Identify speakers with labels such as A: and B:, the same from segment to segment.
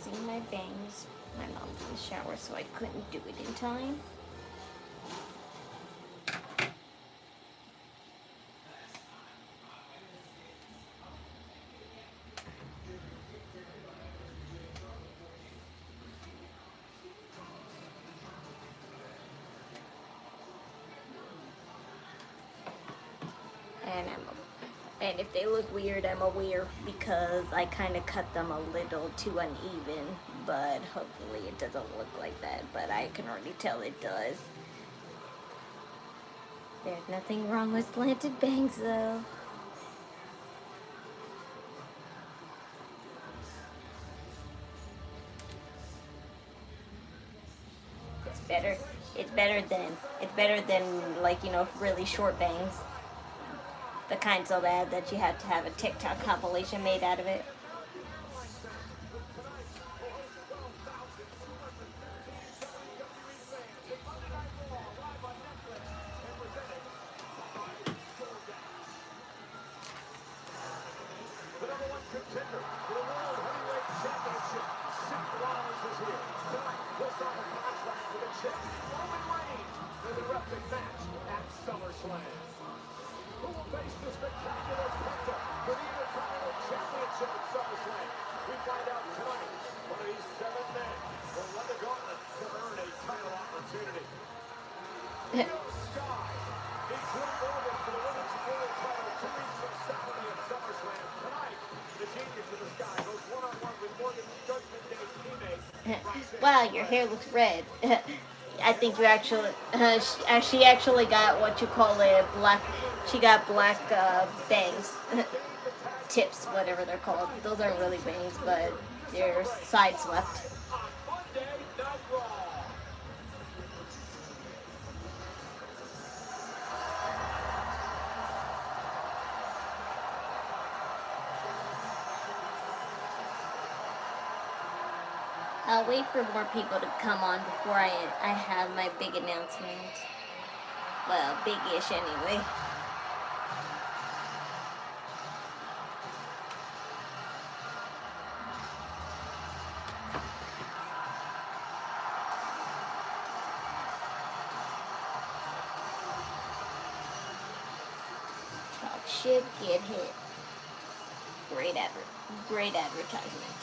A: fixing my bangs. My mom's in the shower, so I couldn't do it in time. And if they look weird, I'm aware because I kind of cut them a little too uneven, but hopefully it doesn't look like that, but I can already tell it does. There's nothing wrong with slanted bangs though. It's better than like, you know, really short bangs. The kind so bad that you have to have a TikTok compilation made out of it.
B: The number one contender for the World Heavyweight Championship, Seth Rollins is here. Tonight, he'll sign a contract with the champion Roman Reigns in the epic match at SummerSlam. Who will face the spectacular Penta for the Intercontinental Championship at SummerSlam? We find out tonight. One of these 7 men will run the gauntlet to earn a title opportunity. Iyo Sky is one orbit for the women's world title 2 weeks from Saturday at SummerSlam. Tonight, the genius of the Sky goes one-on-one with Morgan's Judgment Day teammate.
A: Wow, your hair looks red. I think you actually, she actually got what you call a black, she got black bangs, tips, whatever they're called. Those aren't really bangs, but they're side swept. I'll wait for more people to come on before I have my big announcement. Well, big-ish anyway. Talk shit, get hit. Great advertisement.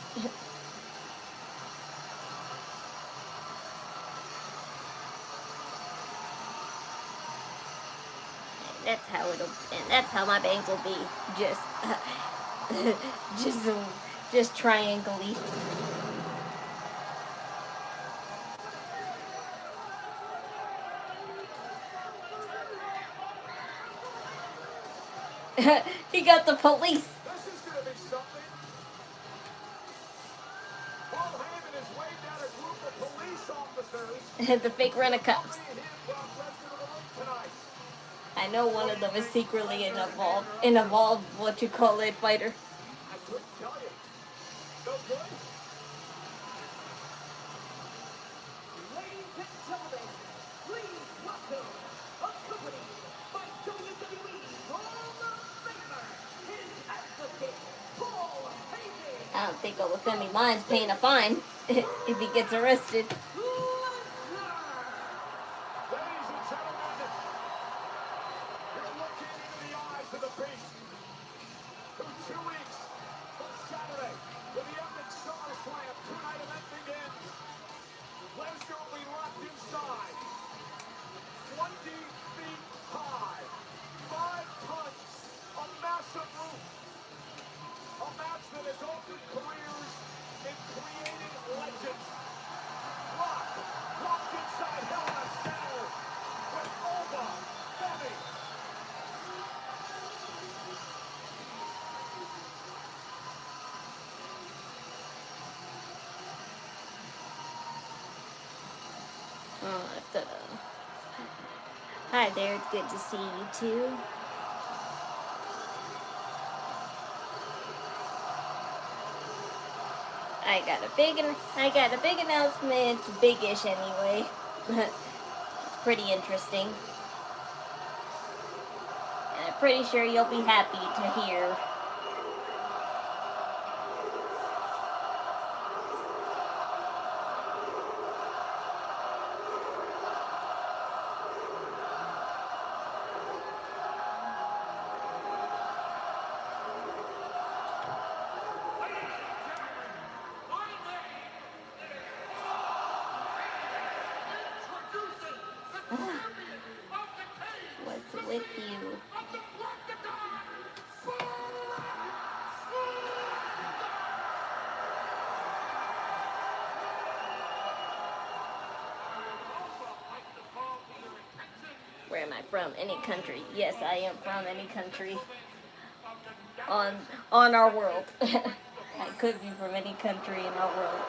A: That's how my bangs will be. Just triangle-y. He got the police.
B: This is going to be something. Paul Heyman has waved out a group of police officers.
A: The fake rent-a-cops. I know one of them is secretly an evolved, what you call it, fighter.
B: I couldn't tell you. No good. Ladies and gentlemen, please welcome, accompanied by WWE Hall of Famer, his advocate, Paul Heyman.
A: I don't think Olufemi minds paying a fine if he gets arrested. Hi there, it's good to see you too. I got a big announcement, big-ish anyway. It's pretty interesting. And I'm pretty sure you'll be happy to hear. What's with you? Where am I from? Any country. Yes, I am from any country on our world. I could be from any country in our world.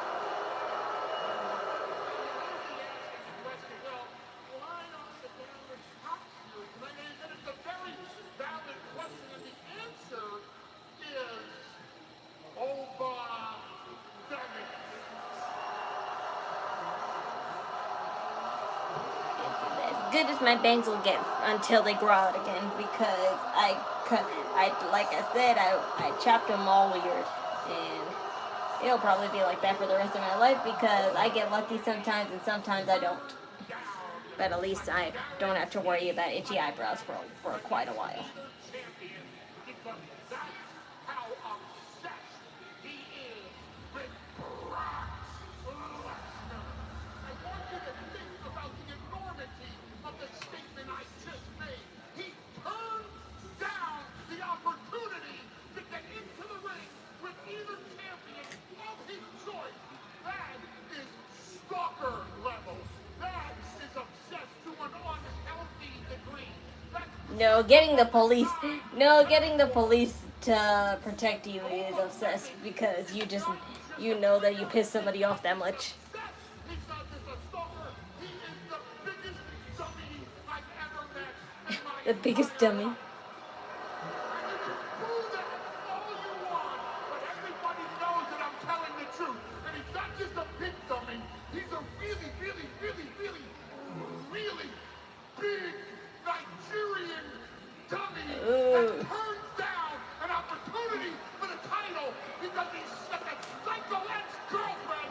A: Good as my bangs will get until they grow out again, because I like I said, I chopped them all weird, and it'll probably be like that for the rest of my life because I get lucky sometimes and sometimes I don't. But at least I don't have to worry about itchy eyebrows for quite a while. No, getting the police to protect you is obsessed because you know that you piss somebody off that much. The biggest dummy.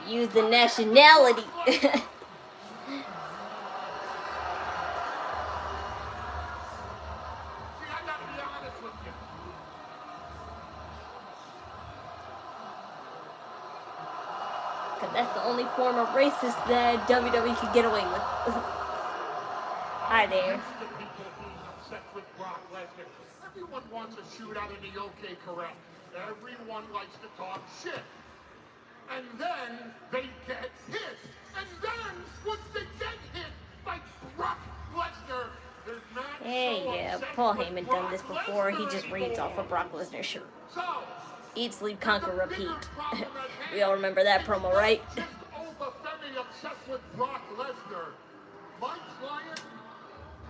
A: Use the nationality. Because that's the only form of racist that WWE can get away with. Hi there.
B: Everyone wants a shootout in the OK Corral. Everyone likes to talk shit. And then they get hit. And then once they get hit by Brock Lesnar, they're not
A: yeah, Paul Heyman done this before. He just reads off of Brock Lesnar's shirt. Eat, sleep, conquer, repeat. We all remember that promo, right?
B: Obsessed with Brock Lesnar. My client,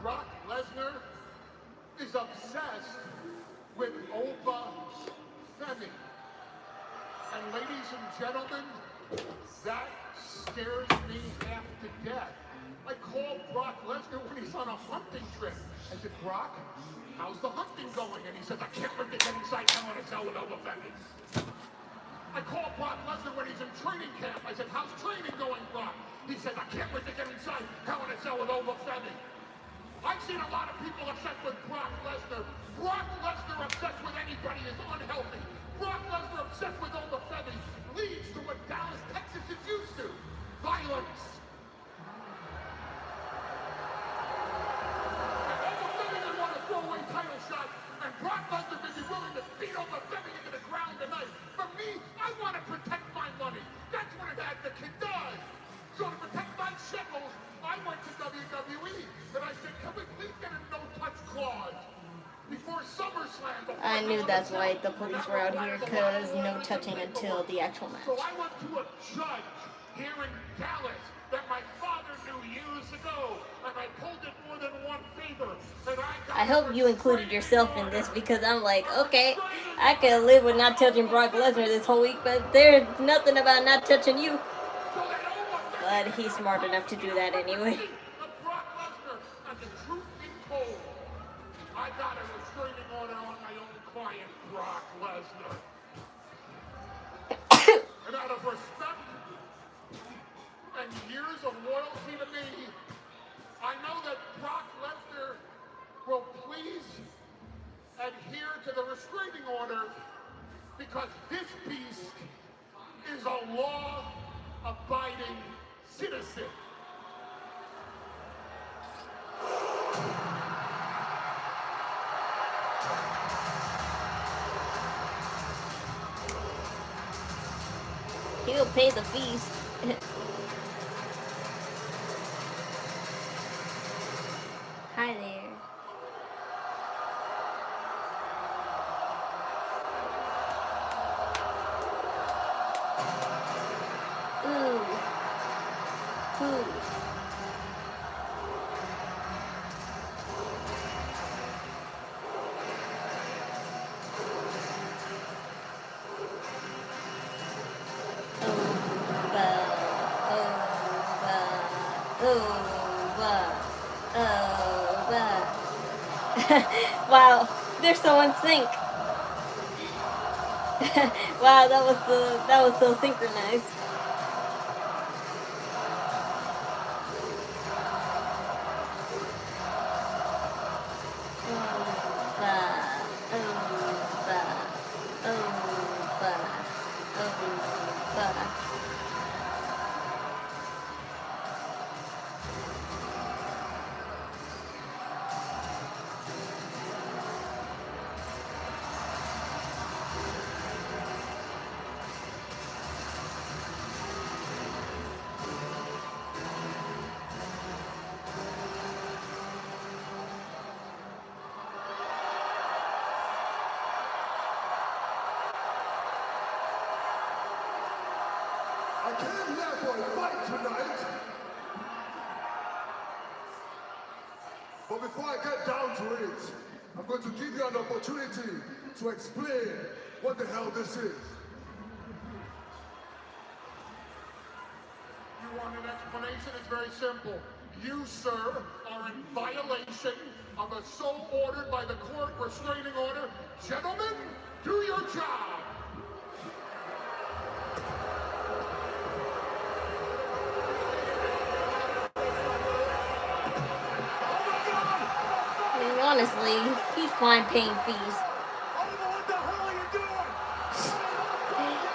B: Brock Lesnar, is obsessed with Oba Femi. And ladies and gentlemen, that scares me half to death. I called Brock Lesnar when he's on a hunting trip. I said, Brock, how's the hunting going? And he says, I can't wait to get inside Hell in a Cell with Oba Femi. I called Brock Lesnar when he's in training camp. I said, how's training going, Brock? He said, I can't wait to get inside Hell in a Cell with Oba Femi. I've seen a lot of people obsessed with Brock Lesnar. Brock Lesnar obsessed with anybody is unhealthy. Brock Lesnar obsessed with Oba Femi leads to what Dallas, Texas is used to. Violence. And Oba Femi didn't want to throw away title shot, and Brock Lesnar may be willing to beat Oba Femi into the ground tonight. For me, I want to protect my money. That's what an advocate does. So to protect my shekels, I went to WWE, and I said, can we please get a no-touch clause? Before SummerSlam.
A: I knew that's why the police were out here, because no touching until the actual match.
B: So I went to a judge here in Dallas that my father knew years ago, and I pulled it more than one favor. And
A: I hope you included yourself in this, because I'm like, okay, I could live with not touching Brock Lesnar this whole week, but there's nothing about not touching you. But he's smart enough to do that anyway.
B: I got a restraining order on my own client, Brock Lesnar. And out of respect and years of loyalty to me, I know that Brock Lesnar will please adhere to the restraining order because this beast is a law-abiding citizen.
A: He'll pay the fees. Hi there. Ooh. Ooh. Wow, they're so in sync. Wow, that was so synchronized.
B: I came here for a fight tonight. But before I get down to it, I'm going to give you an opportunity to explain what the hell this is. You want an explanation? It's very simple. You, sir, are in violation of a so ordered by the court restraining order. Gentlemen, do your job.
A: Honestly, he's fine paying fees.
B: What the hell are you doing?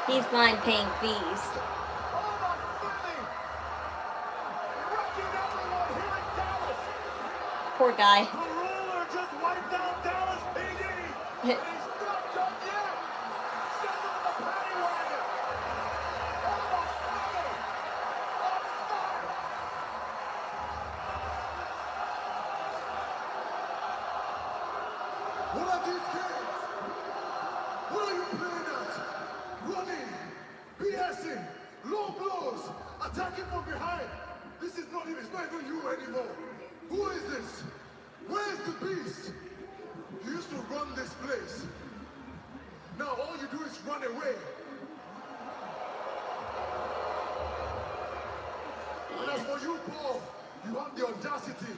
A: He's fine paying fees. Poor guy.
B: The ruler just wiped out Dallas PD. He's not done yet. Send him to the paddy wagon. Almost funny. What are these kids? What are you playing at? Running, BSing, low blows, attacking from behind. This is not even, it's not even you anymore. Who is this? Where's the beast? You used to run this place. Now all you do is run away. And as for you, Paul, you have the audacity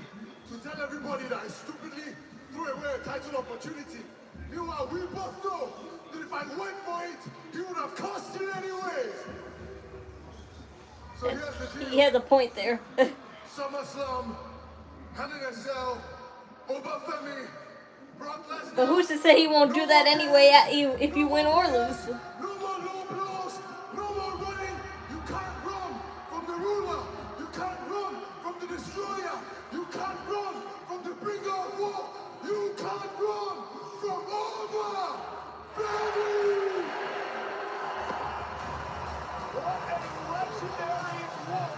B: to tell everybody that I stupidly threw away a title opportunity. Meanwhile, we both know that if I went for it, he would have cost it anyways. So here's the deal.
A: He has a point there.
B: SummerSlam, Hell in a Cell, Obafemi, Brock Lesnar.
A: But who's to say he won't do that anyway if you win or lose?
B: No more low blows, no more running. You can't run from the ruler. You can't run from the destroyer. You can't run from the bringer of war. You can't run from over. Baby! What a legendary war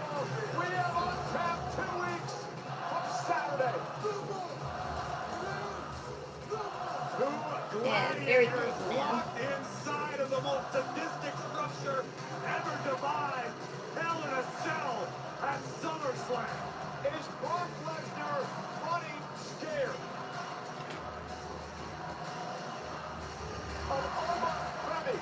B: we have on tap 2 weeks from Saturday.
A: Yeah, very good now.
B: Locked inside of the most sadistic structure ever devised. Hell in a Cell at SummerSlam. Is Brock Lesnar running scared of Obafemi?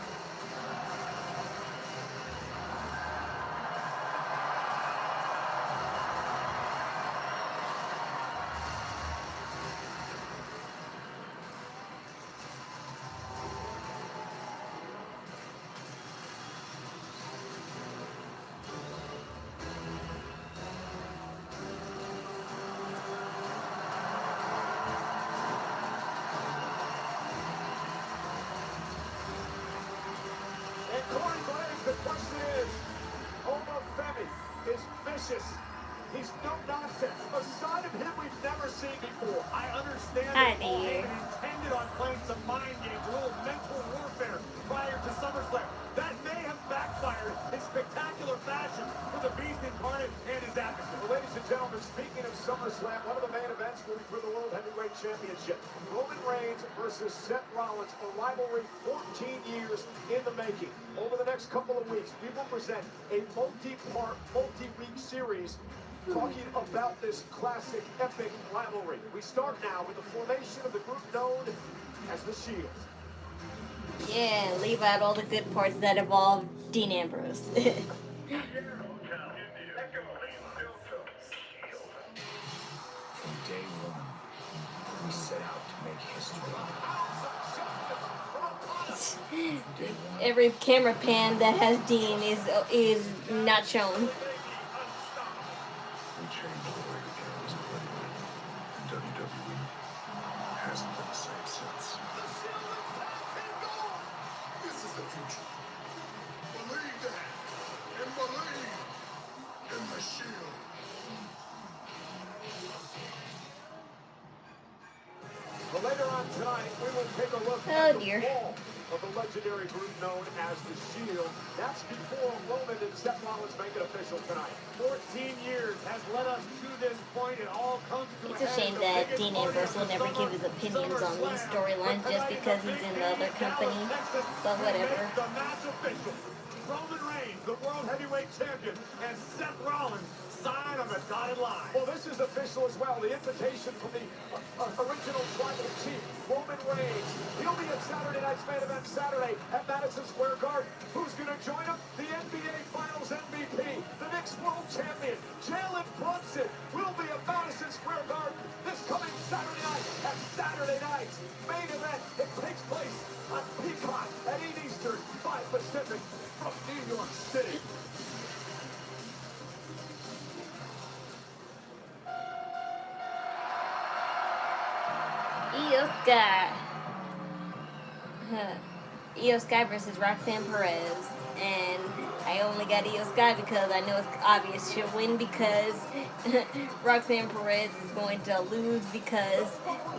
B: The question is, Obafemi is vicious. He's no nonsense. A side of him we've never seen before. I understand that Paul Heyman intended on playing some mind games, a little mental warfare prior to SummerSlam. That may have backfired in spectacular fashion for the Beast incarnate and his advocate. Well, ladies and gentlemen, speaking of SummerSlam, one of the main events will be for the World Heavyweight Championship. Roman Reigns versus Seth Rollins, a rivalry 14 years in the making. Over the next couple of weeks, we will present a multi-part, multi-week series talking about this classic, epic rivalry. We start now with the formation of the group known as the Shield.
A: Yeah, leave out all the good parts that involve Dean Ambrose.
C: From day one, we set out to make history.
A: Every camera pan that has Dean is not shown.
C: We changed the way the game was played, and WWE hasn't been the same since. This is the future. Believe that, and believe in the Shield.
B: Well, later on tonight, we will take a look
A: Oh,
B: at the
A: dear.
B: fall of the legendary group known as the Shield. That's before Roman and Seth Rollins make it official tonight. 14 years has led us to this point. It all comes to
A: It's a shame that Dean Ambrose will never give his opinions on these storylines just because he's in the other company. But whatever.
B: The match official. Roman Reigns, the World Heavyweight Champion, and Seth Rollins sign on the dotted line. Well, this is official as well. The invitation from the original tribal chief, Roman Reigns. He'll be at Saturday night's main event Saturday at Madison Square Garden. Who's going to join him? The NBA Finals MVP, the Knicks World Champion, Jalen Brunson, will be at Madison Square Garden this coming Saturday night at Saturday night's main event. It takes place on Pikay at 8 Eastern, 5 Pacific from New York City.
A: Iyo Sky. Iyo Sky versus Roxanne Perez. And I only got Iyo Sky because I know it's obvious she'll win because Roxanne Perez is going to lose because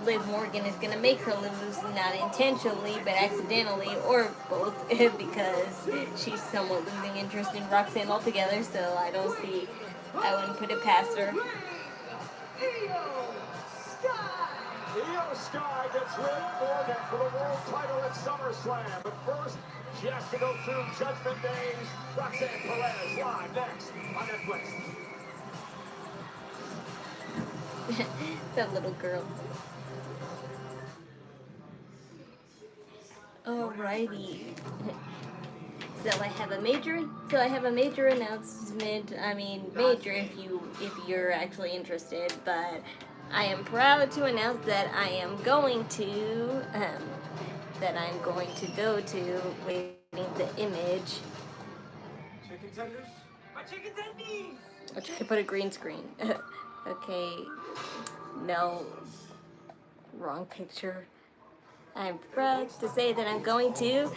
A: Liv Morgan is going to make her lose, not intentionally, but accidentally, or both, because she's somewhat losing interest in Roxanne altogether, so I wouldn't put it past her.
B: Iyo Sky gets Liv Morgan for the world title at SummerSlam. But first, she has to go through Judgment Day's Roxanne Perez live next on Netflix.
A: That little girl. Alrighty. So I have a major announcement. I mean, major if you're actually interested, but I am proud to announce that I am going to go to waiting the image.
B: Chicken tenders? My chicken tenders!
A: I'll try to put a green screen. Okay. No. Wrong picture. I'm proud to say that I'm going to.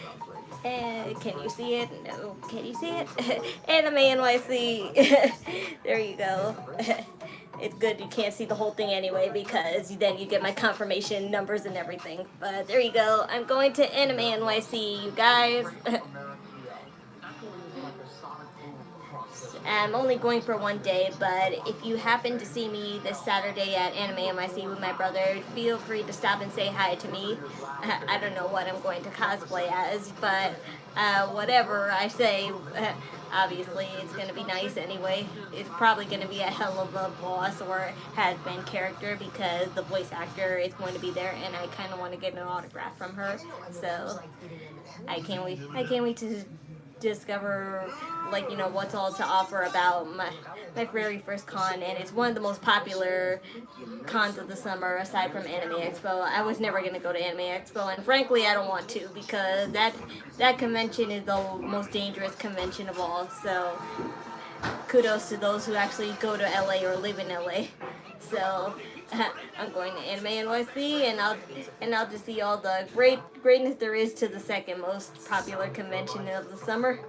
A: Can you see it? No. Can you see it? Anime NYC. There you go. It's good you can't see the whole thing anyway because then you get my confirmation numbers and everything. But there you go. I'm going to Anime NYC, you guys. I'm only going for one day, but if you happen to see me this Saturday at Anime NYC with my brother, feel free to stop and say hi to me. I don't know what I'm going to cosplay as, but whatever I say, obviously it's going to be nice anyway. It's probably going to be a hell of a boss or has-been character because the voice actor is going to be there, and I kind of want to get an autograph from her. So I can't wait. I can't wait to discover what's all to offer about my very first con, and it's one of the most popular cons of the summer aside from Anime Expo. I was never going to go to Anime Expo, and frankly I don't want to because that convention is the most dangerous convention of all, so kudos to those who actually go to LA or live in LA. So I'm going to Anime NYC, and I'll just see all the greatness there is to the second most popular convention of the summer.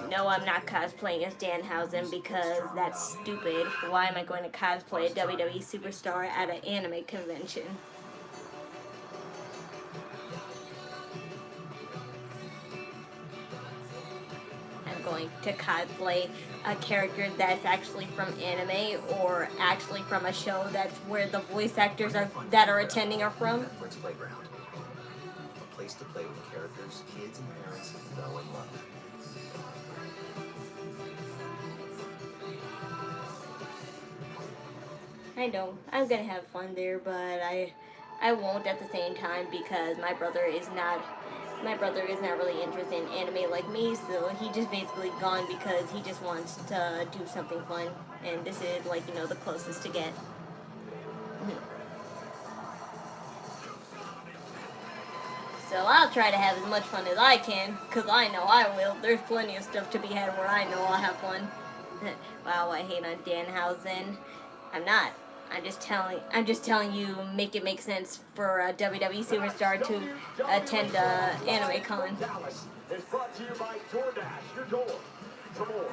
A: No, I'm not cosplaying as Danhausen because that's stupid. Why am I going to cosplay a WWE superstar at an anime convention? going to cosplay a character that's actually from anime or actually from a show that's where the voice actors that are attending are from.
D: Netflix Playground. A place to play with characters kids and parents know and love.
A: I know I'm gonna have fun there, but I won't at the same time because my brother is not really interested in anime like me, so he just basically gone because he just wants to do something fun, and this is like, you know, the closest to get. So I'll try to have as much fun as I can, because I know I will. There's plenty of stuff to be had where I know I'll have fun. Wow, I hate on Danhausen. I'm not. I'm just telling you, make it make sense for a WWE superstar to attend Anime Con.
B: Dallas is brought to you by DoorDash, your door to more.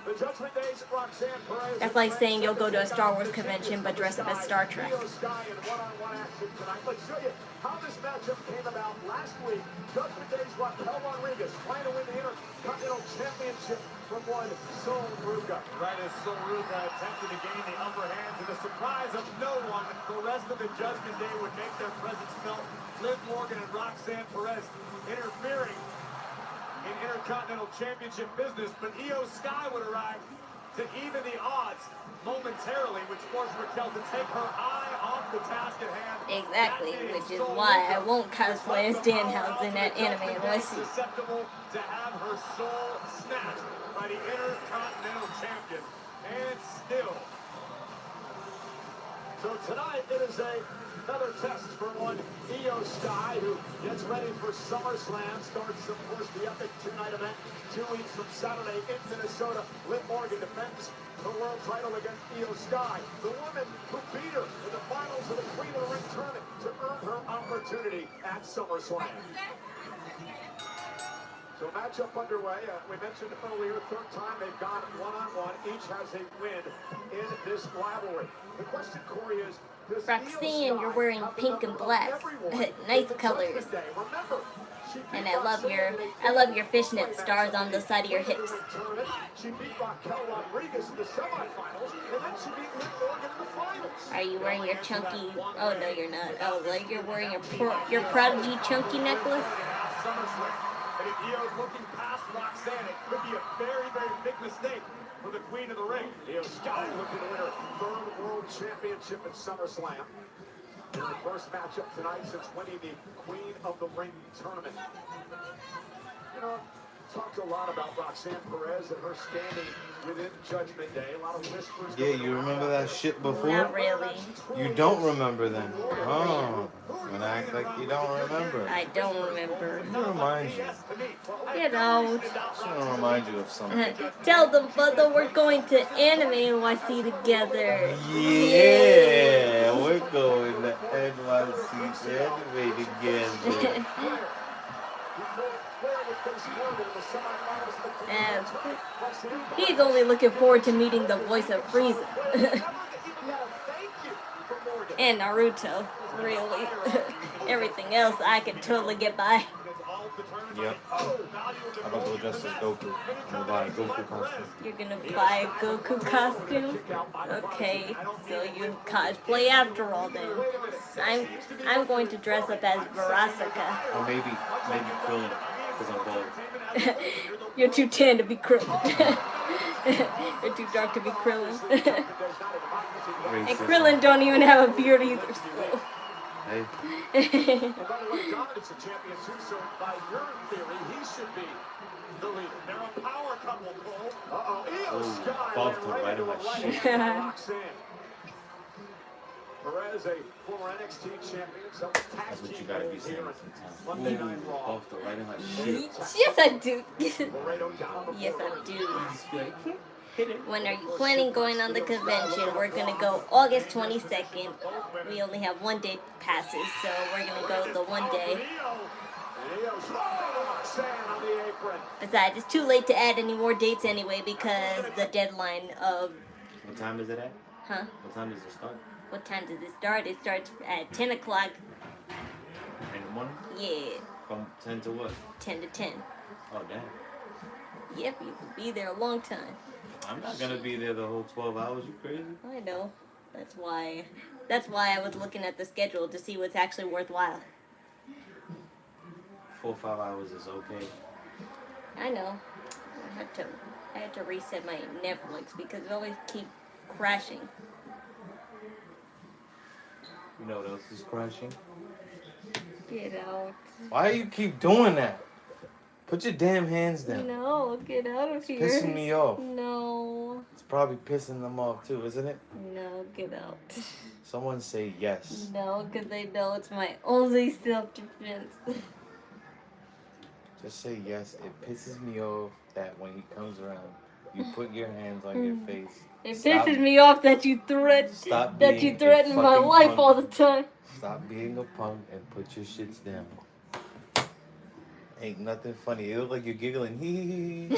B: The Judgment Day's Roxanne Perez.
A: That's like saying you'll go to a Star Wars convention but dress up as Star Trek.
B: Iyo Sky in one-on-one action tonight. Let's show you how this matchup came about last week. Judgment Day's Raquel Rodriguez trying to win the Intercontinental Championship from one Sol Ruga.
E: Right as Sol Ruga attempted to gain the upper hand, to the surprise of no one, the rest of the Judgment Day would make their presence felt. Liv Morgan and Roxanne Perez interfering in Intercontinental Championship business, but Iyo Sky would arrive to even the odds momentarily, which forced Raquel to take her eye off the task at hand.
A: Exactly, which is why I won't cosplay as Danhausen at Anime NYC.
E: Susceptible to have her soul snatched by the Intercontinental Champion, and still.
B: So tonight it is another test for one Iyo Sky, who gets ready for SummerSlam. Starts, of course, the epic two-night event 2 weeks from Saturday in Minnesota. Liv Morgan defends her world title against Iyo Sky, the woman who beat her in the finals of the Queen of the Ring tournament to earn her opportunity at SummerSlam. So matchup underway. We mentioned earlier, third time they've gone one-on-one. Each has a win in this rivalry. The question, Corey, is does
A: Roxanne, you're wearing pink and black. Nice colors.
B: Remember,
A: And I love your fishnet stars on the side of your hips.
B: she beat Raquel Rodriguez in the semifinals, and then she beat Liv Morgan in the finals.
A: Are you wearing your chunky? Oh no, you're not. Oh, like you're wearing your Prodigy chunky necklace.
E: And if Io's looking past Roxanne, it could be a very, very big mistake for the Queen of the Ring.
B: Iyo Sky looking to win her third world championship at SummerSlam. In her first matchup tonight since winning the Queen of the Ring tournament. You know, talked a lot about Roxanne Perez and her standing within Judgment Day. A lot of whispers.
F: Yeah, you remember that shit before?
A: Not really.
F: You don't remember then? Oh, when I act like you don't remember.
A: I don't remember.
F: Let me remind you.
A: You know.
F: Just want to remind you of something.
A: Tell them, brother, we're going to Anime NYC together.
F: Yeah, we're going to NYC anime together.
A: He's only looking forward to meeting the voice of Frieza. And Naruto, really. Everything else I can totally get by.
F: Yep. I'm gonna go dress as Goku. I'm gonna buy a Goku costume.
A: You're gonna buy a Goku costume? Okay, so you cosplay after all then. I'm going to dress up as Verasaka.
F: Or maybe Krillin, because I'm bald.
A: You're too tan to be Krillin. You're too dark to be Krillin. And Krillin don't even have a beard either, so.
F: Hey.
B: By the way, Dominik's a champion too, so by your theory, he should be the leader.
E: They're a power couple, Cole.
B: Uh-oh, Iyo
F: Oh,
B: Sky
F: buffed
B: ran
F: him right
B: into
F: in my
B: a right
F: shit.
B: hand from Roxanne. Perez, a former NXT champion, so
F: That's what you gotta be saying sometimes.
B: Monday
F: Ooh,
B: Night Raw.
F: buffed her right in my shit.
A: Yes, I do.
B: Laredo down before
A: Yes, I do.
F: Just be like, hit it.
A: When are you planning going on the convention? We're gonna go August 22nd. We only have 1 day passes, so we're gonna go the 1 day.
B: And Io's Roxanne on the apron.
A: Besides, it's too late to add any more dates anyway because the deadline of,
F: What time is it at?
A: huh?
F: What time does it start?
A: What time does it start? It starts at 10 o'clock.
F: In the morning?
A: Yeah,
F: From 10 to what?
A: 10 to 10.
F: Oh, damn.
A: Yep, you could be there a long time.
F: I'm not gonna be there the whole 12 hours. You crazy?
A: I know. That's why I was looking at the schedule to see what's actually worthwhile.
F: 4 or 5 hours is okay.
A: I know. I had to reset my Netflix because it always keeps crashing.
F: You know what else is crashing?
A: Get out.
F: Why you keep doing that? Put your damn hands down.
A: No, get out of here.
F: Pissing me off.
A: No.
F: It's probably pissing them off too, isn't it?
A: No, get out.
F: Someone say yes.
A: No, because they know it's my only self-defense.
F: Just say yes. It pisses me off that when he comes around, you put your hands on your face.
A: It pisses me off that you threaten my life
F: punk.
A: all the time.
F: Stop being a punk and put your shits down. Ain't nothing funny. It look like you're giggling. Hee.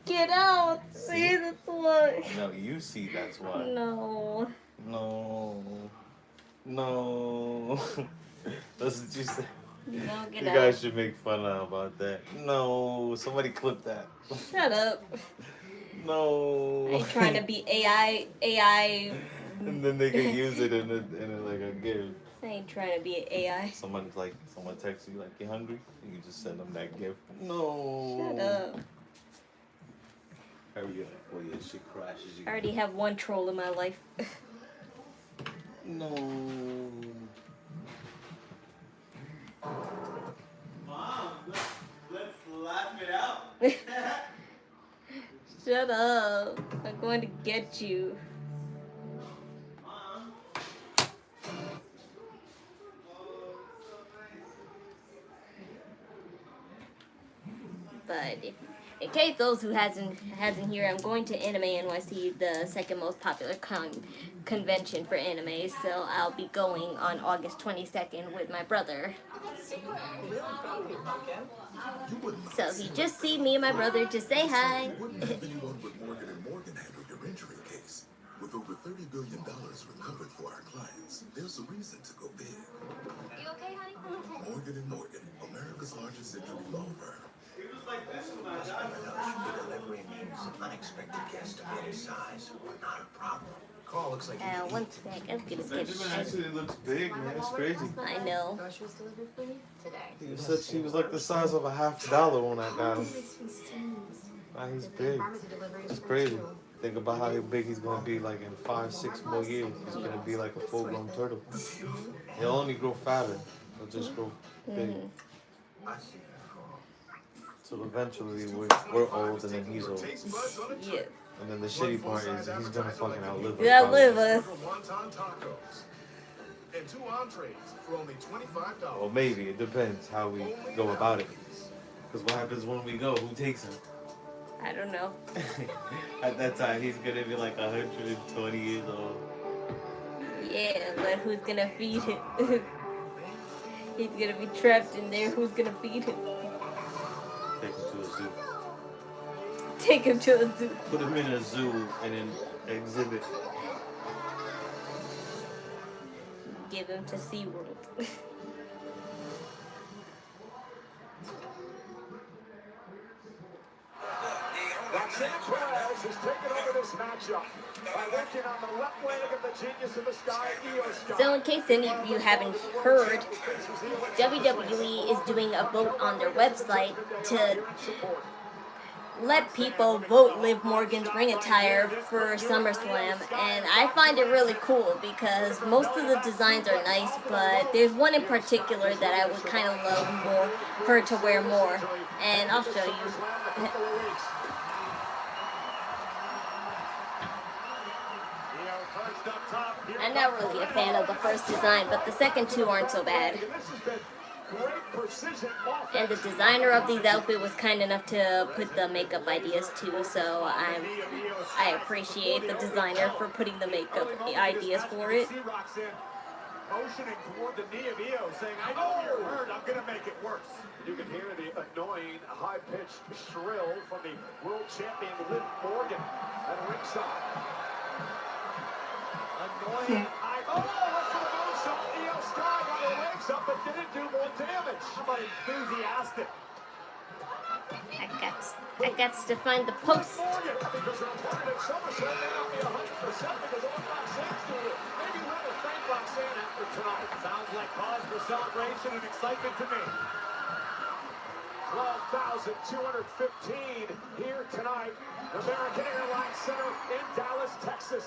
A: Get out. See, that's why.
F: No, you see that's why.
A: No.
F: No. No. That's what you said.
A: No, get
F: You
A: out.
F: guys should make fun of about that. No. Somebody clip that.
A: Shut up.
F: No.
A: I ain't trying to be AI.
F: And then they can use it in like a gift.
A: I ain't trying to be an AI.
F: Someone texts you like, you hungry? And you just send them that gift. No.
A: Shut up.
F: Hurry up before your shit crashes.
A: I already have one troll in my life.
F: No. Mom, let's laugh it out.
A: Shut up. I'm going to get you.
F: Mom.
A: But in case those who hasn't here, I'm going to Anime NYC, the second most popular convention for anime. So I'll be going on August 22nd with my brother. So if you just see me and my brother, just say hi.
C: Wouldn't have anyone but Morgan & Morgan handle your injury case. With over $30 billion recovered for our clients, there's a reason to go big.
G: You okay, honey?
C: Morgan & Morgan, America's largest injury law firm.
D: It was like this when I died. Delivery means unexpected guests of any size were not a problem. Carl looks like he
A: One sec, I'm gonna get
F: Benjamin actually looks big, man. It's crazy.
A: I know.
G: Groceries delivered for me today.
F: He said she was like the size of a $50 when I got him. Nah, he's big. It's crazy. Think about how big he's gonna be like in 5-6 more years. He's gonna be like a full-grown turtle. He'll only grow fatter. He'll just grow big.
D: I see that, Carl.
F: So eventually we're old and then he's old.
A: Yeah.
F: And then the shitty part is he's gonna fucking outlive us.
A: You outlive us.
B: Wonton tacos. And 2 entrees for only $25.
F: Well, maybe. It depends how we go about it. Because what happens when we go? Who takes him?
A: I don't know.
F: At that time, he's gonna be like 120 years old.
A: Yeah, but who's gonna feed him? He's gonna be trapped in there. Who's gonna feed him?
F: Take him to a zoo.
A: Take him to a zoo.
F: Put him in a zoo and then exhibit.
A: Give him to SeaWorld.
B: Roxanne Perez has taken over this matchup by working on the left leg of the genius of the sky, Iyo Sky.
A: So in case any of you haven't heard, WWE is doing a vote on their website to let people vote Liv Morgan's ring attire for SummerSlam, and I find it really cool because most of the designs are nice, but there's one in particular that I would kind of love her to wear more, and I'll show you. I'm not really a fan of the first design, but the second two aren't so bad. And the designer of these outfits was kind enough to put the makeup ideas too, so I appreciate the designer for putting the makeup ideas for it.
E: Motioning toward the knee of Iyo, saying, I know you're hurt, I'm going to make it worse. You can hear the annoying, high-pitched shrill from the world champion Liv Morgan at ringside. Annoying, what's the motion? Iyo Sky got her legs up, but didn't do more damage. How about enthusiastic?
A: I I got to find the post.
B: Morgan, because her opponent at SummerSlam may not be 100% because of what Roxanne's doing. Maybe Liv will thank Roxanne after tonight.
E: Sounds like cause for celebration and excitement to me.
B: 12,215 here tonight. American Airlines Center in Dallas, Texas.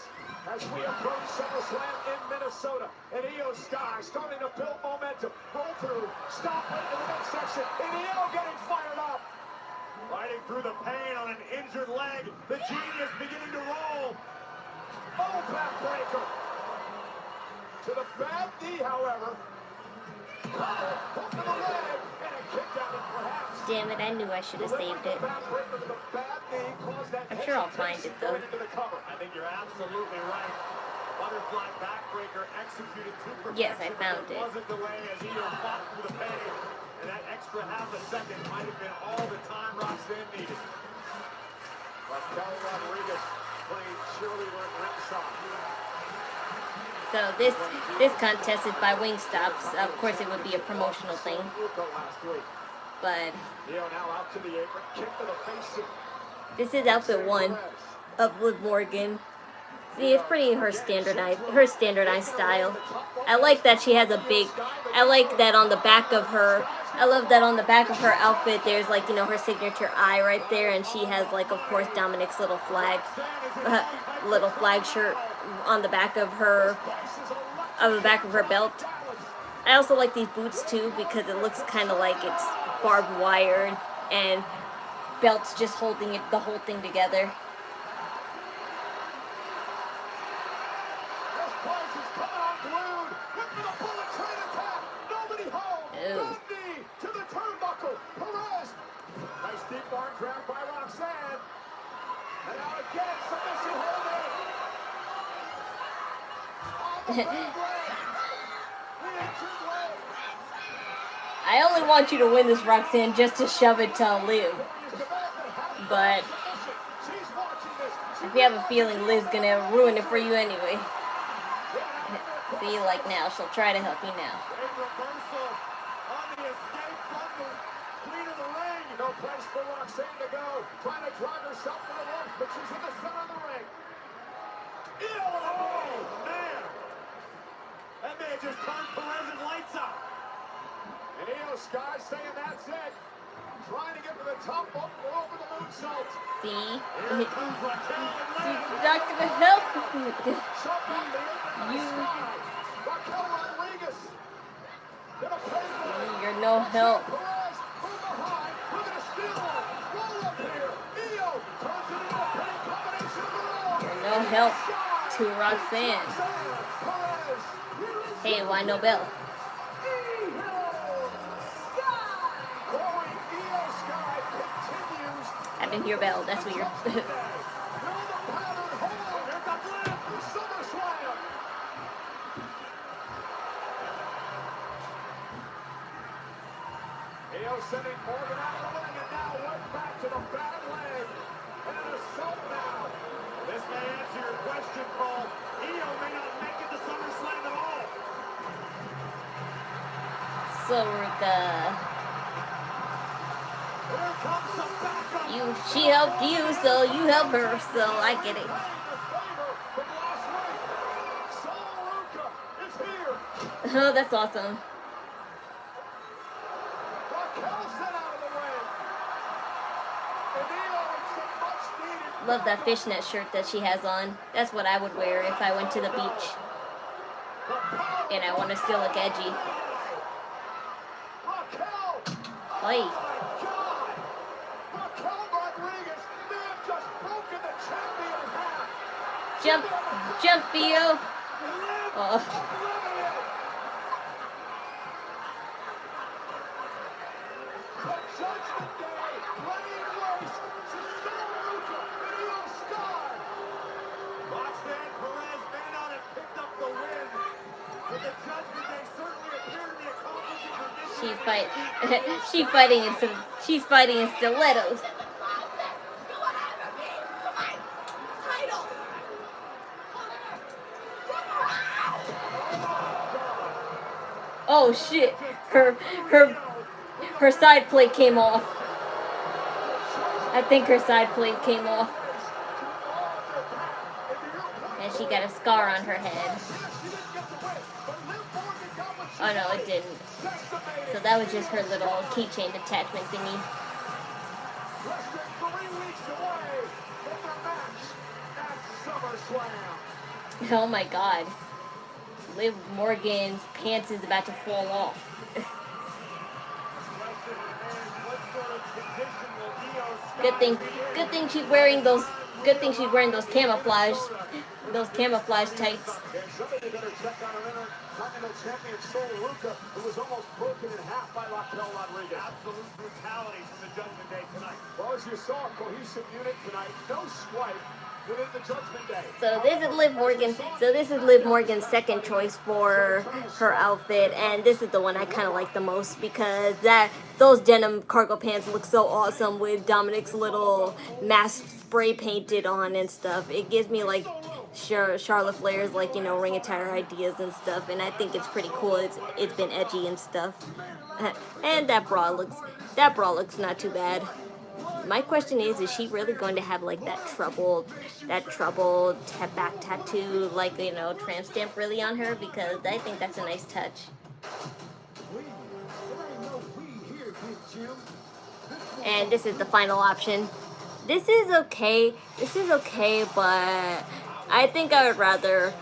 B: As we approach SummerSlam in Minnesota. And Iyo Sky starting to build momentum. Roll through. Stop right in the midsection. And Iyo getting fired up.
E: Fighting through the pain on an injured leg. The genius beginning to roll.
B: Oh, backbreaker. To the bad knee, however. Collar, hook to the leg. And a kick down and perhaps.
A: Damn it, I knew I should have saved it. I'm sure I'll find it though.
E: I think you're absolutely right. Butterfly backbreaker executed to perfection.
A: Yes, I found it.
E: Wasn't delay as Iyo fought through the pain. And that extra half a second might have been all the time Roxanne needed.
B: Raquel Rodriguez playing cheerleader at ringside.
A: So this contest is by Wingstops. Of course, it would be a promotional thing, but
B: Iyo now out to the apron, kick to the face.
A: this is outfit 1 of Liv Morgan. See, it's pretty her standardized style. I like that she has a big. I like that on the back of her. I love that on the back of her outfit. There's like, you know, her signature eye right there, and she has like, of course, Dominik's little flag shirt on the back of her belt. I also like these boots too because it looks kind of like it's barbed wire and belts just holding the whole thing together. Oh.
B: To the turnbuckle. Perez. Nice deep arm drag by Roxanne. And now again, submission holding. On the front leg. The ancient leg.
A: I only want you to win this, Roxanne, just to shove it to Liv. But if you have a feeling Liv's gonna ruin it for you anyway. See, like now, she'll try to help you now.
B: No place for Roxanne to go. Trying to drive herself to the ropes, but she's in the center of the ring.
E: Oh, man. That may have just turned Perez's lights out.
B: And Iyo Sky saying that's it. Trying to get to the top rope over the moonsault.
A: See?
E: Here comes Raquel and Liv.
A: She's not gonna help you.
B: Shot on the apron by Sky. Raquel Rodriguez. Gonna pay for it.
A: You're no help.
B: Perez from behind. Look at a steal. Roll up here. Iyo turns it into a pinning combination of the roll.
A: You're no help to Roxanne.
B: Perez.
A: Hey, why no bell? I didn't hear bell. That's weird.
B: Iyo sending Morgan out of the ring, and now right back to the bad leg. And an assault now.
E: This may answer your question, Paul. Iyo may not make it to SummerSlam at all.
A: So,
E: Here comes some backup.
A: she helped you, so you help her, so I get it. Oh, that's awesome. Love that fishnet shirt that she has on. That's what I would wear if I went to the beach. And I want to still look edgy. Oi. Jump, jump, Iyo. Oh.
E: Roxanne Perez may not have picked up the win, but the Judgment Day certainly appear to be accomplishing her mission.
A: She's fighting in stilettos. Oh shit! Her side plate came off. I think her side plate came off. And she got a scar on her head. Oh no, it didn't. So that was just her little keychain attachment thingy.
B: Less than 3 weeks away from the match at SummerSlam.
A: Oh my god. Liv Morgan's pants is about to fall off. Good thing she's wearing those camouflage tights.
B: And somebody better check on her Intercontinental champion Sol Ruca, who was almost broken in half by Raquel Rodriguez.
E: Absolute brutality from the Judgment Day tonight.
B: Well, as you saw, a cohesive unit tonight. No strife within the Judgment Day.
A: So this is Liv Morgan. So this is Liv Morgan's second choice for her outfit, and this is the one I kind of like the most because those denim cargo pants look so awesome with Dominik's little mask spray painted on and stuff. It gives me like Charlotte Flair's like ring attire ideas and stuff, and I think it's pretty cool. It's been edgy and stuff, and that bra looks not too bad. My question is she really going to have like that troubled back tattoo, like tramp stamp really on her? Because I think that's a nice touch. And this is the final option. This is okay, but I think I would rather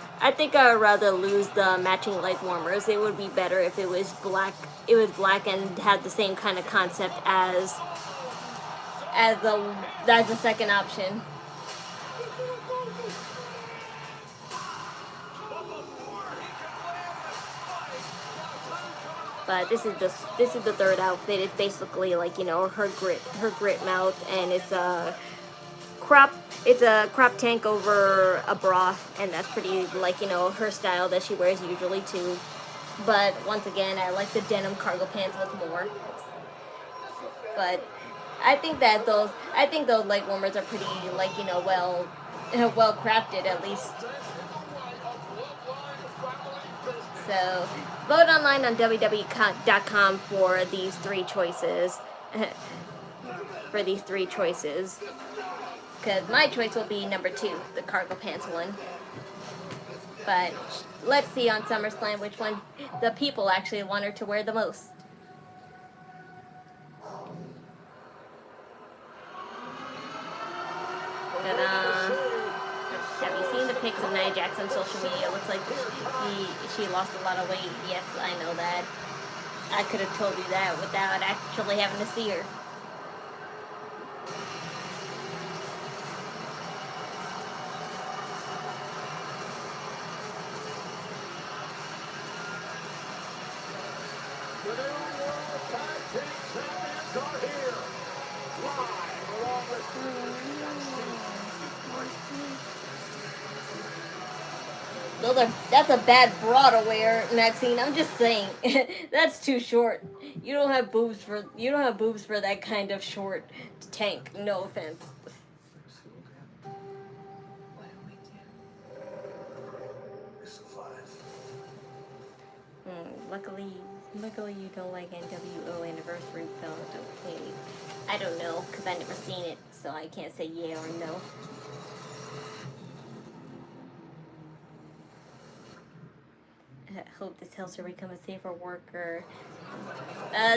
A: lose the matching leg warmers. It would be better if it was black. It was black and had the same kind of concept as the second option. But this is the third outfit. It's basically like her grit mouth, and it's a crop tank over a bra, and that's pretty like her style that she wears usually too. But once again, I like the denim cargo pants with more. But I think those leg warmers are pretty well crafted at least. So vote online on WWE.com for these three choices. Because my choice will be number 2, the cargo pants one. But let's see on SummerSlam which one the people actually want her to wear the most. Ta-da. Have you seen the pics of Nia Jax on social media? It looks like she lost a lot of weight. Yes, I know that. I could have told you that without actually having to see her.
B: The new World Tag Team Champions are here. Live along with
A: That's a bad bra to wear, Maxine. I'm just saying. That's too short. You don't have boobs for that kind of short tank. No offense. Luckily you don't like NWO anniversary belt. Okay. I don't know, because I never seen it, so I can't say yeah or no. I hope this helps her become a safer worker.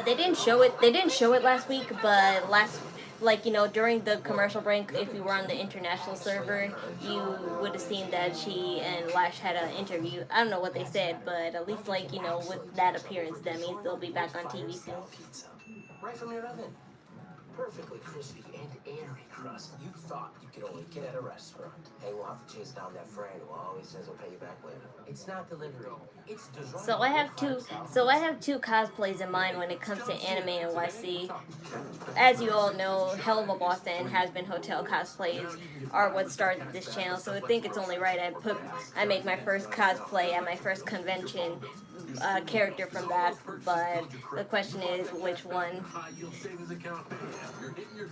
A: They didn't show it last week, but during the commercial break, if you were on the international server, you would have seen that she and Lash had an interview. I don't know what they said, but at least with that appearance, that means they'll be back on TV soon.
D: Pizza, right from your oven. Perfectly crispy and airy crust. You thought you could only get at a restaurant. Hey, we'll have to chase down that friend who always says he'll pay you back later. It's not delivery. It's dessert.
A: So I have two cosplays in mind when it comes to anime NYC. As you all know, Hell of a Boston and Has Been Hotel cosplays are what started this channel. So I think it's only right I make my first cosplay at my first convention. Character from that, but the question is which one,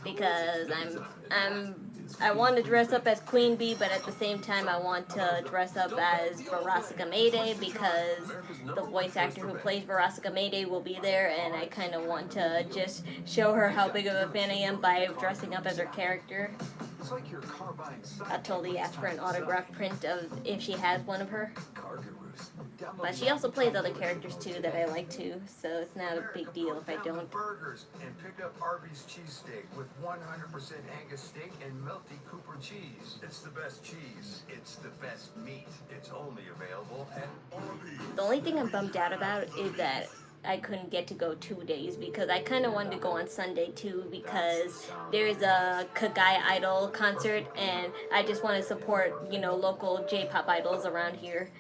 A: because I want to dress up as Queen Bee, but at the same time I want to dress up as Verasika Mayday because the voice actor who plays Verasika Mayday will be there, and I kind of want to just show her how big of a fan I am by dressing up as her character. I'll totally ask for an autograph print of if she has one of her. But she also plays other characters too that I like too, so it's not a big deal if I don't.
B: Burgers and pick up Arby's cheesesteak with 100% Angus steak and melty Cooper cheese. It's the best cheese. It's the best meat. It's only available at Arby's.
A: The only thing I'm bummed out about is that I couldn't get to go 2 days because I kind of wanted to go on Sunday too because there's a Pikay Idol concert and I just want to support, you know, local J-pop idols around here.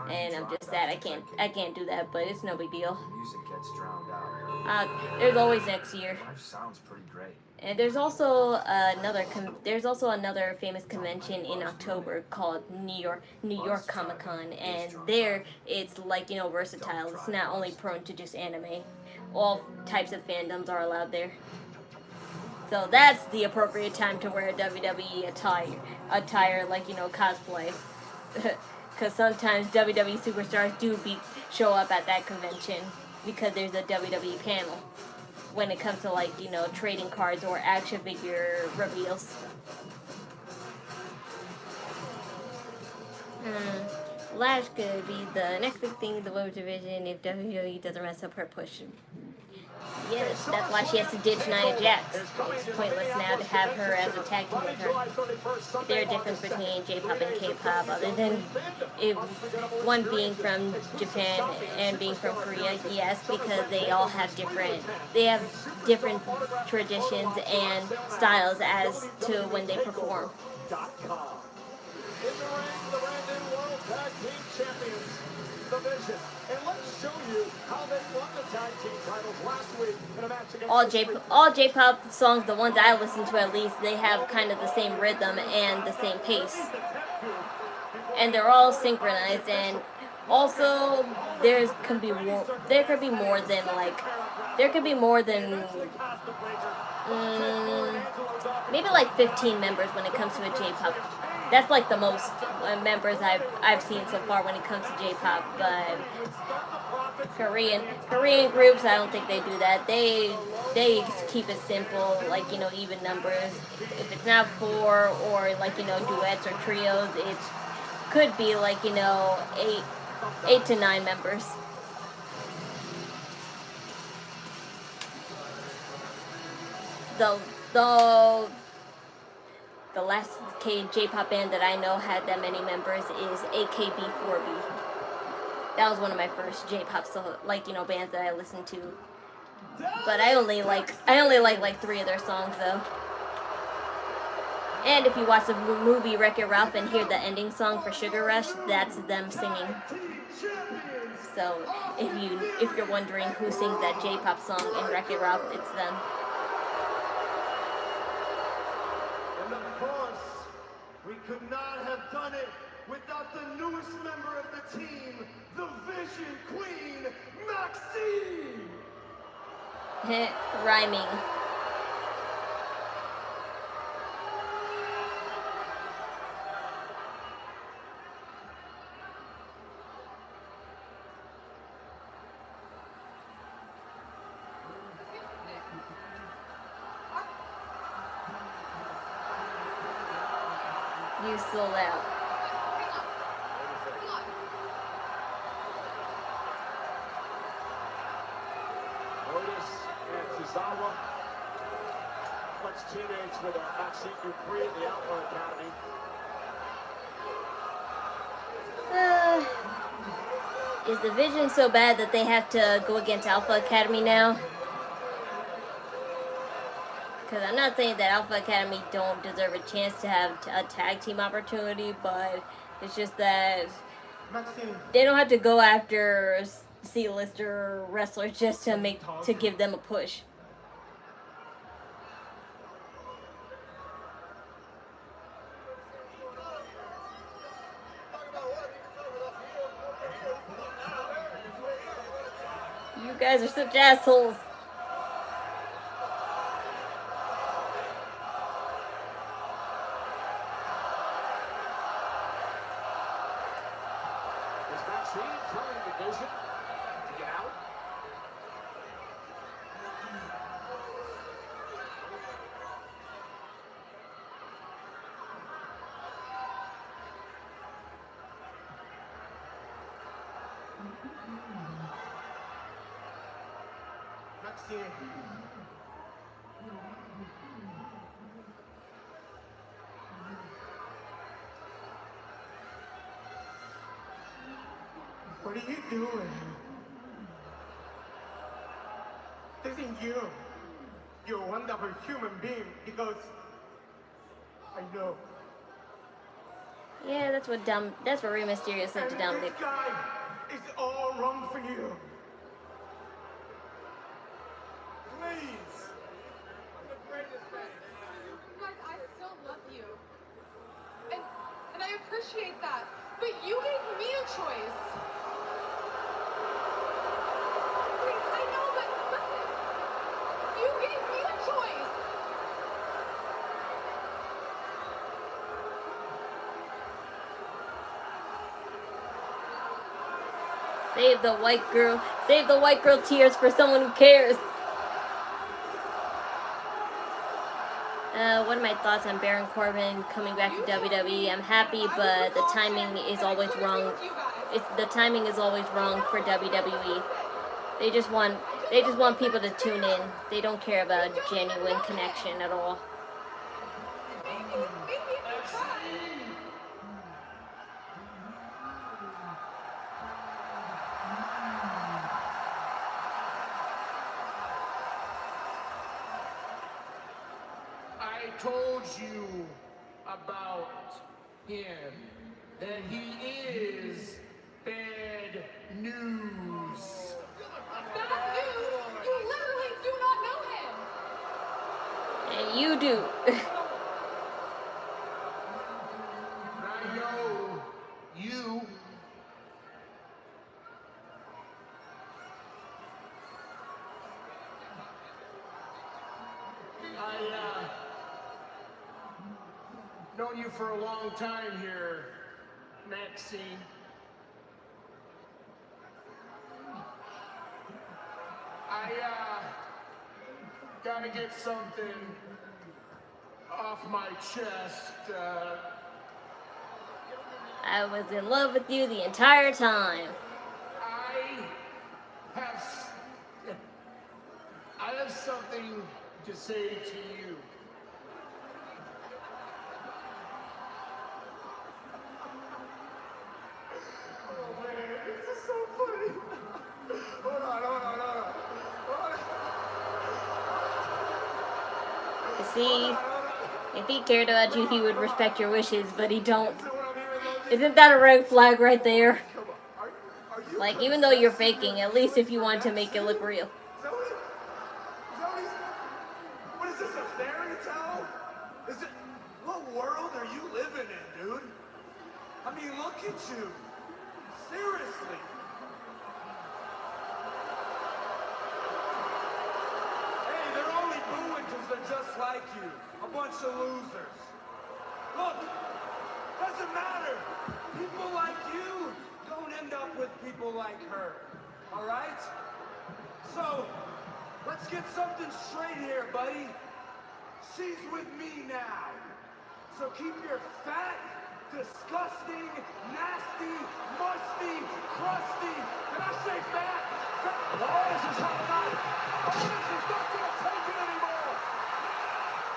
A: And I'm just sad I can't do that, but it's no big deal.
B: Music gets drowned out.
A: There's always next year.
B: Life sounds pretty great.
A: And there's also another famous convention in October called New York Comic Con, and there it's like, you know, versatile. It's not only prone to just anime. All types of fandoms are allowed there. So that's the appropriate time to wear a WWE attire like, you know, cosplay. Because sometimes WWE superstars do show up at that convention because there's a WWE panel when it comes to, like, you know, trading cards or action figure reveals. Last could be the next big thing, the women's division, if WWE doesn't mess up her push. Yes, that's why she has to ditch Nia Jax. It's pointless now to have her as a tag team with her. There a difference between J-pop and K-pop other than one being from Japan and being from Korea? Yes, because they all have different traditions and styles as to when they perform.
E: In the ring, the brand new World Tag Team Champions division. And let's show you how they won the tag team titles last week in a match against
A: all J-pop songs, the ones I listen to at least, they have kind of the same rhythm and the same pace. And they're all synchronized, and also there could be more than maybe like 15 members when it comes to a J-pop. That's like the most members I've seen so far when it comes to J-pop. But Korean groups, I don't think they do that. They keep it simple, like, you know, even numbers. If it's not 4 or, like, you know, duets or trios, it could be like, you know, 8 to 9 members. The last J-pop band that I know had that many members is AKB4B. That was one of my first J-pop, like, you know, bands that I listened to. But I only like like 3 of their songs though. And if you watch the movie Wreck-It Ralph and hear the ending song for Sugar Rush, that's them singing. So if you're wondering who sings that J-pop song in Wreck-It Ralph, it's them.
E: We could not have done it without the newest member of the team, the Vision Queen, Maxine!
A: Rhyming. You sold out.
E: Otis and Tozawa, much teammates with Maxine Dupree at the Outlaw Academy.
A: Is the Vision so bad that they have to go against Alpha Academy now? Because I'm not saying that Alpha Academy don't deserve a chance to have a tag team opportunity, but it's just that they don't have to go after C-lister wrestlers just to give them a push. You guys are such assholes.
B: See, telling the vision to get out.
E: Roxanne. What are you doing? This isn't you. You're a wonderful human being because I know.
A: Yeah, that's what Rey Mysterio said to
E: And
A: Dominik.
E: this guy is all wrong for you. Please. I'm the greatest man.
H: Guys, I still love you. And I appreciate that. But you gave me a choice. Please, I know, but listen. You gave me a choice.
A: Save the white girl. Save the white girl tears for someone who cares. What are my thoughts on Baron Corbin coming back to WWE? I'm happy, but the timing is always wrong. The timing is always wrong for WWE. They just want people to tune in. They don't care about genuine connection at all.
B: I told you about him, that he is bad news.
H: Bad news? You literally do not know him.
A: And you do.
B: I know you. Known you for a long time here, Maxine. I gotta get something off my chest.
A: I was in love with you the entire time.
B: I have something to say to you. Oh man, this is so funny. Hold on.
A: You see, if he cared about you, he would respect your wishes, but he don't. Isn't that a red flag right there? Like, even though you're faking, at least if you want to make it look real.
E: Zoe? What is this, a fairy tale? What world are you living in, dude? I mean, look at you. Seriously. Hey, they're only booing because they're just like you. A bunch of losers. Look, doesn't matter. People like you don't end up with people like her. All right? So, let's get something straight here, buddy. She's with me now. So keep your fat, disgusting, nasty, musty, crusty. Did I say fat? Rollins is not going to take it anymore.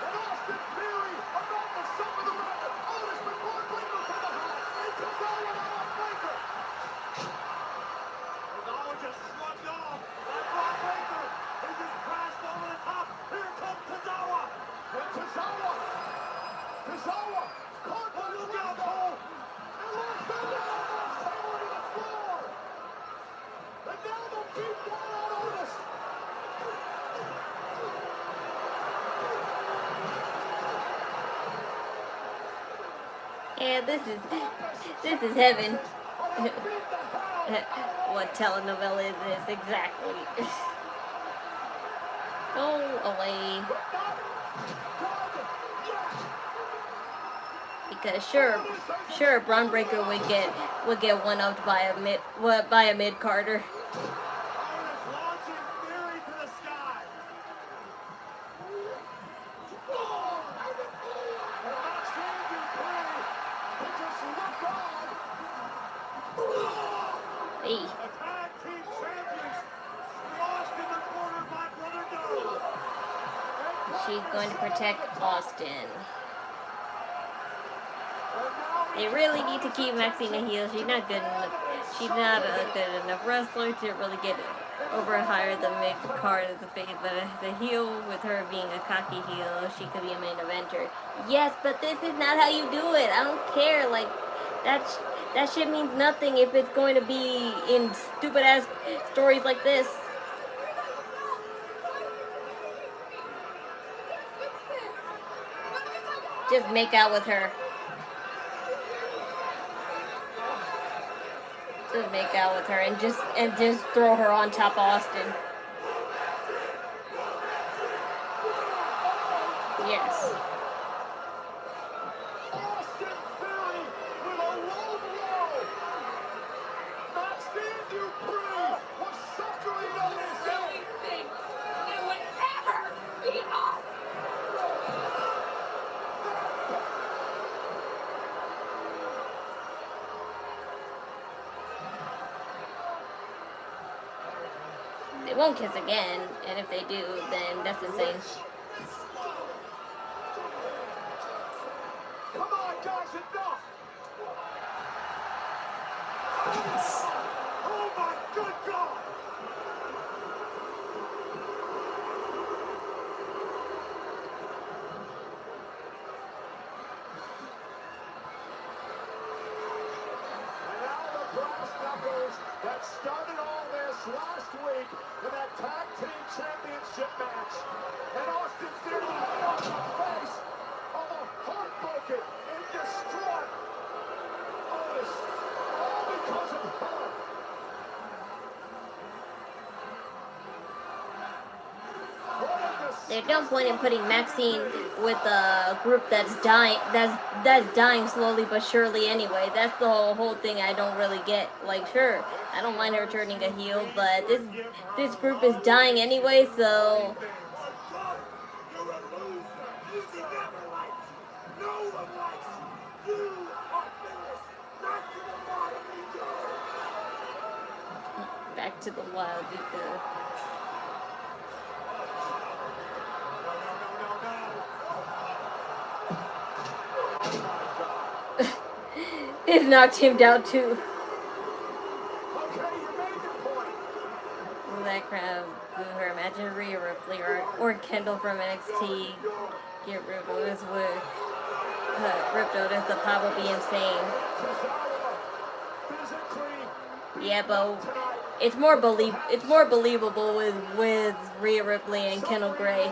E: And Austin Theory about to suffer the record. Otis with Brock Lesnar from the high. Into Rollins on Breaker. Cesaro just shrugged off by Brock Lesnar. He just crashed over the top. Here comes Cesaro. And Cesaro caught the lookout hole. And Los almost towering to the floor. And now the beat down on Otis.
A: Yeah, this is heaven. What telenovela is this exactly? Go away. Cause sure, Braun Breaker would get one upped by a mid Carter.
E: Otis launching Theory to the sky. And Roxanne Perez, who just looked on.
A: Hey,
E: The tag team champions squashed in the corner by Brother Doe.
A: she's going to protect Austin. They really need to keep Maxine a heel. She's not good enough. She's not a good enough wrestler to really get over higher the mid card as a face. But as a heel, with her being a cocky heel, she could be a main eventer. Yes, but this is not how you do it. I don't care. Like that shit means nothing if it's going to be in stupid ass stories like this. Just make out with her. Just make out with her and just throw her on top of Austin. Yes.
B: Austin Theory with a low blow. Maxine Dupree was suckering on his
H: Really think it would ever be us?
A: They won't kiss again, and if they do, then that's insane.
B: Come on, guys, enough! Oh my good God! And now the brass knuckles that started all this last week in that tag team championship match. And Austin Theory on the face of a heartbroken and distraught Otis. All because of her.
A: There's no point in putting Maxine with a group that's dying slowly but surely anyway. That's the whole thing I don't really get. Like, sure, I don't mind her turning a heel, but this group is dying anyway, so back to the wild because it knocked him down too. That crowd boo her. Imagine Rhea Ripley or Kendall from NXT get ripped Otis would ripped Otis. The pop would be insane. Yeah, but it's more believable with Rhea Ripley and Kendall Gray.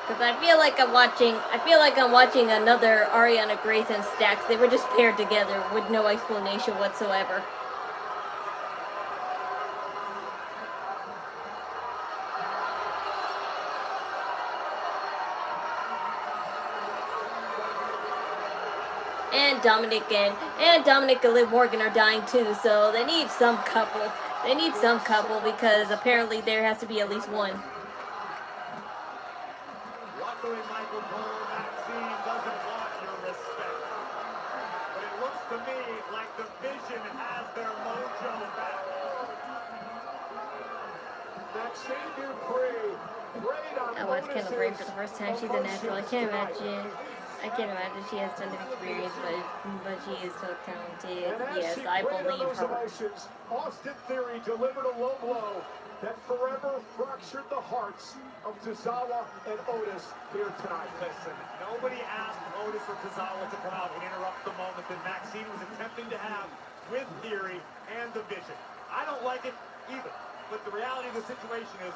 A: Because I feel like I'm watching another Ariana Grace and Stax. They were just paired together with no explanation whatsoever. And Dominik and Liv Morgan are dying too, so they need some couple. They need some couple because apparently there has to be at least one.
E: Luckily, Michael Cole, Maxine doesn't want your respect. But it looks to me like the Vision has their mojo back.
B: Maxine Dupree preyed on
A: I watched Kendall Gray for the first time. She's a natural. I can't imagine she has tons of experience, but she is so talented. Yes, I believe her.
B: Austin Theory delivered a low blow that forever fractured the hearts of Tozawa and Otis here tonight.
E: Listen, nobody asked Otis or Tozawa to come out and interrupt the moment that Maxine was attempting to have with Theory and the Vision. I don't like it either, but the reality of the situation is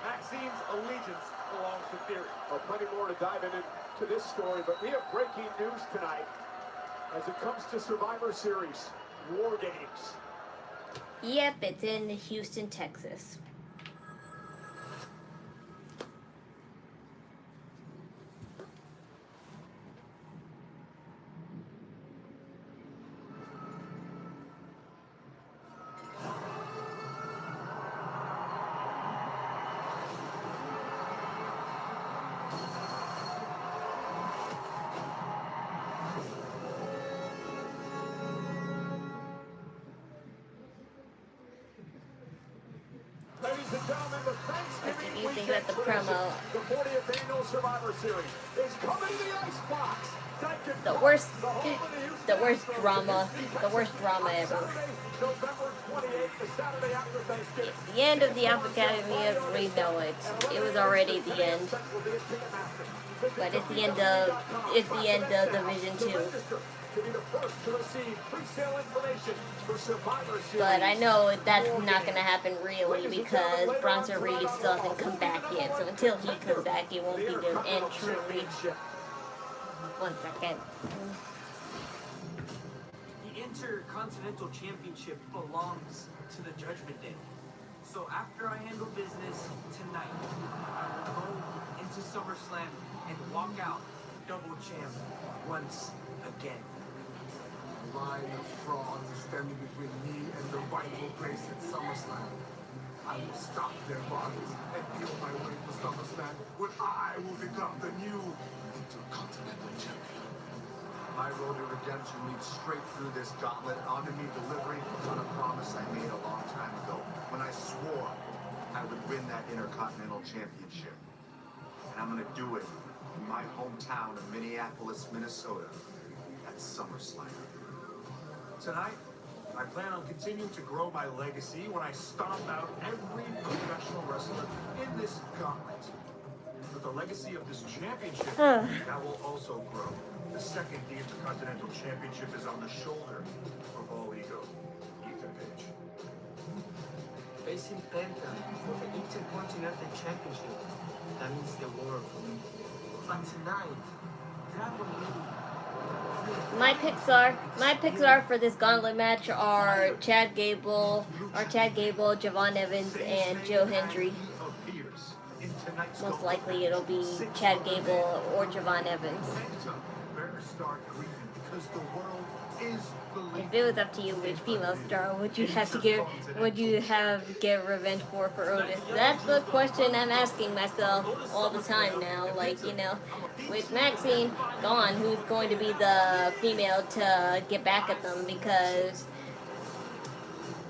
E: Maxine's allegiance belongs to Theory.
B: Plenty more to dive into this story, but we have breaking news tonight. As it comes to Survivor Series, War Games.
A: Yep, it's in Houston, Texas.
B: Ladies and gentlemen, the Thanksgiving
A: What did you think
B: weekend
A: about the
B: tradition,
A: promo?
B: The 40th annual Survivor Series is coming to the icebox.
A: The worst drama ever.
B: November 28th, the Saturday after Thanksgiving.
A: The end of the Alpha Academy as we know it. It was already the end. But it's the end of Division 2.
B: To be the first to receive pre-sale information for Survivor Series.
A: But I know that's not going to happen really because Bronson Reed still hasn't come back yet. So until he comes back, it won't be the end truly. 1 second.
I: The Intercontinental Championship belongs to the Judgment Day. So after I handle business tonight, I will go into SummerSlam and walk out double champ once again.
C: A line of frauds is standing between me and the rightful place at SummerSlam. I will stop their bodies and feel my way to SummerSlam when I will become the new Intercontinental Champion.
J: My road to redemption leads straight through this gauntlet onto me delivering on a promise I made a long time ago when I swore I would win that Intercontinental Championship. And I'm going to do it in my hometown of Minneapolis, Minnesota at SummerSlam.
E: Tonight, I plan on continuing to grow my legacy when I stomp out every professional wrestler in this gauntlet. But the legacy of this championship, that will also grow. The second the Intercontinental Championship is on the shoulder of all ego, Ethan Page.
I: Facing Penta for the Intercontinental Championship, that means the world for me. But tonight, that will mean
A: My picks are for this gauntlet match are Chad Gable, Javon Evans, and Joe Hendry. Most likely it'll be Chad Gable or Javon Evans. If it was up to you, which female star would you have get revenge for Otis? That's the question I'm asking myself all the time now. Like, you know, with Maxine gone, who's going to be the female to get back at them? Because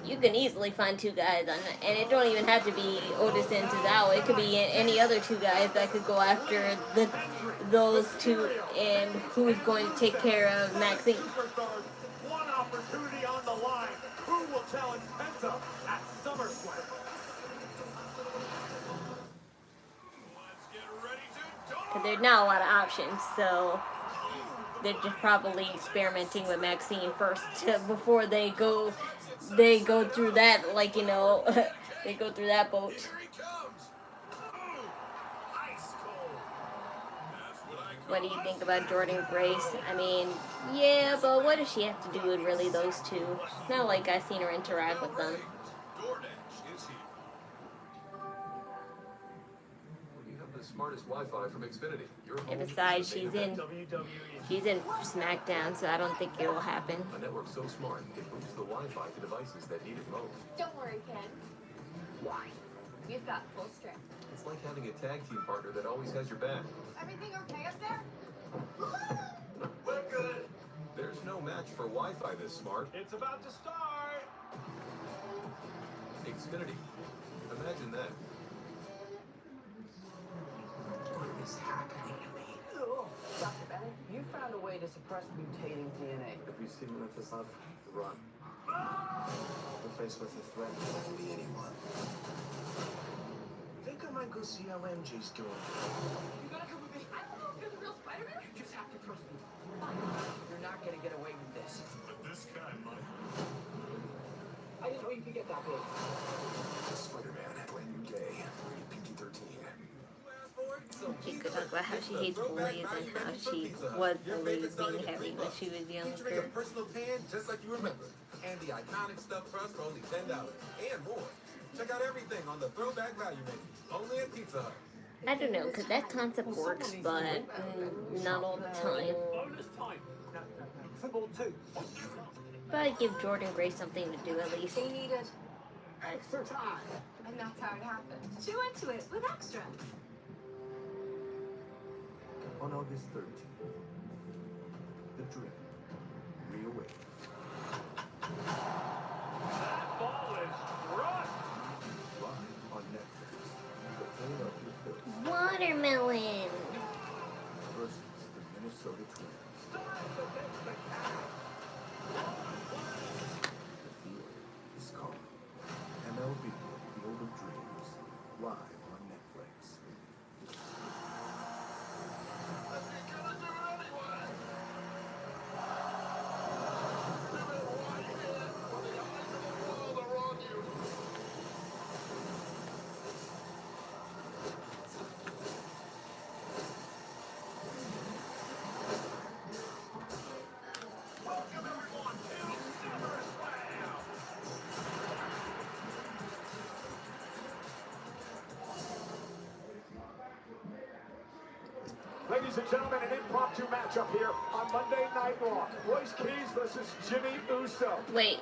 A: you can easily find two guys, and it don't even have to be Otis and Tozawa. It could be any other two guys that could go after those two, and who's going to take care of Maxine.
B: One opportunity on the line. Who will challenge Penta at SummerSlam?
A: Because there's not a lot of options, so they're just probably experimenting with Maxine first before they go through that, like, you know, they go through that boat. What do you think about Jordan Grace? I mean, yeah, but what does she have to do with really those two? It's not like I've seen her interact with them.
J: You have the smartest Wi-Fi from Xfinity.
A: And besides, she's in SmackDown, so I don't think it will happen.
J: A network so smart, it boosts the Wi-Fi to devices that need it most.
G: Don't worry, Ken. Why? We've got full strength.
J: It's like having a tag team partner that always has your back.
H: Everything okay up there?
J: We're good. There's no match for Wi-Fi this smart.
E: It's about to start.
J: Xfinity. Imagine that.
D: What is happening to me?
K: Dr. Bennett, you found a way to suppress mutating DNA.
J: Have you seen Memphis Love? Run. We're faced with a threat that can be anyone.
D: I think I might go see how MJ's doing.
H: You gotta come with me. I don't know if you're the real Spider-Man.
K: You just have to trust me. You're not gonna get away with this.
B: But this guy might.
K: I didn't know you could get that big.
C: Spider-Man, brand new day, rated PG-13.
A: She could talk about how she hates bullies and how she was bullied being heavy when she was
L: Featuring a
A: younger.
L: personal pan just like you remember. And the iconic stuffed crust for only $10 and more. Check out everything on the Throwback Value Menu, only at Pizza Hut.
A: I don't know, because that concept works, but not all the time. But I give Jordan Gray something to do at least.
G: They needed
B: Extra time.
G: and that's how it happened. She went to it with extra.
J: On August 13th, the dream reawakened.
E: That ball is crushed.
J: Live on Netflix, the Philadelphia Phillies
A: Watermelon!
J: versus the Minnesota Twins. The field is called MLB Field of Dreams, live on Netflix.
B: Ladies and gentlemen, an impromptu matchup here on Monday Night Raw. Royce Keys versus Jimmy Uso.
A: Wait,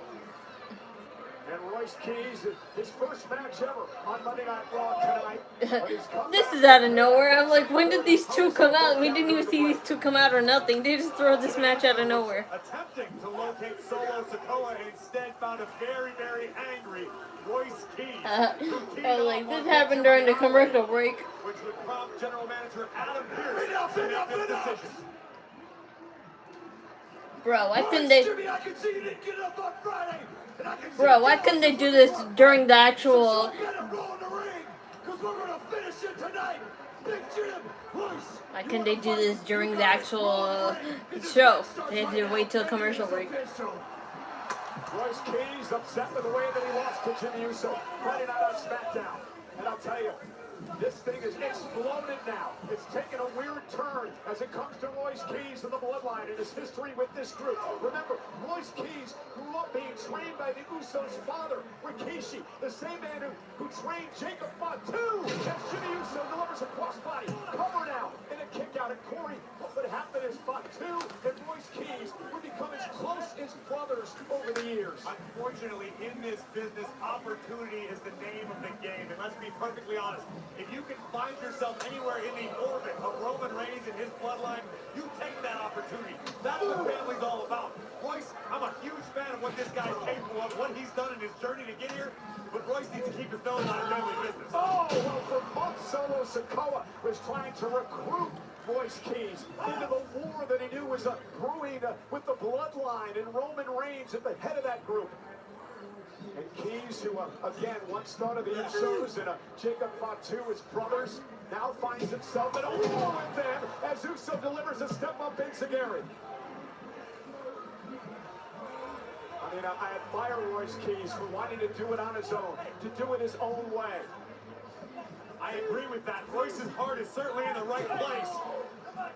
B: And Royce Keys, his first match ever on Monday Night Raw tonight. But he's come
A: this
B: back
A: is out of nowhere. I'm like, when did these two come out? We didn't even see these two come out or nothing. They just throw this match out of nowhere.
E: Attempting to locate Solo Sikoa and instead found a very, very angry Royce Keys.
A: Like, this happened during the commercial break.
E: Which would prompt General Manager Adam Pearce to make this decision.
A: Bro, why couldn't they...
B: Jimmy, I can see you didn't get up on Friday. And I can see
A: Bro, why couldn't they do this during the actual...
B: Get him going the ring, because we're going to finish it tonight. Big Jim, Royce.
A: Why couldn't they do this during the actual show? They had to wait till commercial break.
B: Royce Keys upset with the way that he lost to Jimmy Uso Friday night on SmackDown. And I'll tell you, this thing is exploded now. It's taken a weird turn as it comes to Royce Keys and the bloodline and his history with this group. Remember, Royce Keys grew up being trained by the Usos' father, Rikishi, the same man who trained Jacob Fatu. As Jimmy Uso delivers a crossbody, cover now, and a kick out at Corey. What happened is Fatu and Royce Keys would become as close as brothers over the years.
E: Unfortunately, in this business, opportunity is the name of the game. And let's be perfectly honest, if you can find yourself anywhere in the orbit of Roman Reigns and his bloodline, you take that opportunity. That's what family's all about. Royce, I'm a huge fan of what this guy's capable of, what he's done in his journey to get here, but Royce needs to keep his nose out of family business.
B: Oh, well, for months, Solo Sikoa was trying to recruit Royce Keys into the war that he knew was brewing with the bloodline and Roman Reigns at the head of that group. And Keys, who again once started the Usos and Jacob Fatu, his brothers, now finds himself in a war with them as Uso delivers a step-up enziguri. I mean, I admire Royce Keys for wanting to do it on his own, to do it his own way.
E: I agree with that. Royce's heart is certainly in the right place.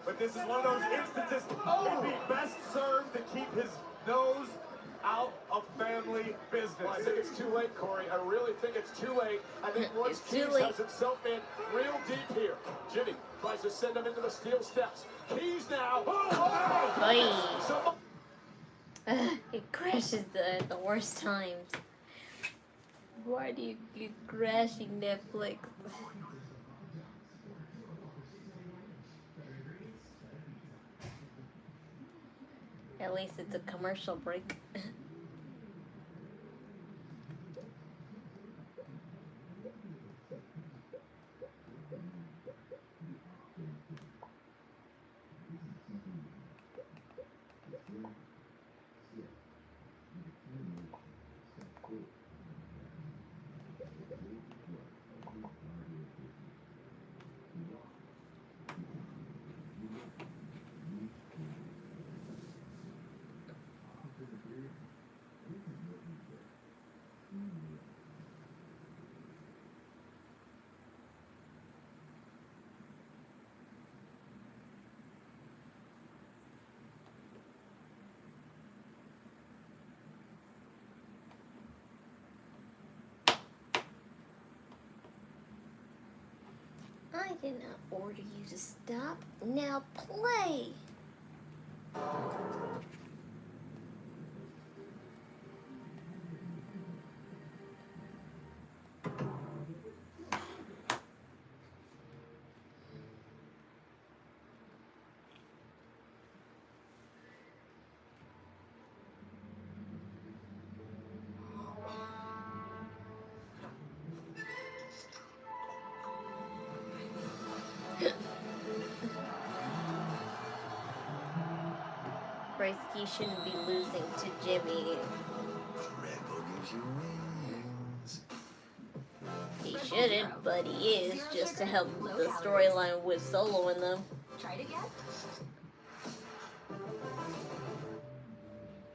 E: But this is one of those instances he'd be best served to keep his nose out of family business.
B: Well, I think it's too late, Corey. I really think it's too late. I think Royce Keys has himself in real deep here. Jimmy tries to send him into the steel steps. Keys now.
A: It crashes at the worst times. Why do you keep crashing Netflix? At least it's a commercial break. did not order you to stop. Now play. He shouldn't be losing to Jimmy. He shouldn't, but he is, just to help with the storyline with Solo in them.
G: Try it again.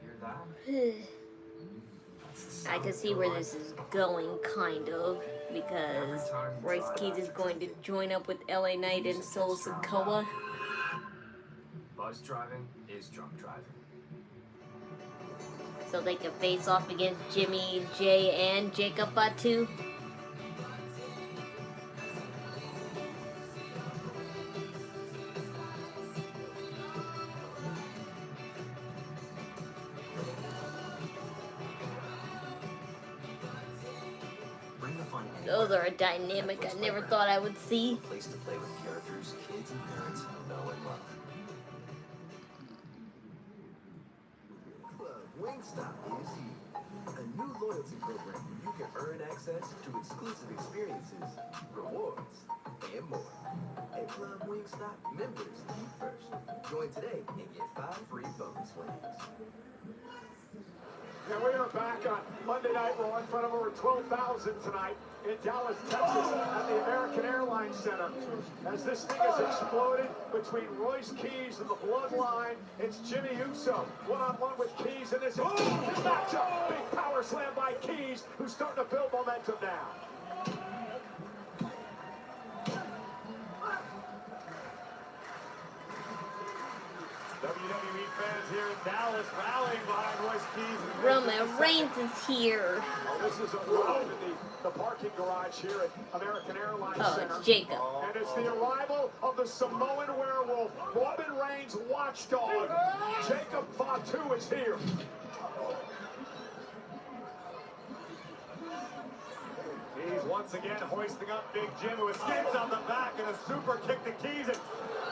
I: Hear that?
A: I can see where this is going, kind of, because Royce Keys is going to join up with LA Knight and Solo Sikoa.
I: Buzz driving is drunk driving.
A: So they can face off against Jimmy, Jay, and Jacob Fatu. Those are a dynamic I never thought I would see.
D: Place to play with characters kids and parents know and love. Wingstop is a new loyalty program where you can earn access to exclusive experiences, rewards, and more. At Club Wingstop, members eat first. Join today and get 5 free bonus wings.
B: And we are back on Monday Night Raw in front of over 12,000 tonight in Dallas, Texas at the American Airlines Center. As this thing has exploded between Royce Keys and the Bloodline, it's Jimmy Uso one-on-one with Keys, and this is a matchup. Big power slam by Keys, who's starting to build momentum now.
E: WWE fans here in Dallas rallying behind Royce Keys.
A: Roman Reigns is here.
B: Oh, this is a road in the parking garage here at American Airlines Center.
A: It's Jacob.
B: And it's the arrival of the Samoan werewolf, Roman Reigns' watchdog. Jacob Fatu is here.
E: Keys once again hoisting up Big Jim, who escapes on the back and a super kick to Keys. And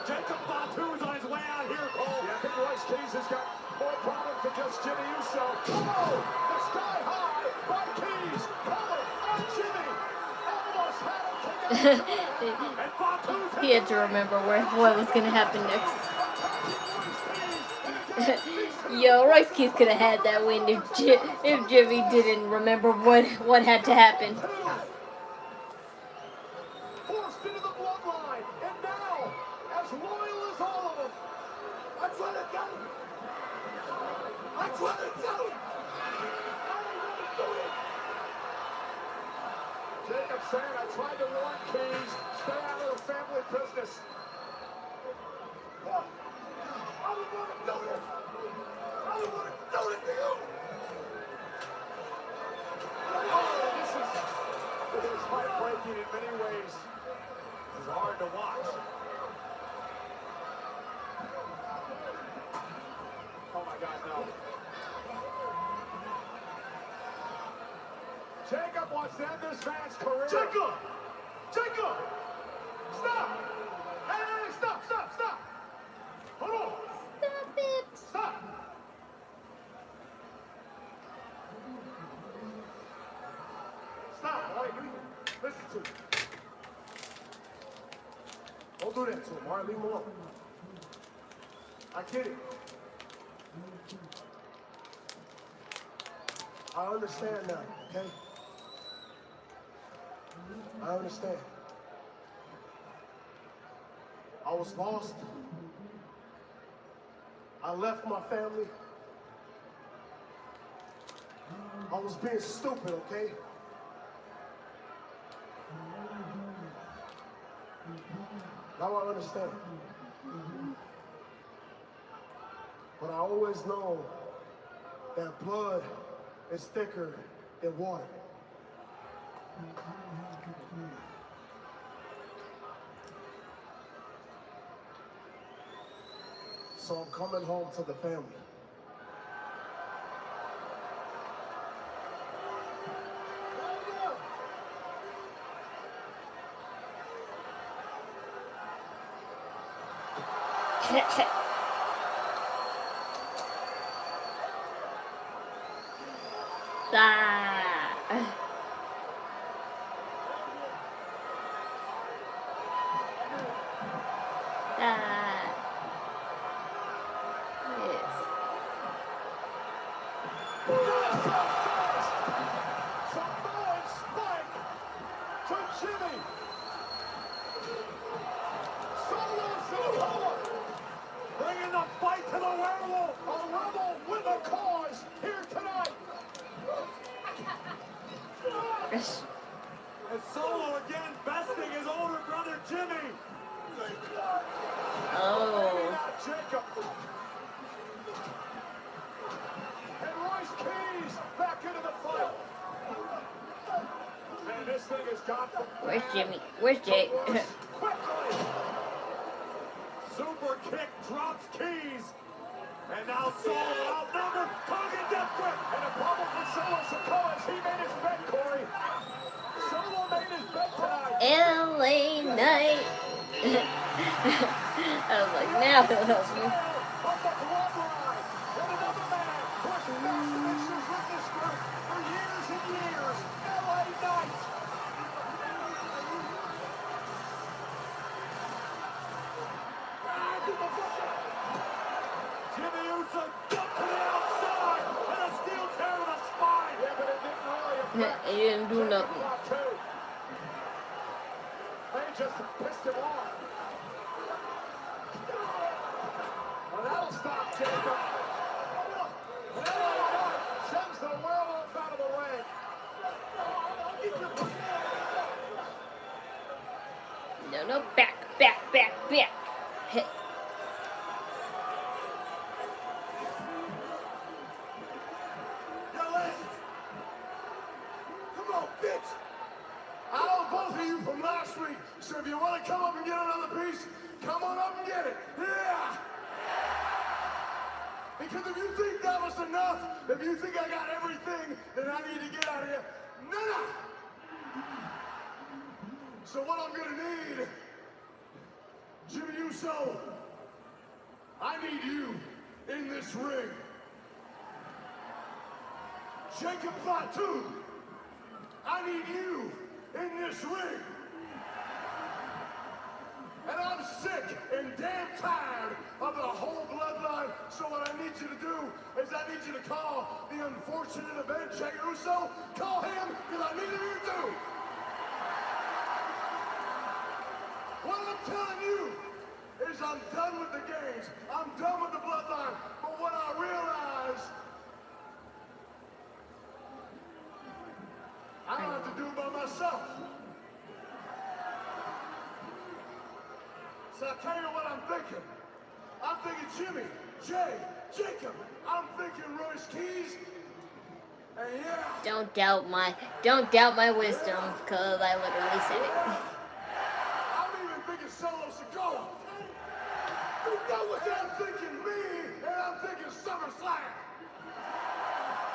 E: Jacob Fatu's on his way out here, Cole.
B: Yeah, I think Royce Keys has got more problems than just Jimmy Uso. Oh, the sky high by Keys. Collar on Jimmy. Almost had him.
A: He had to remember what was going to happen next. Yo, Royce Keys could have had that win if Jimmy didn't remember what had to happen.
B: Forced into the bloodline, and now, as loyal as all of them, I'm trying to get him. I'm trying to get him. Jacob saying, I tried to warn Keys, stay out of the family business. I don't want to do this. I don't want to do it to you. This is heartbreaking in many ways.
E: It's hard to watch.
B: Oh my God, no. Jacob wants to end this man's career. Jacob! Jacob! Stop! Hey, stop! Hold on!
A: Stop it!
B: Stop! Stop! All right, listen to me. Don't do that to him, all right? Leave him alone. I get it. I understand now, okay? I understand. I was lost. I left my family. I was being stupid, okay? Now I understand. But I always know that blood is thicker than water.
C: so I'm coming home to the family.
B: Bringing the fight to the werewolf. A rebel with a cause here tonight.
E: And Solo again besting his older brother Jimmy.
A: Oh.
B: Jacob. And Royce Keys back into the fight. And this thing has gone from
A: Where's Jimmy? Where's Jake?
B: quickly.
E: Super kick drops Keys. And now Solo outnumbered. Target death grip.
B: And a problem for Solo Sikoa as he made his bed, Corey. Solo made his bed tonight.
A: LA Knight. I was like, now he'll help me.
B: On the bloodline. And another man who has faced issues with this group for years and years. LA Knight.
E: Jimmy Uso jumped to the outside. And a steel chair to the spine.
B: Yeah, but it didn't really affect
A: He didn't do nothing.
B: They just pissed him off. Well, that'll stop Jacob. And LA Knight sends the werewolf out of the ring.
A: No, back. Hey.
C: Yo, listen. Come on, bitch. I owe both of you from last week, so if you want to come up and get another piece, come on up and get it. Yeah! Because if you think that was enough, if you think I got everything that I need to get out of here, no! So what I'm gonna need, Jimmy Uso, I need you in this ring. Jacob Fatu, I need you in this ring. And I'm sick and damn tired of the whole bloodline. So what I need you to do is I need you to call the unfortunate event, Jey Uso. Call him, because I need him here too. What I'm telling you is I'm done with the games. I'm done with the bloodline. But what I realize, I don't have to do it by myself. So I'll tell you what I'm thinking. I'm thinking Jimmy, Jay, Jacob. I'm thinking Royce Keys. And yeah.
A: Don't doubt my wisdom, cause I literally said it.
C: I'm even thinking Solo Sikoa. You know what I'm thinking, me, and I'm thinking SummerSlam.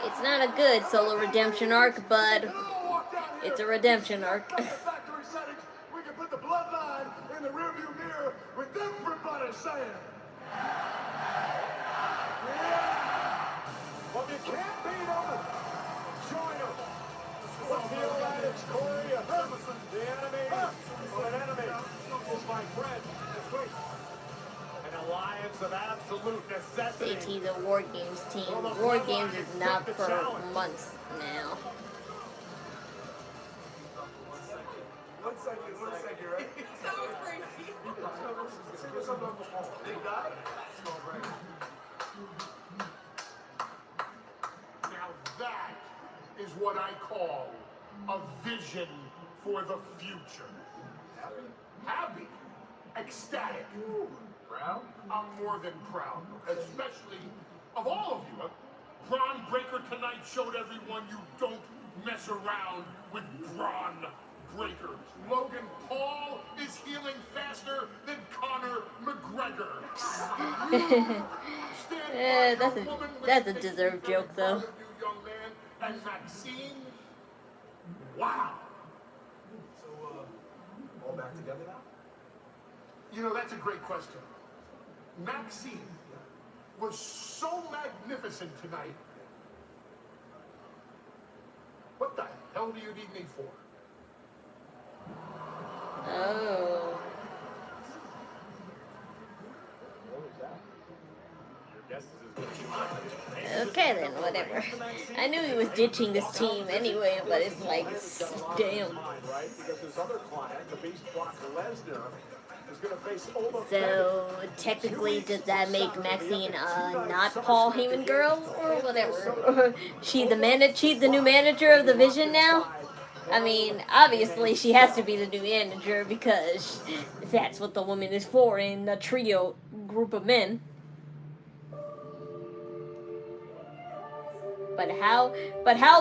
A: It's not a good solo redemption arc, but it's a redemption arc.
C: Factory settings, we can put the bloodline in the rearview mirror with everybody saying, yeah.
B: Well, you can't beat them. Join them. What's the old adage, Corey? The enemy of an enemy is my friend. That's great. An alliance of absolute necessity.
A: JT's a War Games team. War Games is not for months now.
C: One second, right?
H: That was crazy.
C: Now that is what I call a vision for the future. Happy? Ecstatic. Proud? I'm more than proud, especially of all of you. Braun Breaker tonight showed everyone you don't mess around with Braun breaker. Logan Paul is healing faster than Conor McGregor.
A: That's a deserved joke though.
C: You young man, and Maxine. Wow.
B: So, all back together now?
C: You know, that's a great question. Maxine was so magnificent tonight. What the hell do you need me for?
A: Oh.
B: What was that? Your guess is as good as mine.
A: Okay then, whatever. I knew he was ditching this team anyway, but it's like, damn.
B: Right? Because his other client, the beast Brock Lesnar, is going to face Oma.
A: So technically, does that make Maxine not Paul Heyman girl or whatever? She the new manager of the Vision now? I mean, obviously she has to be the new manager because that's what the woman is for in a trio group of men. But how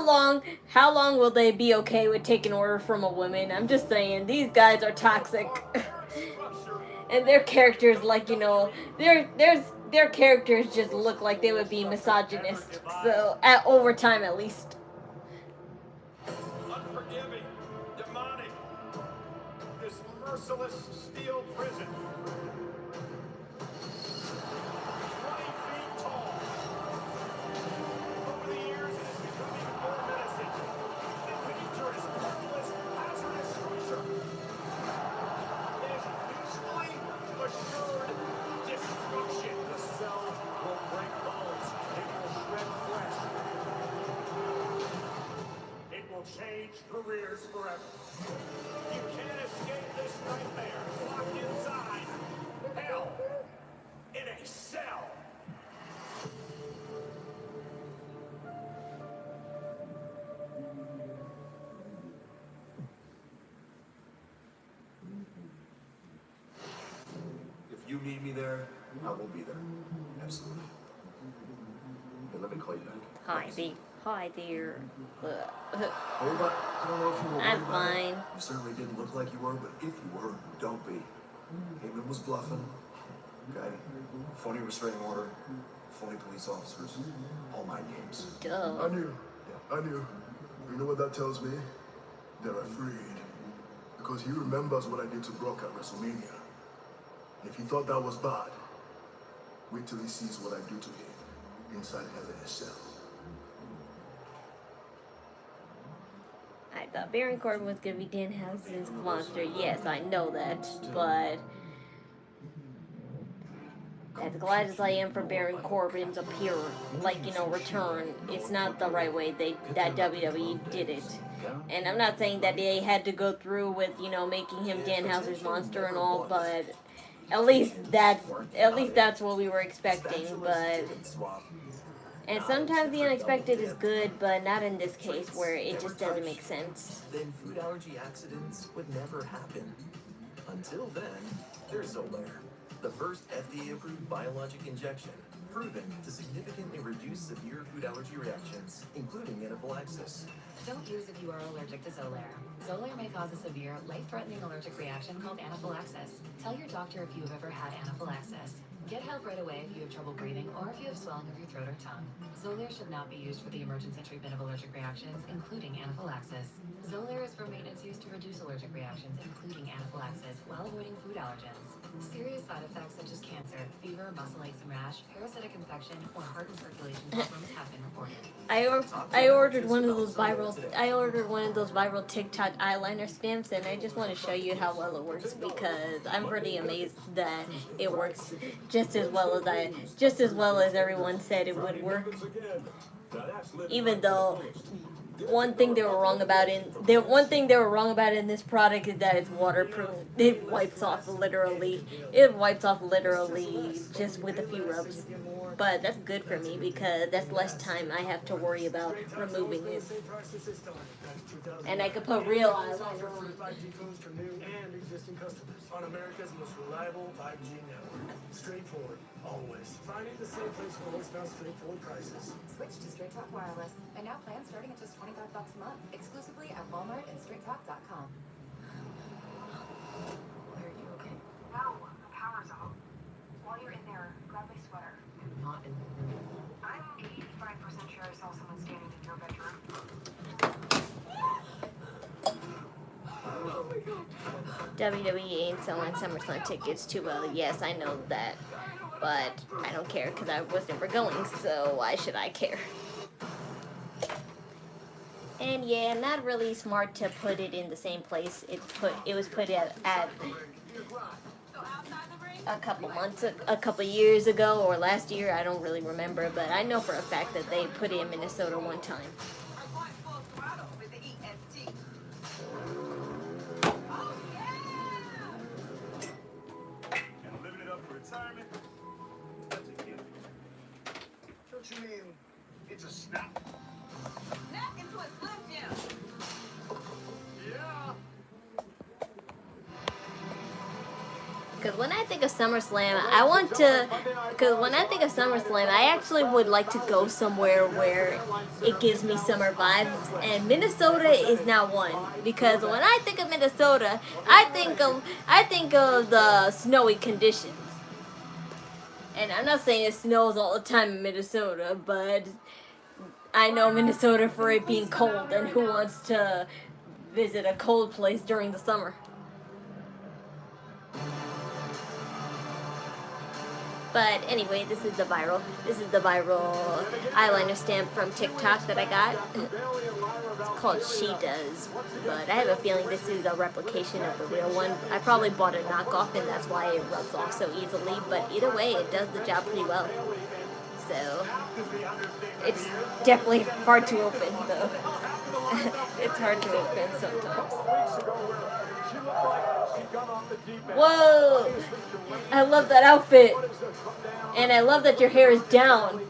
A: long will they be okay with taking order from a woman? I'm just saying, these guys are toxic. And their characters, like, you know, their characters just look like they would be misogynist. So, at overtime at least.
E: Unforgiving, demonic, this merciless steel prison. 20 feet tall. Over the years, it has become even more menacing. A dangerous, ruthless, hazardous structure. It is mutually assured destruction. The cell will break bones. It will shred flesh. It will change careers forever. You can't escape this nightmare. Locked inside hell in a cell.
B: If you need me there, I will be there. Absolutely. Hey, let me call you back.
A: Hi there.
B: Hold on. I don't know if you were
A: I'm
B: worried about it.
A: fine.
B: You certainly didn't look like you were, but if you were, don't be. Heyman was bluffing. Okay? Phony restraining order, phony police officers, all mind games.
A: Duh.
C: I knew. I knew. You know what that tells me? They're afraid. Because he remembers what I did to Brock at WrestleMania. If he thought that was bad, wait till he sees what I do to him inside Hell in a Cell.
A: I thought Baron Corbin was gonna be Danhausen's monster. Yes, I know that, but as glad as I am for Baron Corbin's return, it's not the right way that WWE did it. And I'm not saying that they had to go through with, making him Danhausen's monster and all, but at least that's what we were expecting. But and sometimes the unexpected is good, but not in this case where it just doesn't make sense.
D: Then food allergy accidents would never happen. Until then, there's Xolair, the first FDA-approved biologic injection, proven to significantly reduce severe food allergy reactions, including anaphylaxis.
M: Don't use if you are allergic to Xolair. Xolair may cause a severe, life-threatening allergic reaction called anaphylaxis. Tell your doctor if you have ever had anaphylaxis. Get help right away if you have trouble breathing or if you have swelling of your throat or tongue. Xolair should not be used for the emergency treatment of allergic reactions, including anaphylaxis. Xolair is for maintenance use to reduce allergic reactions, including anaphylaxis, while avoiding food allergens. Serious side effects such as cancer, fever, muscle aches and rash, parasitic infection, or heart and circulation problems have been reported.
A: I ordered one of those viral TikTok eyeliner stamps, and I just want to show you how well it works because I'm pretty amazed that it works just as well as everyone said it would work. Even though one thing they were wrong about in this product is that it's waterproof. It wipes off literally just with a few rubs. But that's good for me because that's less time I have to worry about removing it. And I could put real eyeliner on.
N: 5G phones for new and existing customers on America's most reliable 5G network. Straightforward, always. Find it the same place for voicemail, straightforward prices.
M: Switch to Straight Talk Wireless. And now plans starting at just $25 a month, exclusively at Walmart and StraightTalk.com.
G: No, the power's out. While you're in there, grab my sweater.
K: I'm not in the room.
G: I'm 85% sure I saw someone standing in your bedroom.
A: WWE ain't selling SummerSlam tickets too well. Yes, I know that. But I don't care because I was never going, so why should I care? And yeah, not really smart to put it in the same place. It was put at a couple years ago or last year. I don't really remember, but I know for a fact that they put it in Minnesota one time.
C: Don't you mean it's a snap?
G: Snap into a Slim Jim.
C: Yeah.
A: Because when I think of SummerSlam, I actually would like to go somewhere where it gives me summer vibes, and Minnesota is not one. Because when I think of Minnesota, I think of the snowy conditions. And I'm not saying it snows all the time in Minnesota, but I know Minnesota for it being cold, and who wants to visit a cold place during the summer? But anyway, this is the viral eyeliner stamp from TikTok that I got. It's called She Does, but I have a feeling this is a replication of the real one. I probably bought a knockoff, and that's why it rubs off so easily, but either way, it does the job pretty well. So, it's definitely hard to open, though. It's hard to open sometimes. Whoa! I love that outfit. And I love that your hair is down.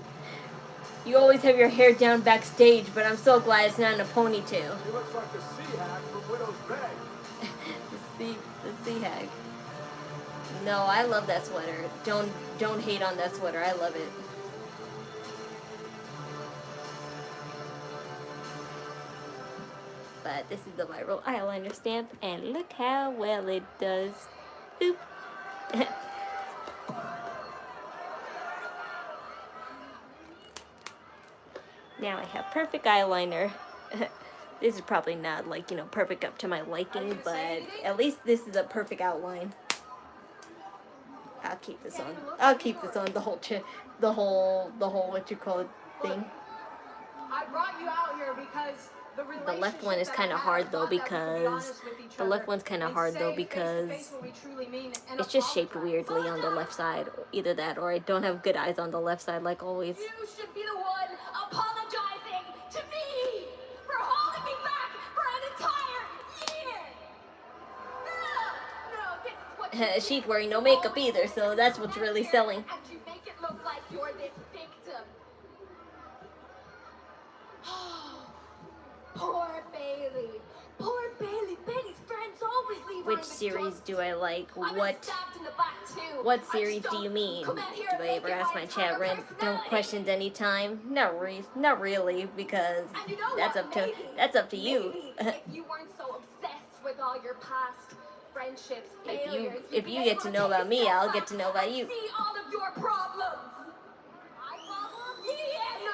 A: You always have your hair down backstage, but I'm so glad it's not in a ponytail.
B: He looks like the sea hag from Widow's Bay.
A: the sea hag. No, I love that sweater. Don't hate on that sweater. I love it. But this is the viral eyeliner stamp, and look how well it does. Oop. Now I have perfect eyeliner. This is probably not perfect up to my liking, but at least this is a perfect outline. I'll keep this on. I'll keep this on the whole what you call it thing.
H: I brought you out here because
A: the left one is kind of hard though because it's just shaped weirdly on the left side. Either that or I don't have good eyes on the left side like always.
G: You should be the one apologizing to me for holding me back for an entire year. No, this is what
A: She's wearing no makeup either, so that's what's really selling.
G: and you make it look like you're this victim. Poor Bailey. Poor Bailey. Bailey's friends always leave her in
A: Which
G: the
A: series
G: dust.
A: do I like?
G: I've been stabbed in the back too.
A: What series do you mean?
G: Come out here
A: Do
G: and
A: I
G: make
A: ever
G: it
A: ask
G: my
A: my chat
G: entire
A: no
G: personality.
A: questions anytime? Not really, because
G: And you know
A: that's
G: what?
A: up to you.
G: Maybe if you weren't so obsessed with all your past friendships, failures,
A: If
G: you'd
A: you
G: be
A: get
G: able
A: to
G: to
A: know
G: take
A: about
G: a
A: me,
G: step
A: I'll
G: back
A: get to know about
G: and
A: you.
G: See all of your problems. My problems? Yeah, no.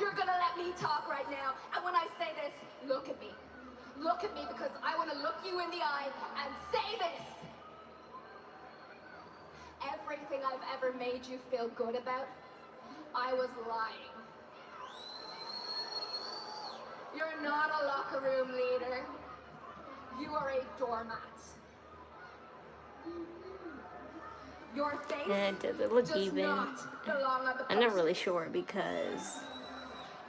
G: You're gonna let me talk right now. And when I say this, look at me. Look at me because I want to look you in the eye and say this. Everything I've ever made you feel good about, I was lying. You're not a locker room leader. You are a doormat. Your face
A: Does it look
G: does
A: even?
G: not belong on the
A: I'm not
G: poster.
A: really sure because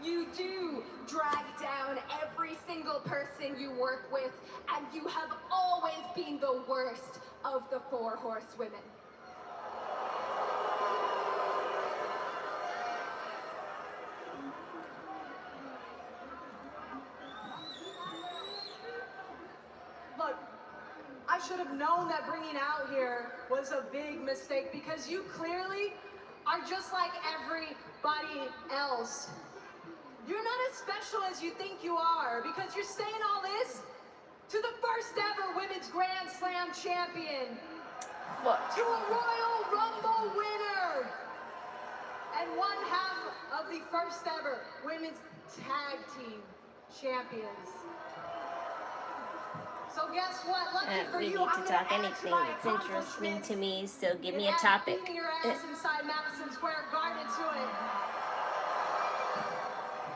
G: You do drag down every single person you work with, and you have always been the worst of the 4 horsewomen.
K: Look, I should have known that bringing out here was a big mistake because you clearly are just like everybody else. You're not as special as you think you are because you're saying all this to the first ever Women's Grand Slam champion. to a Royal Rumble winner and one half of the first ever women's tag team champions. So guess what? Lucky for
A: We
K: you,
A: need
K: I'm
A: to
K: gonna
A: talk
K: add
A: anything
K: my
A: that's interesting to me, so give me a
K: and add
A: topic.
K: beating your ass inside Madison Square Garden to it.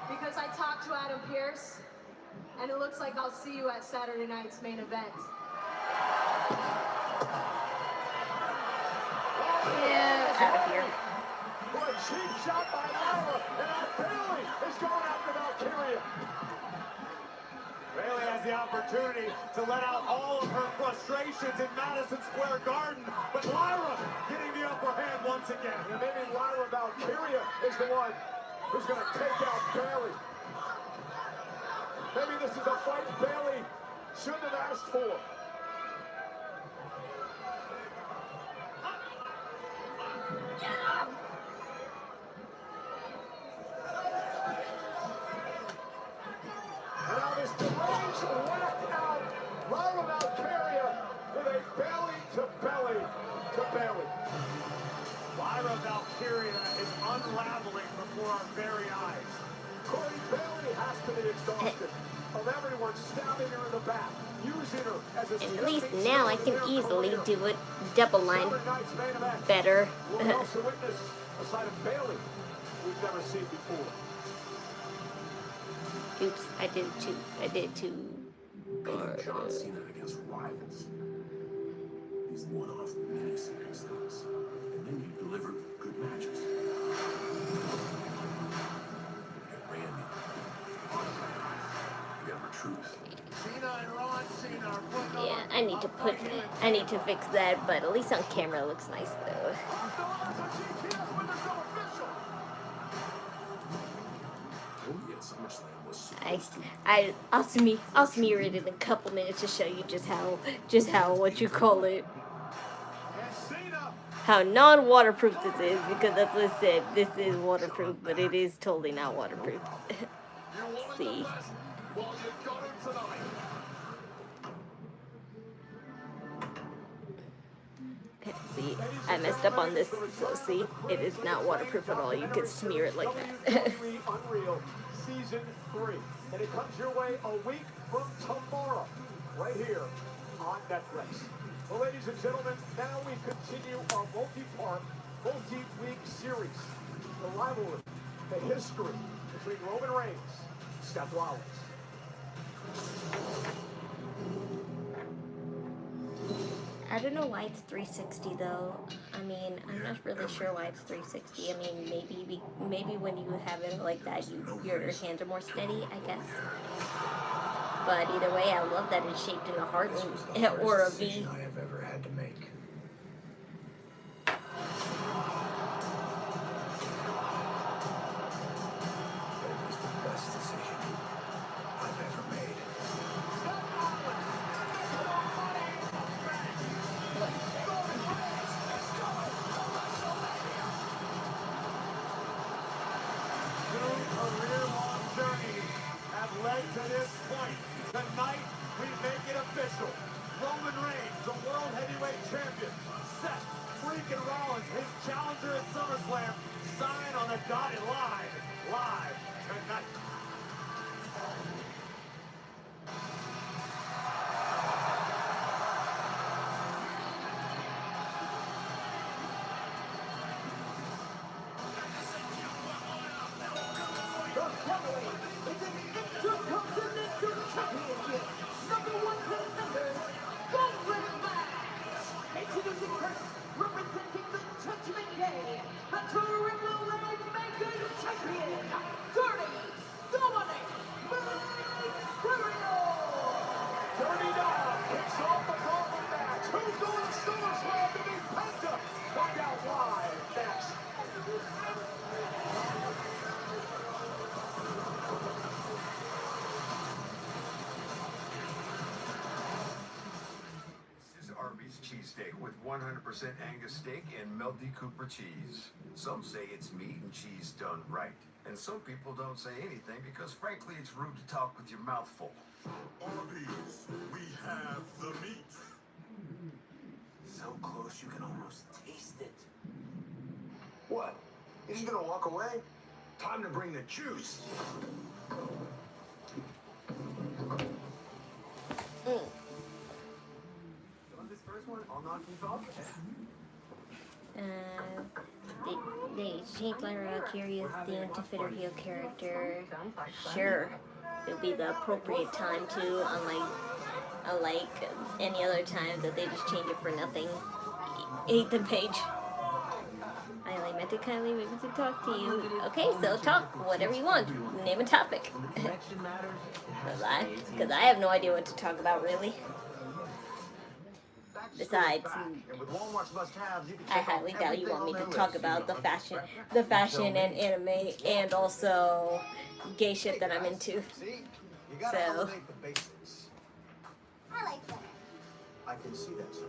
K: Because I talked to Adam Pearce, and it looks like I'll see you at Saturday night's main event.
A: Yeah, out of here.
B: Boy, cheap shot by Lyra, and now Bayley is going after Valkyria.
E: Bayley has the opportunity to let out all of her frustrations in Madison Square Garden, but Lyra getting the upper hand once again.
B: And maybe Lyra Valkyria is the one who's going to take out Bayley. Maybe this is a fight Bayley shouldn't have asked for. And now this deranged, whacked out Lyra Valkyria with a belly to belly to belly.
E: Lyra Valkyria is unraveling before our very eyes.
B: Corey, Bayley has to be exhausted of everyone stabbing her in the back, using her as a
A: At least now I can easily do it double line better.
B: We'll also witness a side of Bayley we've never seen before.
A: Oops, I did it too. I did it too.
C: Beating John Cena against rivals. These one-off mini-series things. And then you deliver good matches. You got Randy. You got R-Truth.
B: Cena and Ron Cena are putting
A: Yeah, I need to fix that, but at least on camera it looks nice though. I'll smear it in a couple minutes to show you just how what you call it, how non-waterproof this is, because that's what it said. This is waterproof, but it is totally not waterproof. See. See, I messed up on this, so see, it is not waterproof at all. You can smear it like that.
B: Unreal Season 3. And it comes your way a week from tomorrow, right here on Netflix. Well, ladies and gentlemen, now we continue our multi-part, multi-week series. The rivalry, the history between Roman Reigns and Seth Rollins.
A: I don't know why it's 360 though. I mean, I'm not really sure why it's 360. I mean, maybe when you have it like that, your hands are more steady, I guess. But either way, I love that it's shaped in a heart or a V.
C: I have ever had to make. It was the best decision I've ever made.
E: Career-long journeys have led to this point. Tonight, we make it official. Roman Reigns, the World Heavyweight Champion. Seth freaking Rollins, his challenger at SummerSlam, sign on the dotted line live tonight.
B: The heavyweight is an Intercontinental Championship. #1 contenders, Roman Reigns. Introducing first, representing the Judgment Day, the Triple Rainmaker Champion, Dominik Mysterio. Dirty Dog kicks off the Roman match. Who's going to SummerSlam to beat Penta? Find out live next.
J: This is Arby's cheesesteak with 100% Angus steak and melty Cooper cheese. Some say it's meat and cheese done right. And some people don't say anything because frankly it's rude to talk with your mouth full.
C: Arby's, we have the meat.
D: So close you can almost taste it.
C: What? You just gonna walk away? Time to bring the juice.
D: On this first one, I'll knock you off.
A: They changed Lyra Curious theme to fit her heel character. Sure, it'll be the appropriate time to, unlike any other time that they just change it for nothing. Ethan Page. I only meant to kindly maybe to talk to you. Okay, so talk whatever you want. Name a topic. Because I have no idea what to talk about really. Besides, I highly doubt you want me to talk about the fashion and anime, and also gay shit that I'm into. So,
G: I like that.
J: I can see that, sir.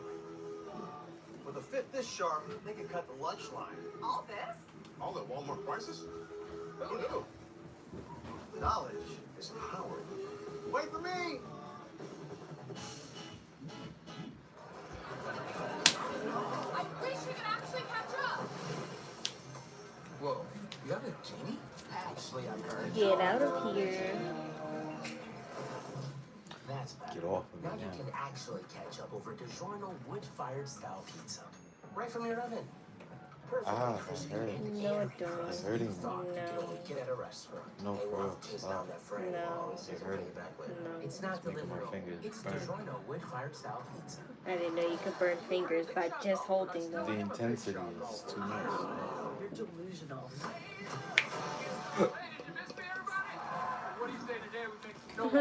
J: With a fit this sharp, they can cut the lunch line.
G: All this?
J: All at Walmart prices? Who knew? Knowledge is power. Wait for me!
H: I wish we could actually catch up.
D: Whoa, you have a genie? Actually, I've heard.
A: get out of here.
D: That's better.
F: Get off of
D: Now
F: me
D: you
F: now.
D: can actually catch up over DiGiorno wood-fired style pizza. Right from your oven.
F: Ah, it's hurting.
A: No, it don't.
F: It's hurting.
A: No.
D: Get at a restaurant.
F: No,
D: Hey,
F: for
D: we'll
F: real.
D: chase
F: Wow.
D: down that friend.
A: No.
D: Always says
F: It's
D: I'll pay
F: hurting.
D: you back later.
A: No.
D: It's not
F: It's making my
D: deliverable.
F: fingers
D: It's
F: burn.
D: DiGiorno wood-fired style pizza.
A: I didn't know you could burn fingers by just holding them.
F: The intensity is too much.
I: You're delusional.
A: Don't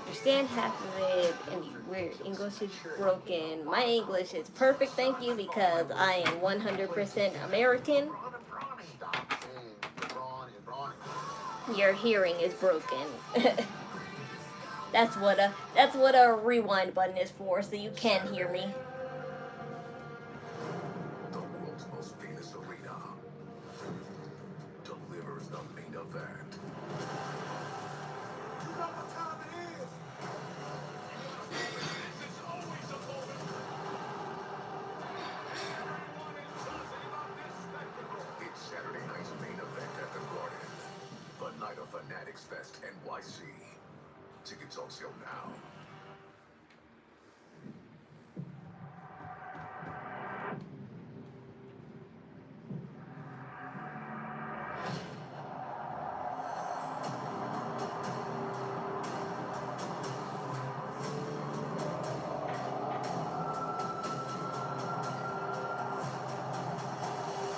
A: understand half of it, and where English is broken. My English is perfect, thank you, because I am 100% American. Your hearing is broken. That's what a rewind button is for, so you can hear me.
C: The world's most famous arena delivers the main event. You know what time it is. This is always a moment. Everyone is buzzing about this spectacle. It's Saturday night's main event at the Garden. The Night of Fanatics Fest NYC. Tickets on sale now.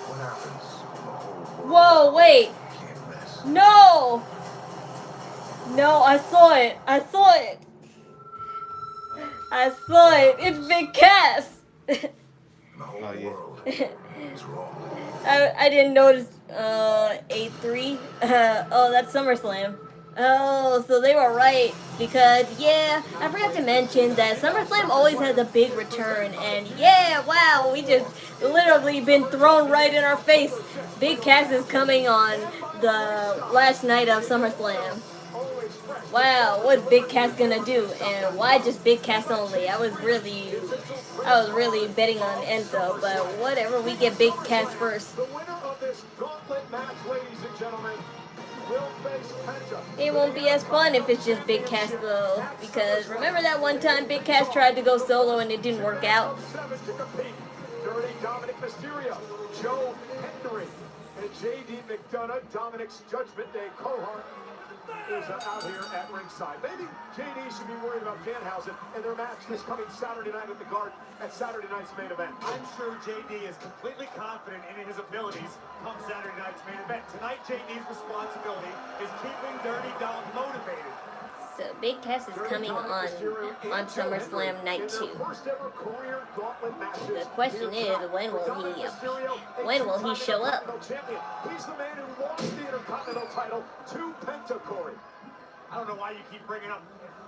C: What happens when the whole world
A: Whoa, wait.
C: can't miss?
A: No! No, I saw it. I saw it. I saw it. It's Big Cass.
C: The whole world is wrong.
A: I didn't notice 8-3. Oh, that's SummerSlam. Oh, so they were right. Because, yeah, I forgot to mention that SummerSlam always has a big return. And, yeah, wow, we just literally been thrown right in our face. Big Cass is coming on the last night of SummerSlam. Wow, what's Big Cass gonna do? And why just Big Cass only? I was really betting on Enzo, but whatever, we get Big Cass first.
B: The winner of this gauntlet match, ladies and gentlemen, will face Penta.
A: It won't be as fun if it's just Big Cass though, because remember that one time Big Cass tried to go solo and it didn't work out?
B: 7 to compete. Dirty Dominik Mysterio, Joe Hendry, and J.D. McDonough, Dominik's Judgment Day cohort, is out here at ringside. Maybe J.D. should be worried about Danhausen and their match this coming Saturday night at the Garden at Saturday night's main event.
E: I'm sure JD is completely confident in his abilities come Saturday night's main event. Tonight, JD's responsibility is keeping Dirty Dom motivated.
A: So Big Cass is coming on SummerSlam Night 2. The question is, when will he show up?
B: He's the man who lost the Intercontinental title to Penta, Corey.
E: I don't know why you keep bringing up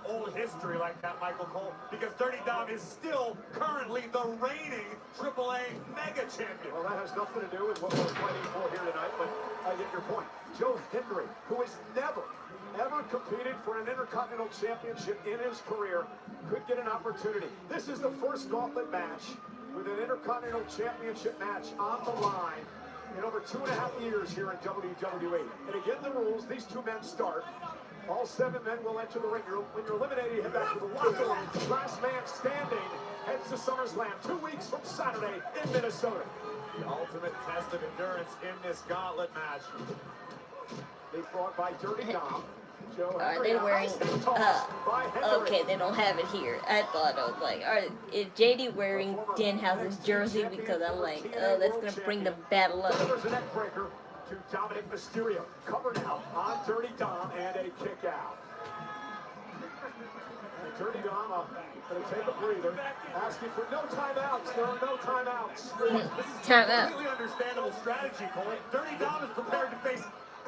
E: old history like that, Michael Cole, because Dirty Dom is still currently the reigning AAA Mega Champion.
B: Well, that has nothing to do with what we're fighting for here tonight, but I get your point. Joe Hendry, who has never, ever competed for an Intercontinental Championship in his career, could get an opportunity. This is the first gauntlet match with an Intercontinental Championship match on the line in over 2.5 years here in WWE. And again, the rules, these two men start. All 7 men will enter the ring. When you're eliminated, you head back to the locker room. Last man standing heads to SummerSlam 2 weeks from Saturday in Minnesota.
E: The ultimate test of endurance in this gauntlet match.
B: They fought by Dirty Dom.
A: Are they wearing, okay, they don't have it here. I thought I was like, is JD wearing Danhouse's jersey? Because I'm like, oh, that's going to bring the battle up.
B: There's a neck breaker to Dominik Mysterio. Covered out on Dirty Dom and a kick out. And Dirty Dom going to take a breather, asking for no timeouts. There are no timeouts.
E: This is a completely understandable strategy, Cole. Dirty Dom is prepared to face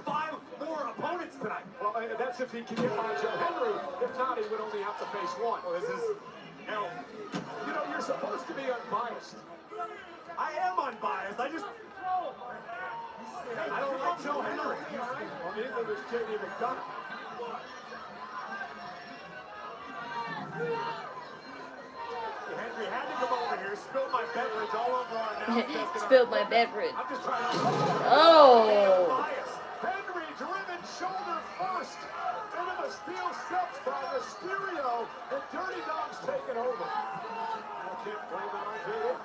E: 5 more opponents tonight.
B: Well, that's if he can get by Joe Hendry. If not, he would only have to face 1.
E: Well, this is,
B: you know, you're supposed to be unbiased.
E: I am unbiased. I don't like Joe Hendry.
B: Well, neither does JD McDonough.
E: Hendry had to come over here, spilled my beverage all over our announce.
A: Spilled my beverage.
E: I'm just trying to...
A: Oh!
B: Hendry driven shoulder first into the steel steps by Mysterio, and Dirty Dom's taken over. I can't blame that on JD.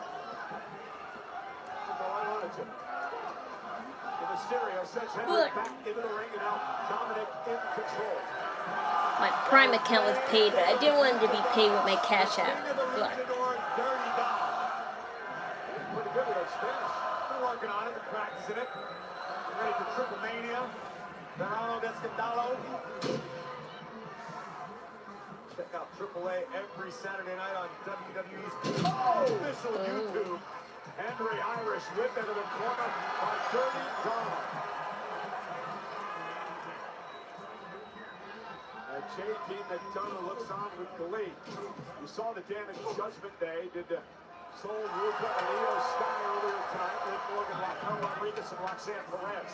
B: No, I wanted to. And Mysterio sends Hendry back into the ring, and now Dominik in control.
A: My Prime account was paid, but I didn't want it to be paid with my Cashapp. Look.
E: Pretty good with those Spanish. We're working on it, we're practicing it. Ready for Triple Mania. Verano Descandalo. Check out AAA every Saturday night on WWE's official YouTube.
B: Hendry Irish whip into the corner by Dirty Dom. JD McDonough looks on with glee. You saw the damage Judgment Day did to Soul Ruka and Iyo Sky earlier tonight. Liv Morgan, Raquel Rodriguez, and Roxanne Perez.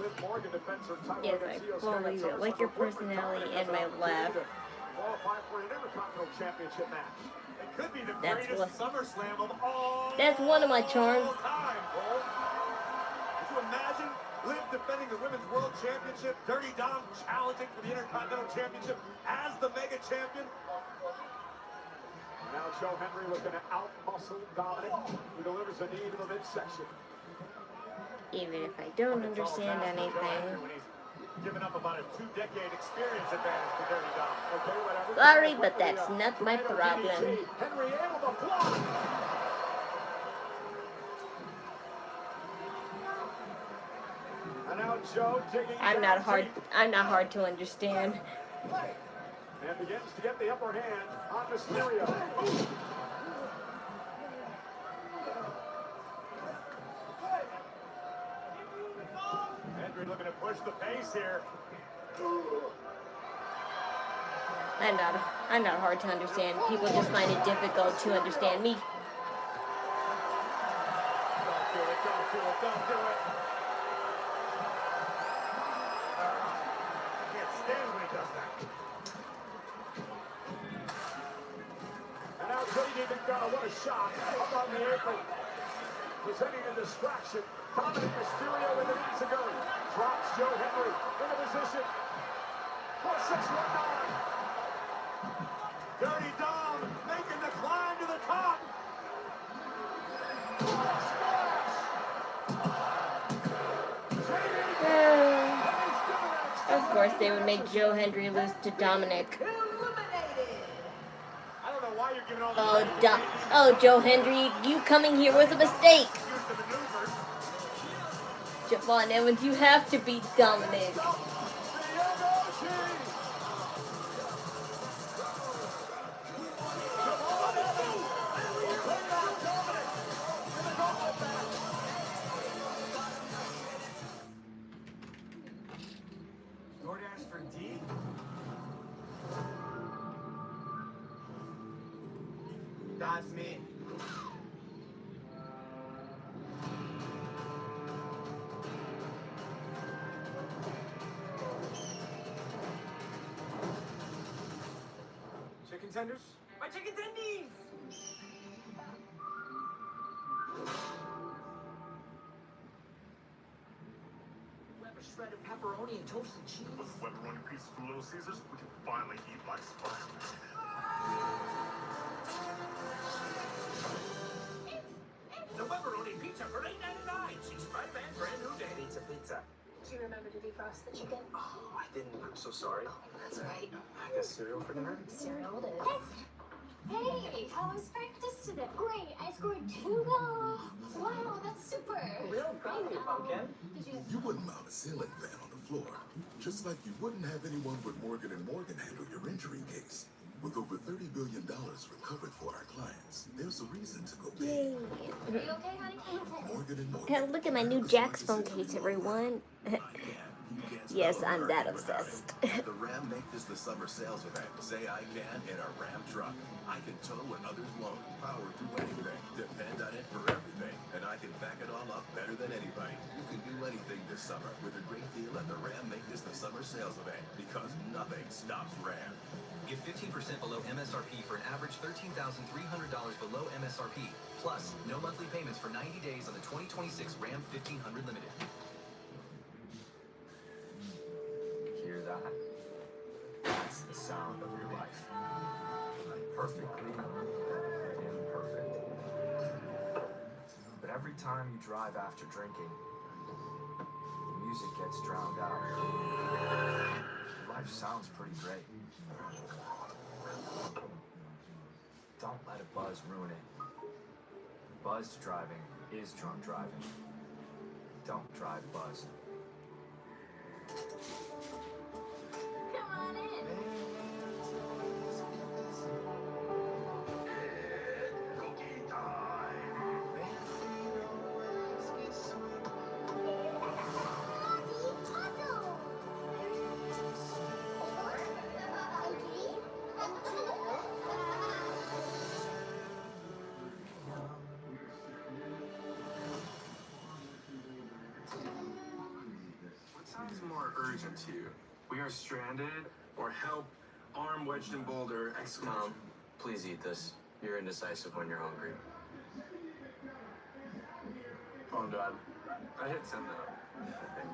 B: Liv Morgan defends her title against Iyo Sky.
A: I like your personality and my laugh.
B: Qualify for an Intercontinental Championship match.
E: It could be the greatest SummerSlam of all
A: That's one of my charms.
E: time, Cole. Could you imagine Liv defending the Women's World Championship, Dirty Dom challenging for the Intercontinental Championship as the Mega Champion?
B: Now Joe Hendry looking to out-muscle Dominik, who delivers a knee to the midsection.
A: Even if I don't understand anything.
E: Giving up about a 2-decade experience advantage to Dirty Dom.
B: Okay, whatever.
A: Sorry, but that's not my problem.
B: Hendry able to block. And now Joe digging.
A: I'm not hard to understand.
B: And begins to get the upper hand on Mysterio.
E: Hendry looking to push the pace here.
A: I'm not hard to understand. People just find it difficult to understand me.
E: Don't do it, don't do it, don't do it. I can't stand when he does that.
B: And now JD McDonough, what a shot. Up on the apron. Presenting a distraction. Dominik Mysterio with an enziguri. Drops Joe Hendry into position. 4-6-1-9.
E: Dirty Dom making the climb to the top.
A: Of course, they would make Joe Hendry lose to Dominik.
E: I don't know why you're giving all
A: Oh, Joe Hendry, you coming here was a mistake. Javon Evans, you have to beat Dominik.
L: That's me. Chicken tenders?
I: My chicken tendies! Weber shredded pepperoni and toasted cheese.
C: With pepperoni pieces from Little Caesars, we can finally eat like Spider-Man.
I: The pepperoni pizza for $8.99. See Spider-Man, brand new day.
D: Pizza, pizza.
G: Do you remember to defrost the chicken?
D: Oh, I didn't. I'm so sorry.
G: Oh, that's all right.
D: I guess cereal for dinner?
G: Cereal it is. Hey, how was practice today? Great, I scored 2 goals. Wow, that's super.
I: Real proud of you, Pumpkin.
G: Did you?
O: You wouldn't mount a ceiling fan on the floor, just like you wouldn't have anyone but Morgan & Morgan handle your injury case. With over $30 billion recovered for our clients, there's a reason to go big.
G: Are you okay, honey?
O: Morgan & Morgan.
A: Hey, look at my new Jack's phone case, everyone. Yes, I'm that obsessed.
O: At the Ram Make This the Summer sales event, say I can in a Ram truck. I can tow what others won't, power through anything, depend on it for everything, and I can back it all up better than anybody. You can do anything this summer with a great deal at the Ram Make This the Summer sales event, because nothing stops Ram.
P: Get 15% below MSRP for an average $13,300 below MSRP. Plus, no monthly payments for 90 days on the 2026 Ram 1500 Limited.
D: Hear that? That's the sound of your life. Perfectly imperfect. But every time you drive after drinking, the music gets drowned out. Your life sounds pretty great. Don't let a buzz ruin it. Buzzed driving is drunk driving. Don't drive buzzed.
G: Come on in.
Q: What sounds more urgent to you? We are stranded, or help, arm wedged in boulder, exclamation.
D: Mom, please eat this. You're indecisive when you're hungry.
Q: Oh, Dad. I hit send though, I think.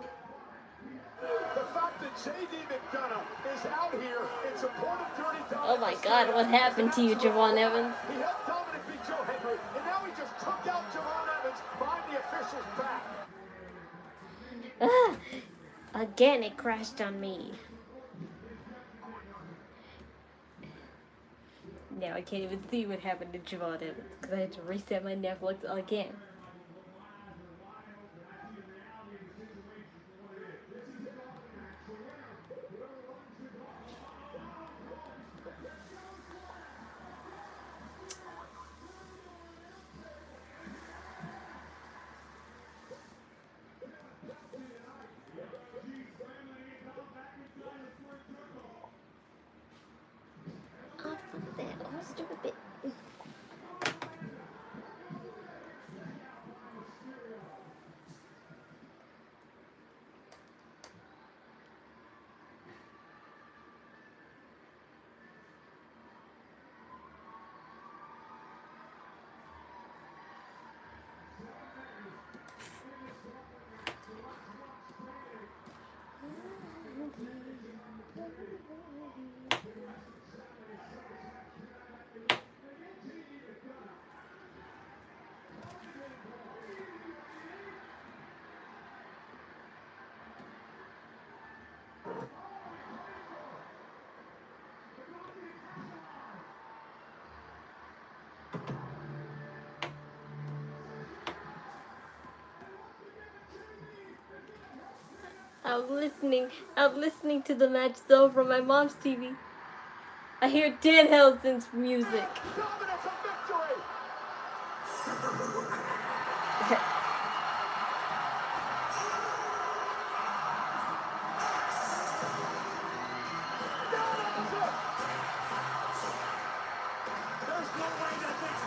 B: The fact that J.D. McDonough is out here in support of Dirty Dom.
A: Oh my God, what happened to you, Javon Evans?
B: He helped Dominik beat Joe Hendry, and now he just took out Javon Evans behind the official's back.
A: Again, it crashed on me. Now I can't even see what happened to Javon Evans because I had to reset my Netflix again. I was listening to the match though from my mom's TV. I hear Dan Helson's music.
B: Dominik a victory!
E: There's no way that this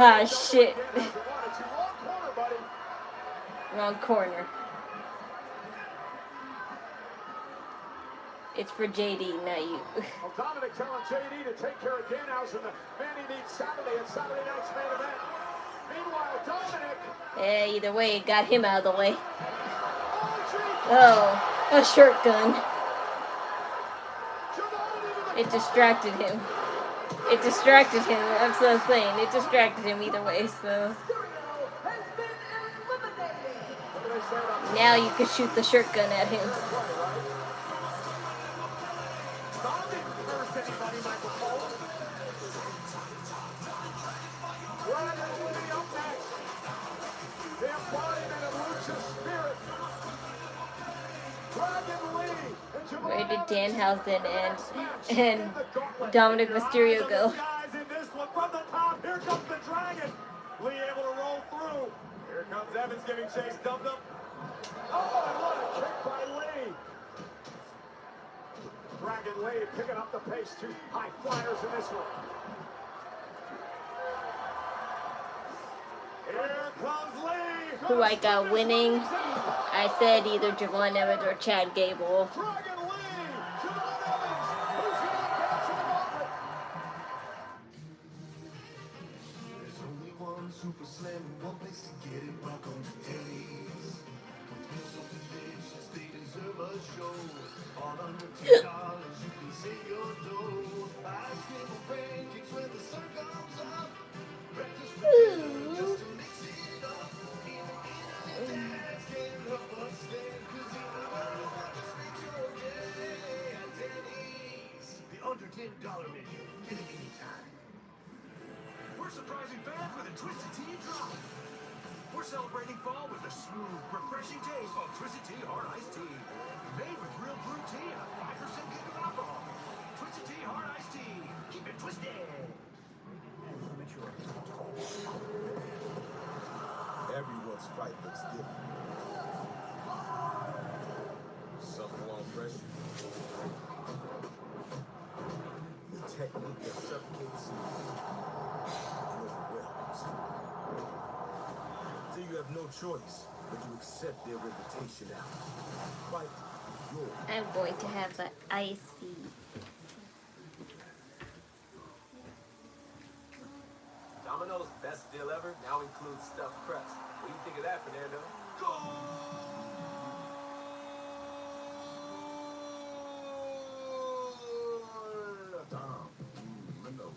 A: Ah, shit. Wrong corner. It's for JD, not you.
B: Well, Dominik telling JD to take care of Danhausen, the man he needs Saturday at Saturday night's main event. Meanwhile, Dominik.
A: Yeah, either way, it got him out of the way. Oh, a shirt gun. It distracted him. It distracted him. That's what I'm saying. It distracted him either way, so. Now you can shoot the shirt gun at him. Where did Danhausen and Dominik Mysterio go?
E: Here comes the Dragon. Lee able to roll through. Here comes Evans giving chase. Dumped up.
B: Oh, and what a kick by Lee. Dragon Lee picking up the pace. Two high flyers in this one.
E: Here comes Lee.
A: Who I got winning? I said either Javon Evans or Chad Gable.
C: Super slam and one place to get it back on the days. With so delicious, they deserve a show. All under $2, you can save your dough. Ice cream or pancakes when the sun comes up. Breakfast just to mix it up. Even dads can't help but stand, 'cause in the world that just makes your day. At Denny's, the under $10 menu. Get it anytime. We're surprising fans with a Twisted Tea drop. We're celebrating fall with a smooth, refreshing taste of Twisted Tea Hard Iced Tea. Made with real brewed tea and a 5% kick of alcohol. Twisted Tea Hard Iced Tea. Keep it twisted.
L: Everyone's fight looks different. Some long pressure. The technique that suffocates you. So you have no choice but to accept their invitation out. Fight your.
A: I'm going to have an icy.
D: Domino's best deal ever now includes stuffed crust. What do you think of that, Fernando?
L: Dom. Lindo.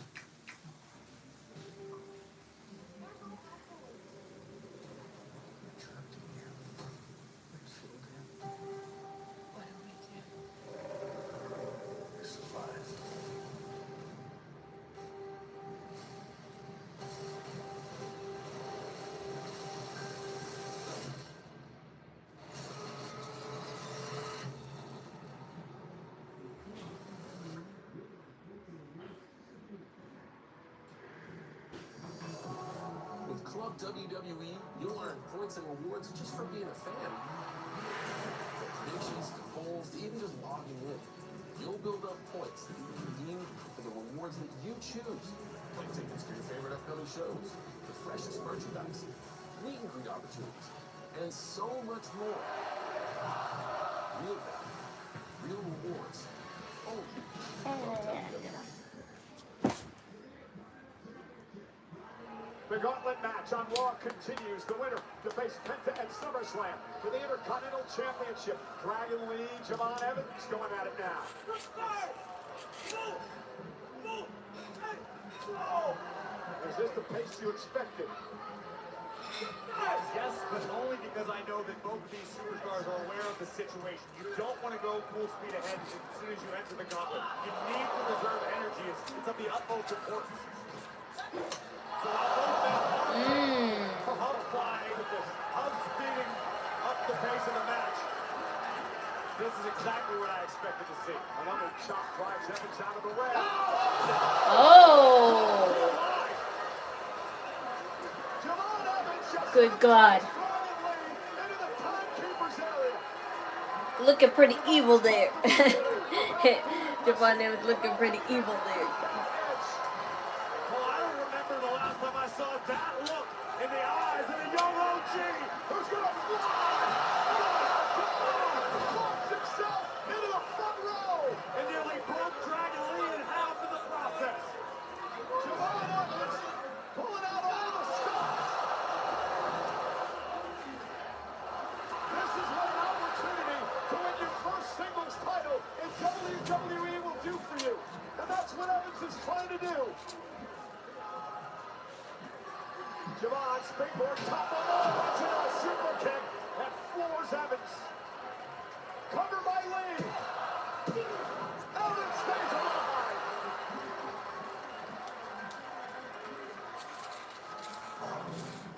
D: With Club WWE, you'll earn points and rewards just for being a fan. From predictions to polls to even just logging in, you'll build up points that you can redeem for the rewards that you choose. Like tickets to your favorite upcoming shows, the freshest merchandise, meet and greet opportunities, and so much more. Real value, real rewards, only Club WWE.
B: The gauntlet match on Raw continues. The winner to face Penta at SummerSlam for the Intercontinental Championship. Dragon Lee, Javon Evans going at it now. Is this the pace you expected?
E: Yes, but only because I know that both of these superstars are aware of the situation. You don't want to go full speed ahead as soon as you enter the gauntlet. You need to reserve energy. It's of the utmost importance. So speeding up the pace of the match. This is exactly what I expected to see.
B: Another chop drives Evans out of the way.
A: Oh! Good God. Looking pretty evil there. Javon was looking pretty evil there.
E: Well, I don't remember the last time I saw that
B: Javon, springboard, top one, punch into a super kick, and floors Evans. Cover by Lee. Evans stays alive.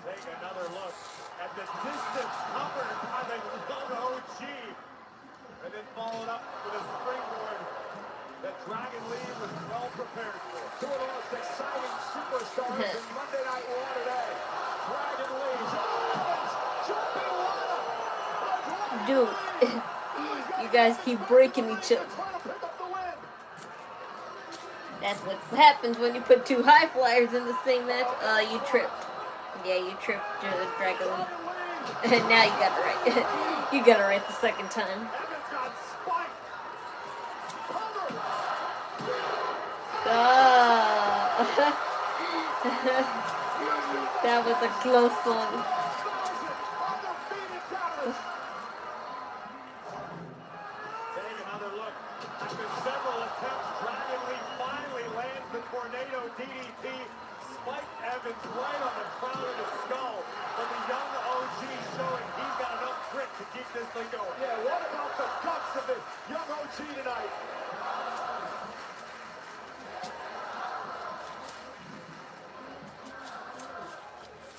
B: Take another look at the distance covered by the young OG. And then followed up with a springboard that Dragon Lee was well prepared for. Two of the most exciting superstars in Monday Night Raw today. Dragon Lee, jumping
A: Dude, you guys keep breaking each other. That's what happens when you put two high flyers in the same match. You tripped. Yeah, you tripped Dragon Lee. Now you got it right. You got it right the second time. That was a close one.
B: Take another look. After several attempts, Dragon Lee finally lands the tornado DDT. Spike Evans right on the crown of his skull. But the young OG showing he's got enough grit to keep this thing going. Yeah, what about the guts of it? Young OG tonight.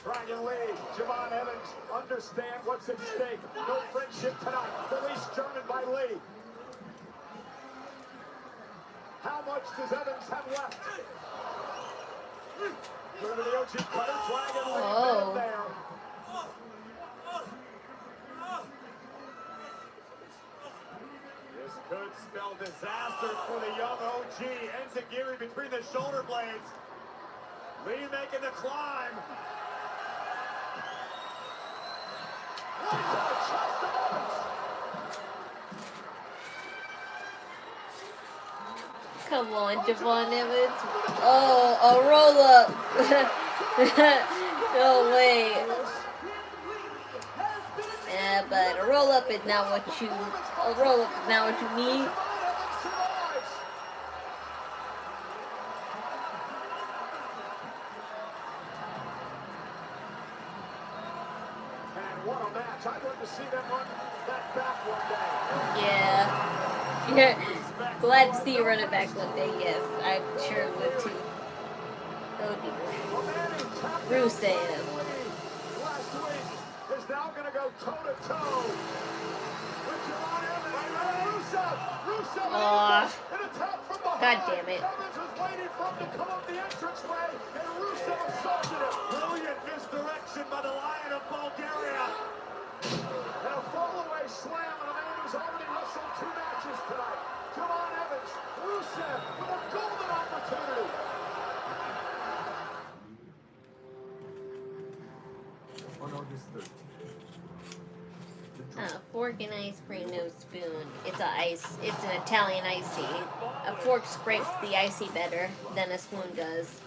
B: Dragon Lee, Javon Evans, understand what's at stake. No friendship tonight. Release German by Lee. How much does Evans have left? Go to the OG cutter, Dragon Lee in there. This could spell disaster for the young OG. Enziguri between the shoulder blades. Lee making the climb.
A: Come on, Javon Evans. Oh, a roll up. No way. Yeah, but a roll up is not what you need.
B: What a match. I'd like to see them run that back one day.
A: Yeah. Glad to see you run it back one day, yes. I sure would too. Oh dear. Rusev.
B: Last week is now going to go toe-to-toe with Javon Evans. Rusev in a tap from behind.
A: God damn it.
B: Evans was waiting for him to come up the entranceway, and Rusev assaulted him. Brilliant misdirection by the Lion of Bulgaria. And a fall-away slam on a man who's already wrestled 2 matches tonight. Javon Evans, Rusev with a golden opportunity.
J: On August 13th.
A: Fork and ice cream, no spoon. It's an Italian iced tea. A fork scrapes the icy better than a spoon does.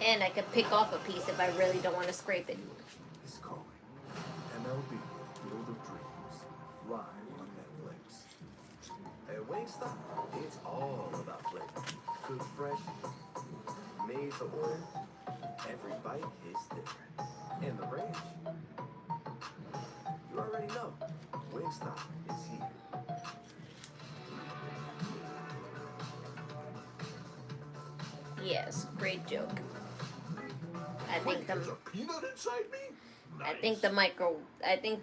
A: And I could pick off a piece if I really don't want to scrape it.
J: It's calling. MLB Field of Dreams. Live on Netflix.
D: At Wingstop, it's all about flavor. Cooked fresh, made to order. Every bite is different. And the range, you already know. Wingstop is here.
A: Yes, great joke. I think
J: There's a peanut inside me?
A: I think the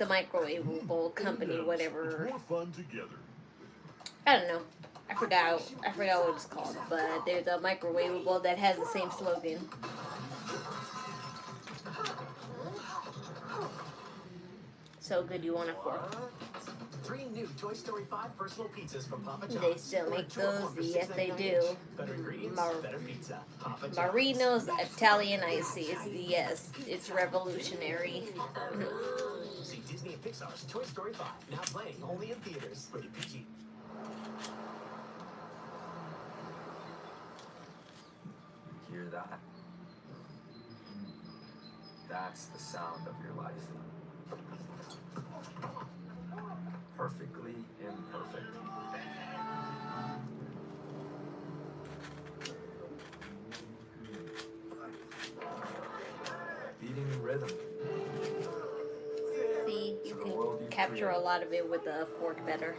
A: microwavable company, whatever.
J: More fun together.
A: I don't know. I forgot what it's called, but there's a microwavable that has the same slogan. So good you want a fork.
D: 3 new Toy Story 5 personal pizzas from Papa John's.
A: They still make those? Yes, they do.
D: Better ingredients, better pizza. Papa John's.
A: Marino's Italian ices. Yes, it's revolutionary.
D: See Disney and Pixar's Toy Story 5 now playing only in theaters. Rated PG.
R: Hear that? That's the sound of your life. Perfectly imperfect. rhythm.
A: See, you
R: To the
A: can
R: world you've
A: capture a
R: created.
A: lot of it with a fork better.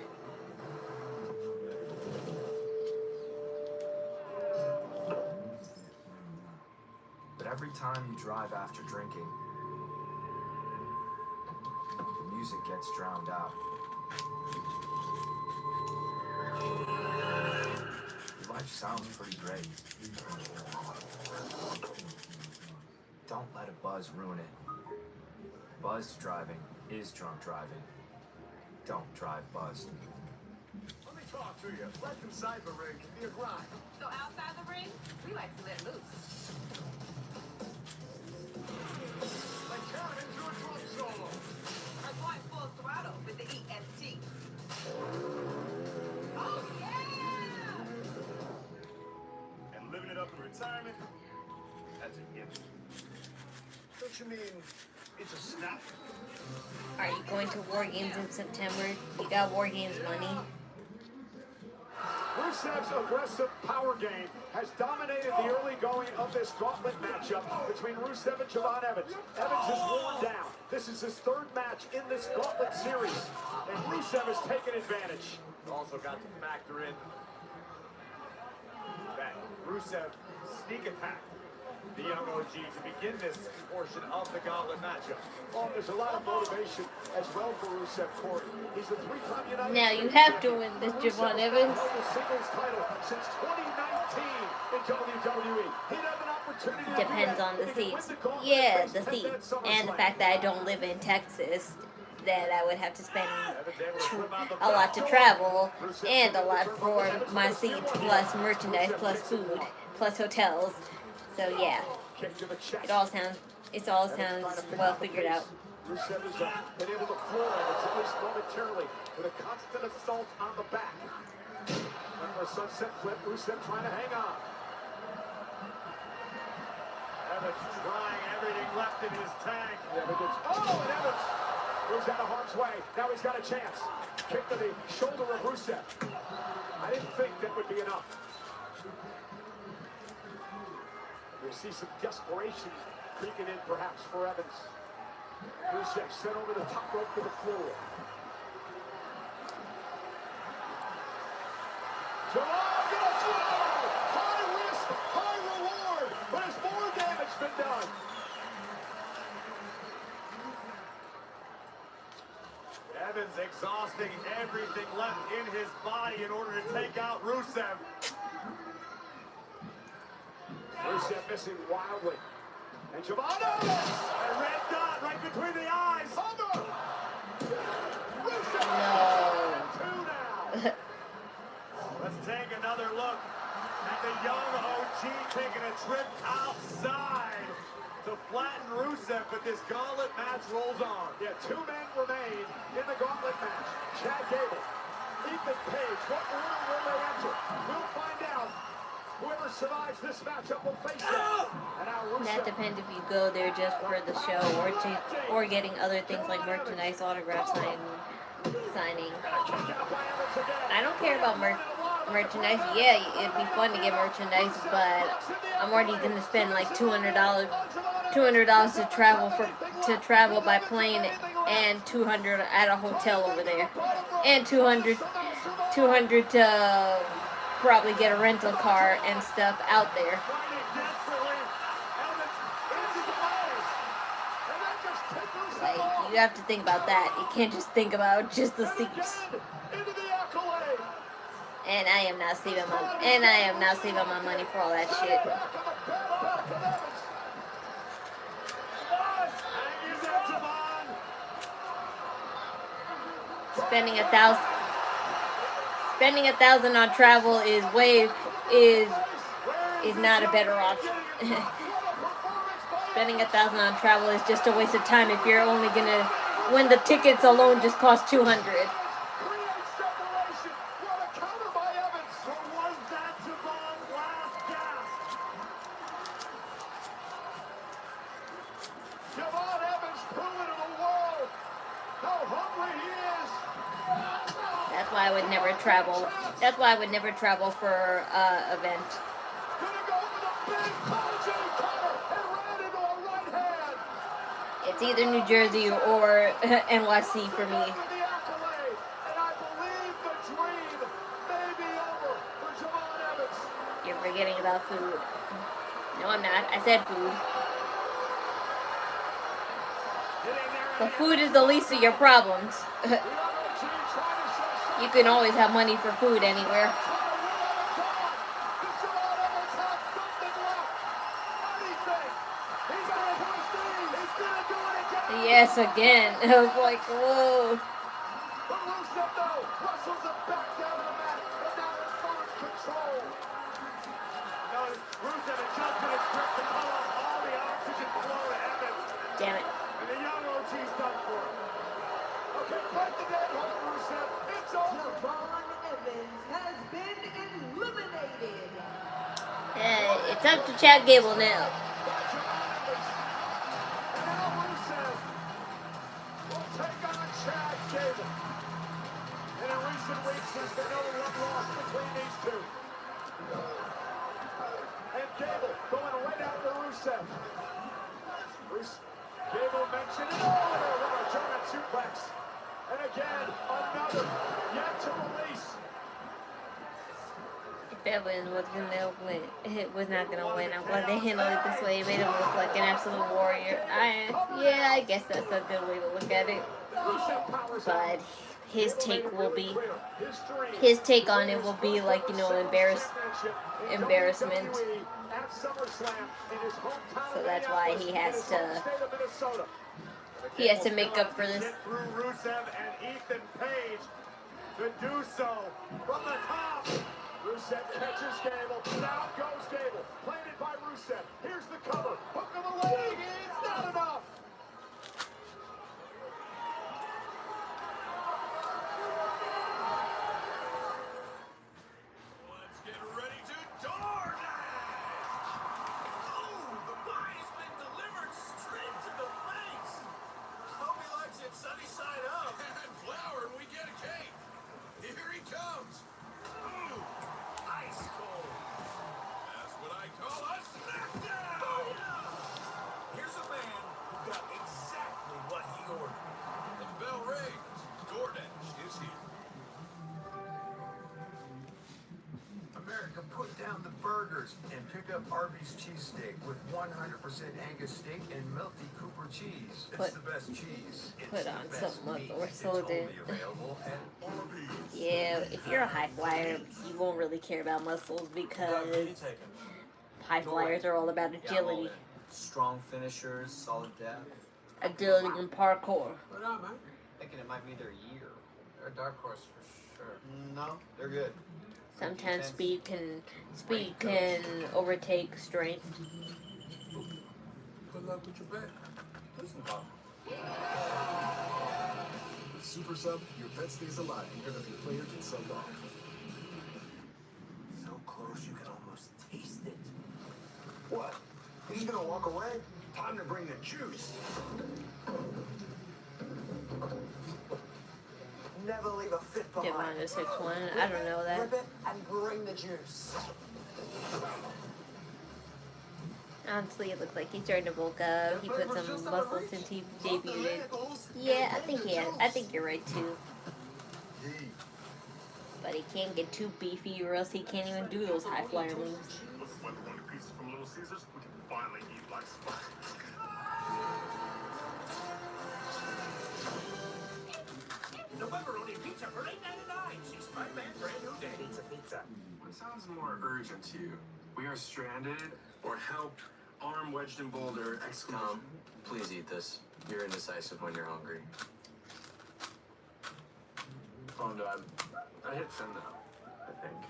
R: But every time you drive after drinking, the music gets drowned out. Your life sounds pretty great. Don't let a buzz ruin it. Buzzed driving is drunk driving. Don't drive buzzed.
B: Let me talk to you. Life inside the ring can be a grind.
S: So outside the ring, we like to let loose.
B: Like turning into a drum solo.
S: Or going full throttle with the EST. Oh, yeah!
E: And living it up in retirement, that's a gift.
B: Don't you mean it's a snap?
A: Are you going to War Games in September? You got War Games money.
B: Rusev's aggressive power game has dominated the early going of this gauntlet matchup between Rusev and Javon Evans. Evans is worn down. This is his third match in this gauntlet series, and Rusev has taken advantage.
E: Also got to factor in that Rusev sneak attack the young OG to begin this portion of the gauntlet matchup.
B: Oh, there's a lot of motivation as well for Rusev, Corey. He's the three-time United
A: Now you
B: States
A: have to
B: champion.
A: win this,
B: Rusev
A: Javon
B: has
A: Evans.
B: held the singles title since 2019 in WWE. He'd have an opportunity to do
A: Depends
B: that
A: on the
B: if he could win
A: seats.
B: the gauntlet
A: Yeah,
B: against
A: the
B: Penta
A: seats.
B: at SummerSlam.
A: And the fact that I don't live in Texas, that I would have to spend a lot to travel and a lot for my seats, plus merchandise, plus food, plus hotels. So yeah, it all sounds well figured out.
B: Rusev has been able to floor Evans, at least momentarily, with a constant assault on the back. And for a sunset flip, Rusev trying to hang on.
E: Evans trying everything left in his tank.
B: And Evans moves out of harm's way. Now he's got a chance. Kick to the shoulder of Rusev. I didn't think that would be enough. You see some desperation creeping in, perhaps, for Evans. Rusev sent over the top rope to the floor. Jamal gonna throw! High risk, high reward, but has more damage been done?
E: Evans exhausting everything left in his body in order to take out Rusev.
B: Rusev missing wildly. And Javon Evans!
E: A red dot right between the eyes.
B: Hummer! Rusev! Two now.
E: Let's take another look at the young OG taking a trip outside to flatten Rusev, but this gauntlet match rolls on.
B: Yeah, two men remain in the gauntlet match. Chad Gable, Ethan Page. What order will they enter? We'll find out. Whoever survives this matchup will face it. And now Rusev.
A: That depends if you go there just for the show or getting other things like merchandise, autograph signing. I don't care about merchandise. Yeah, it'd be fun to get merchandise, but I'm already gonna spend like $200 to travel by plane, and $200 at a hotel over there, and $200 to probably get a rental car and stuff out there. Like, you have to think about that. You can't just think about just the seats. And I am not saving my money for all that shit. Spending $1,000 on travel is not a better option. Spending $1,000 on travel is just a waste of time if you're only gonna, when the tickets alone just cost $200. That's why I would never travel. That's why I would never travel for event. It's either New Jersey or NYC for me. You're forgetting about food. No, I'm not. I said food. But food is the least of your problems. You can always have money for food anywhere. Yes, again. I was like, whoa. Damn it.
B: And the young OG's done for him. Okay, fight the dead hard, Rusev. It's over.
S: Devon Evans has been eliminated.
A: It's up to Chad Gable now.
B: And now Rusev will take on Chad Gable. And in recent weeks, there's been no love lost between these two. And Gable going right after Rusev. Gable mentioned it earlier. What a German suplex. And again, another yet to release.
A: If Evans was gonna win, it was not gonna win. I'm glad they handled it this way. It made him look like an absolute warrior. Yeah, I guess that's a good way to look at it. But his take will be, his take on it will be like, you know, embarrassment. So that's why he has to make up for this.
B: Through Rusev and Ethan Page to do so from the top. Rusev catches Gable. Down goes Gable. Planted by Rusev. Here's the cover. Hook of the leg. It's not enough.
O: Let's get ready to door dash! Oh, the body's been delivered straight to the face! Hope he likes it sunny side up. And flour and we get a cake. Here he comes. Ooh, ice cold. That's what I call a smackdown! Here's a man who got exactly what he ordered. The bell rings. DoorDash is here.
R: America, put down the burgers and pick up Arby's cheesesteak with 100% Angus steak and melty Cooper cheese. It's the best cheese.
A: Put
R: It's
A: on
R: the best
A: some
R: meat.
A: muscle or
R: It's
A: so
R: only
A: then.
R: available at Arby's.
A: Yeah, if you're a high flyer, you won't really care about muscles because high flyers are all about agility.
R: Strong finishers, solid depth.
A: Agility and parkour.
R: What up, man? Thinking it might be their year. They're a dark horse for sure. No, they're good.
A: Sometimes speed can overtake strength.
C: Good luck with your bet.
R: Listen, Bob.
C: With Super Sub, your bet stays alive even if your player gets subbed off.
D: So close you can almost taste it.
J: What? He's gonna walk away? Time to bring the juice.
S: Never leave a fit behind.
A: Devon is 6'1". I don't know that.
S: Rip it and bring the juice.
A: Honestly, it looks like he's starting to bulk up. He put some muscle since he debuted. Yeah, I think he has. I think you're right too. But he can't get too beefy, or else he can't even do those high flyer moves.
B: With the pepperoni pizza from Little Caesars, we can finally eat like spice.
D: No pepperoni pizza for $8.99. See Spider-Man brand new day. Pizza, pizza.
Q: What sounds more urgent to you? We are stranded or help arm wedged in boulder exclamation.
R: Please eat this. You're indecisive when you're hungry.
Q: Oh, no, I hit send now, I think.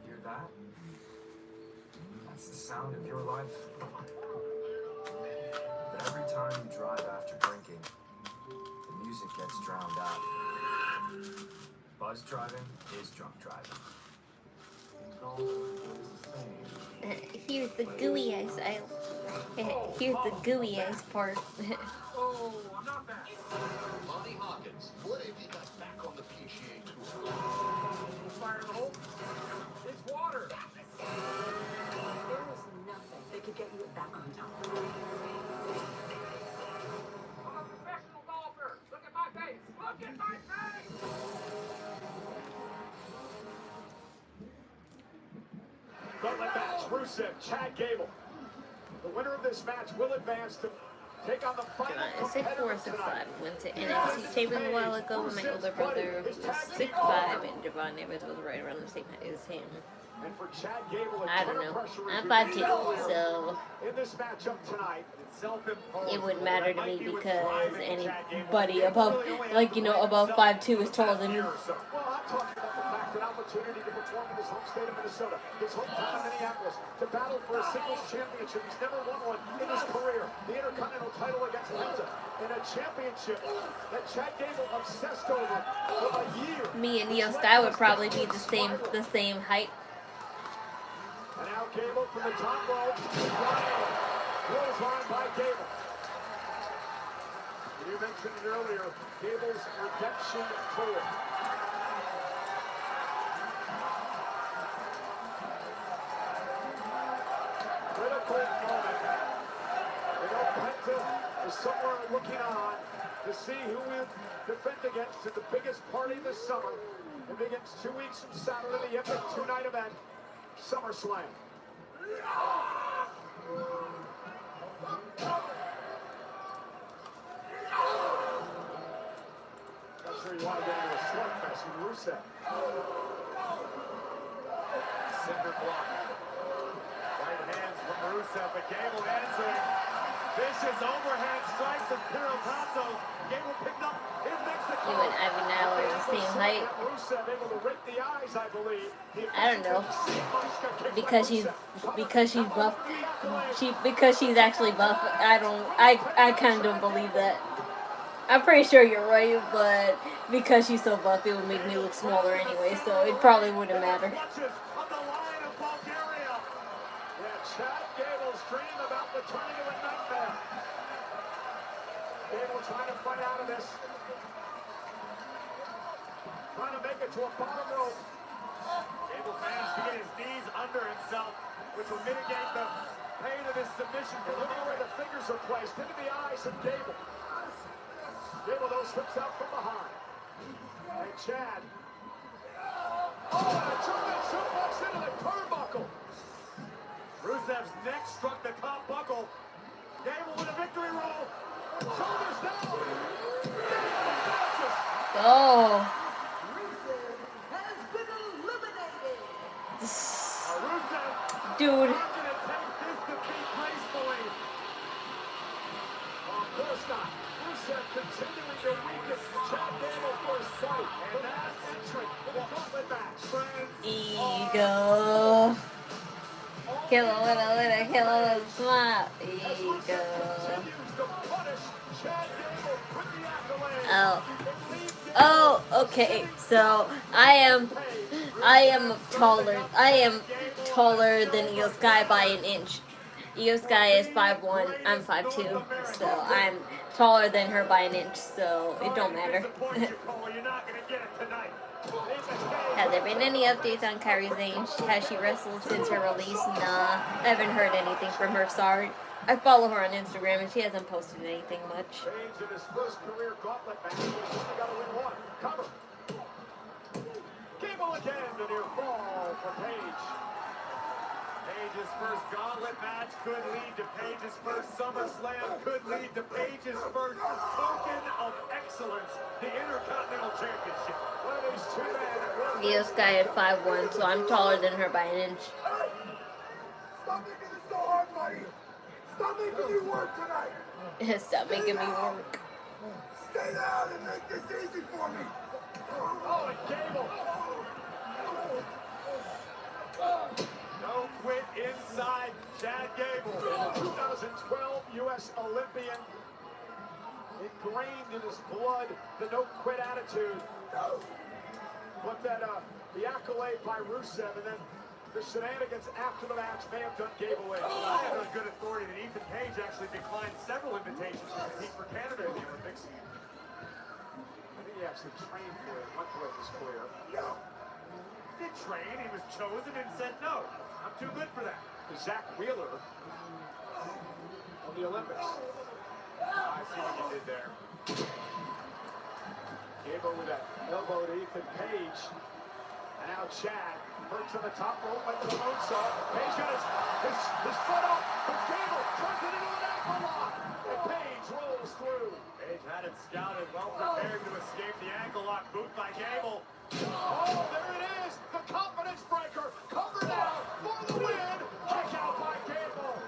R: Hear that? That's the sound of your life. But every time you drive after drinking, the music gets drowned out. Buzz driving is drunk driving.
A: Here's the gooey ice. Here's the gooey ice part.
B: Oh, I'm not back.
J: Lonnie Hawkins, what have you got back on the PGA Tour?
B: Fire in the hole. It's water.
S: There is nothing that could get you back on top.
B: gauntlet match. Rusev, Chad Gable. The winner of this match will advance to take on the final
A: It's 6'4",
B: competitor
A: 6'5".
B: tonight.
A: Went to NXT taping a while ago when my older brother was 6'5", and Devon Evans was right around the same height as him.
B: And for Chad Gable,
A: I don't know. I'm 5'2", so
B: in this matchup tonight,
A: it wouldn't matter to me because anybody above, like, you know, above 5'2" is taller than me.
B: well, I'm talking about the fact that opportunity to perform in his home state of Minnesota, his hometown of Minneapolis, to battle for a singles championship. He's never won one in his career. The Intercontinental title against Penta, and a championship that Chad Gable obsessed over for a year.
A: Me and Iyo Sky would probably be the same height.
B: And now Gable from the top rope. Clothesline by Gable. You mentioned it earlier, Gable's redemption tour. Critical moment. You know, Penta is somewhere looking on to see who will defend against at the biggest party of the summer. It begins 2 weeks from Saturday, the epic two-night event, SummerSlam. Not sure you want to get into a slugfest with Rusev.
E: Cinder block. Right hands from Rusev, but Gable answering. Vicious overhand strikes as Piro passos. Gable picked up his Mexico.
A: You and Ivy now are the same height.
B: Rusev able to rake the eyes, I believe.
A: I don't know. Because she's buff. Because she's actually buff. I kind of don't believe that. I'm pretty sure you're right, but because she's so buff, it would make me look smaller anyway, so it probably wouldn't matter.
B: Chad Gable's dream about the turning of a nightmare. Gable trying to fight out of this. Trying to make it to a bottom rope.
E: Gable managed to get his knees under himself, which will mitigate the pain of his submission.
B: Look at where the fingers are placed, into the eyes of Gable. Gable, though, slips out from behind. And Chad. Oh, and a German suplex into the turnbuckle.
E: Rusev's neck struck the top buckle. Gable with a victory roll. Shoulders down.
A: Oh.
S: Rusev has been eliminated.
E: Rusev.
A: Dude.
E: Not gonna take this defeat gracefully.
B: Of course not. Rusev continuing to weaken Chad Gable for his fight. And that's entry in the gauntlet match.
A: Ego. Kill a little smile. Ego. Oh, okay. So I am taller than Iyo Sky by an inch. Iyo Sky is 5'1", I'm 5'2", so I'm taller than her by an inch, so it don't matter. Have there been any updates on Kairi Sane? Has she wrestled since her release? Nah, I haven't heard anything from her, sorry. I follow her on Instagram and she hasn't posted anything much.
B: Page in his first career gauntlet match, he's only got to win one. Cover. Gable again, the near fall for Page.
E: Page's first gauntlet match could lead to Page's first SummerSlam, could lead to Page's first token of excellence, the Intercontinental Championship.
A: Iyo Sky at 5'1", so I'm taller than her by an inch.
C: Stop making it so hard, buddy. Stop making me work tonight.
A: Stop making me work.
C: Stay down and make this easy for me.
B: Oh, and Gable.
E: No quit inside Chad Gable.
B: 2012 U.S. Olympian. Ingrained in his blood, the no quit attitude. But that the accolade by Rusev and then the shenanigans after the match may have done Gable in.
E: I have on good authority that Ethan Page actually declined several invitations to compete for Canada in the Olympics.
B: I think he actually trained for it much throughout his career.
E: No. He did train, he was chosen and said no. I'm too good for that.
B: Zach Wheeler of the Olympics.
E: I see what you did there.
B: Gable with that elbow to Ethan Page. And now Chad. Perch on the top rope, went to the moonsault. Page got his foot up, but Gable turns it into an ankle lock. And Page rolls through.
E: Page had it scouted, well prepared to escape the ankle lock boot by Gable.
B: Oh, there it is! The confidence breaker covered out for the win. Kick out by Gable.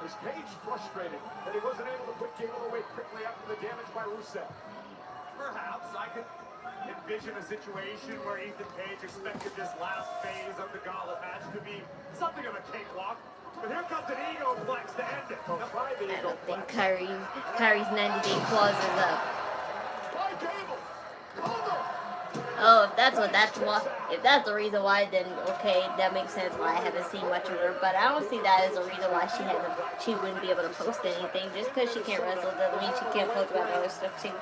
B: Is Page frustrated that he wasn't able to put Gable away quickly after the damage by Rusev?
E: Perhaps I could envision a situation where Ethan Page expected this last phase of the gauntlet match to be something of a cakewalk. But here comes an ego flex to end it.
A: I don't think Kyrie's 90-day clause is up. Oh, if that's the reason why, then okay, that makes sense why I haven't seen much of her. But I don't see that as a reason why she wouldn't be able to post anything. Just because she can't wrestle doesn't mean she can't post about other stuff too.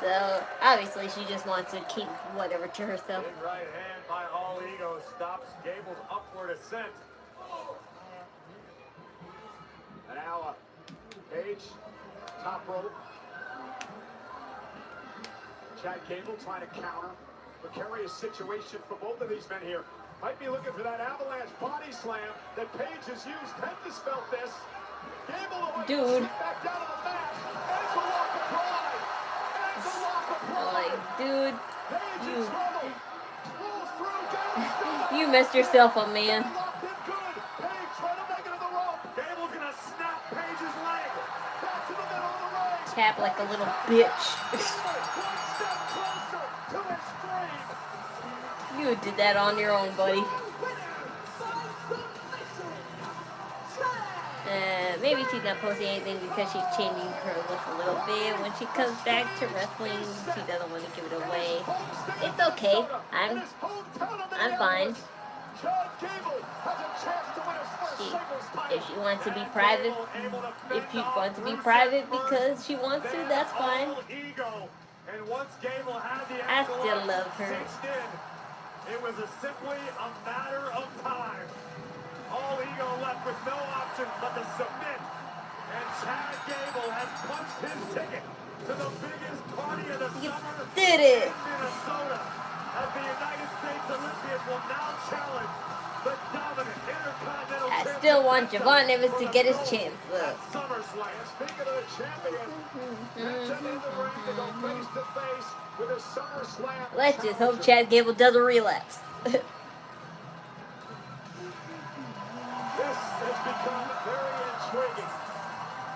A: So obviously she just wants to keep whatever to herself.
E: Big right hand by All Ego stops Gable's upward ascent.
B: And now Page, top rope. Chad Gable trying to counter. Precarious situation for both of these men here. Might be looking for that avalanche body slam that Page has used. Penta's felt this. Gable
A: dude.
B: Back down to the mat. Ankle lock applied. Ankle lock applied.
A: Like, dude,
B: Page in trouble. Rolls through.
A: you messed yourself up, man.
B: Locked in good. Page trying to make it to the rope.
E: Gable's gonna snap Page's leg.
B: Back to the middle of the ring.
A: Tap like a little bitch. You did that on your own, buddy. Maybe she's not posting anything because she's changing her look a little bit. When she comes back to wrestling, she doesn't want to give it away. It's okay. I'm fine. If she wants to be private, because she wants to, that's fine. I still love her.
E: It was simply a matter of time. All Ego left with no option but to submit. And Chad Gable has punched his ticket to the biggest party of the summer
A: did it.
E: in Minnesota. As the United States Olympians will now challenge the dominant Intercontinental
A: I still want Javon Evans to get his chance, though.
E: SummerSlam.
B: Speaking of the champion, match up in the ring to go face to face with a SummerSlam.
A: Let's just hope Chad Gable does a relapse.
B: This has become very intriguing.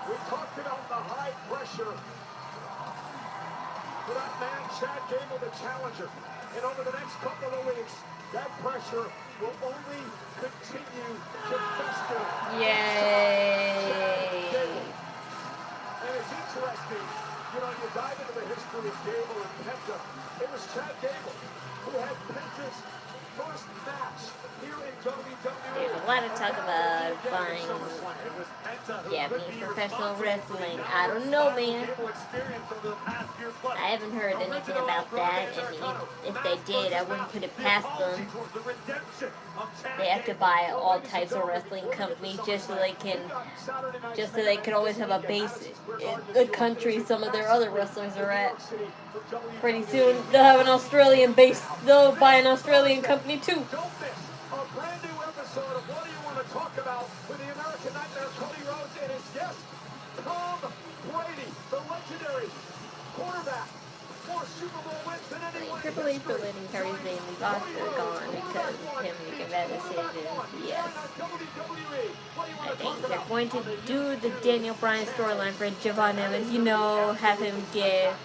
B: We talked about the high pressure for that man, Chad Gable, the challenger. And over the next couple of weeks, that pressure will only continue to fester.
A: Yay!
B: And it's interesting, you know, you dive into the history of Gable and Penta. It was Chad Gable who had Penta's first match here in WWE.
A: There's a lot of talk about buying Japanese professional wrestling. I don't know, man. I haven't heard anything about that, and if they did, I wouldn't put it past them. They have to buy all types of wrestling companies just so they can always have a base in the country some of their other wrestlers are at. Pretty soon they'll have an Australian base. They'll buy an Australian company too.
B: A brand new episode of What Do You Want to Talk About with the American Nightmare, Cody Rhodes, and his guest, Tom Brady, the legendary quarterback. More Super Bowl wins than anyone.
A: Triple H for letting Curry's name leave Oscar gone because of him making bad decisions. Yes. I think they're going to do the Daniel Bryan storyline for Javon Evans. You know, have him get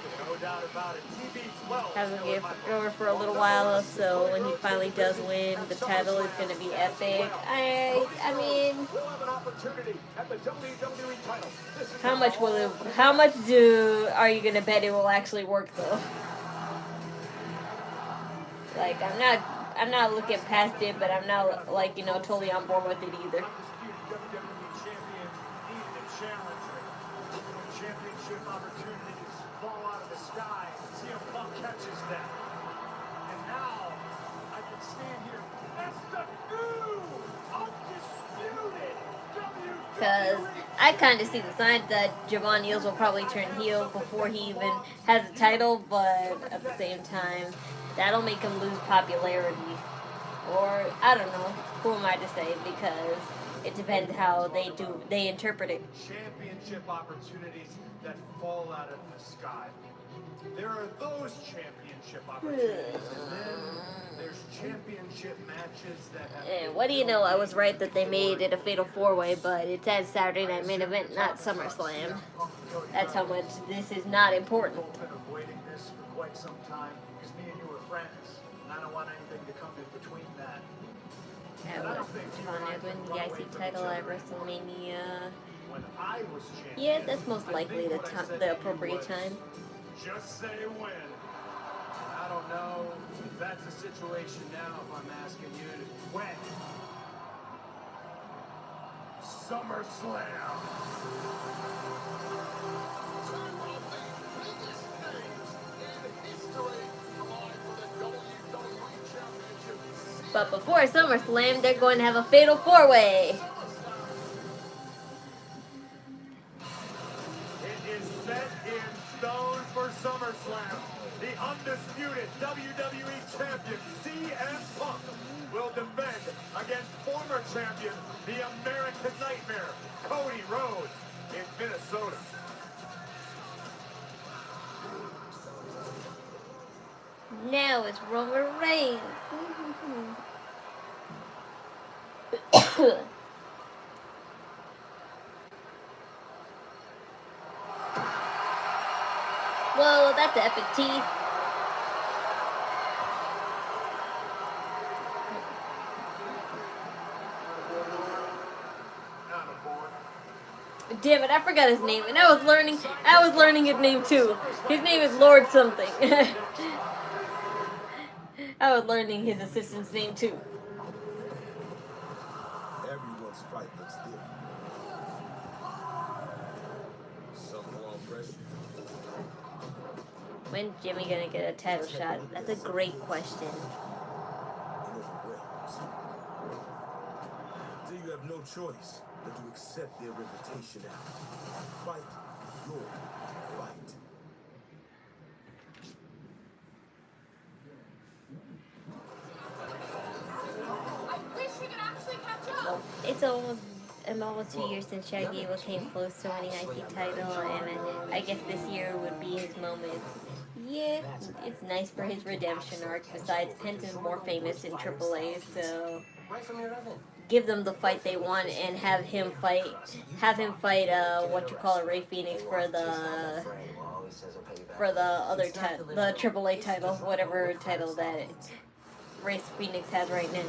A: over for a little while, so when he finally does win, the title is going to be epic. I mean, how much are you going to bet it will actually work though? Like, I'm not looking past it, but I'm not, like, you know, totally on board with it either.
E: Championship opportunities fall out of the sky. CM Punk catches them. And now I can stand here as the new undisputed WWE.
A: Because I kind of see the signs that Javon Eels will probably turn heel before he even has a title, but at the same time, that'll make him lose popularity. Or, I don't know, who am I to say, because it depends how they interpret it.
E: Championship opportunities that fall out of the sky. There are those championship opportunities, and then there's championship matches that have...
A: What do you know, I was right that they made it a Fatal 4-Way, but it's at Saturday Night Main Event, not SummerSlam. That's how much this is not important.
E: I've been avoiding this for quite some time, because me and you were friends, and I don't want anything to come in between that.
A: Javon Edwin, the IC title at WrestleMania.
E: When I was champion,
A: Yeah, that's most likely the appropriate time.
E: just say when. I don't know if that's the situation now, if I'm asking you to when.
B: SummerSlam.
A: But before SummerSlam, they're going to have a Fatal 4-Way.
E: It is set in stone for SummerSlam. The undisputed WWE Champion, CM Punk, will defend against former champion, the American Nightmare, Cody Rhodes, in Minnesota.
A: Now it's Roman Reigns. Whoa, that's epic tea. Damn it, I forgot his name, and I was learning his name too. His name is Lord something. I was learning his assistant's name too.
L: Everyone's fight looks different. Some more pressure.
A: When's Jimmy gonna get a title shot? That's a great question.
L: So you have no choice but to accept their invitation out. Fight your fight.
A: It's almost 2 years since Chad Gable came close to winning IC title, and I guess this year would be his moment. Yeah, it's nice for his redemption arc. Besides, Penta's more famous in AAA, so give them the fight they want and have him fight Ray Phoenix for the other the AAA title, whatever title that Ray Phoenix has right now.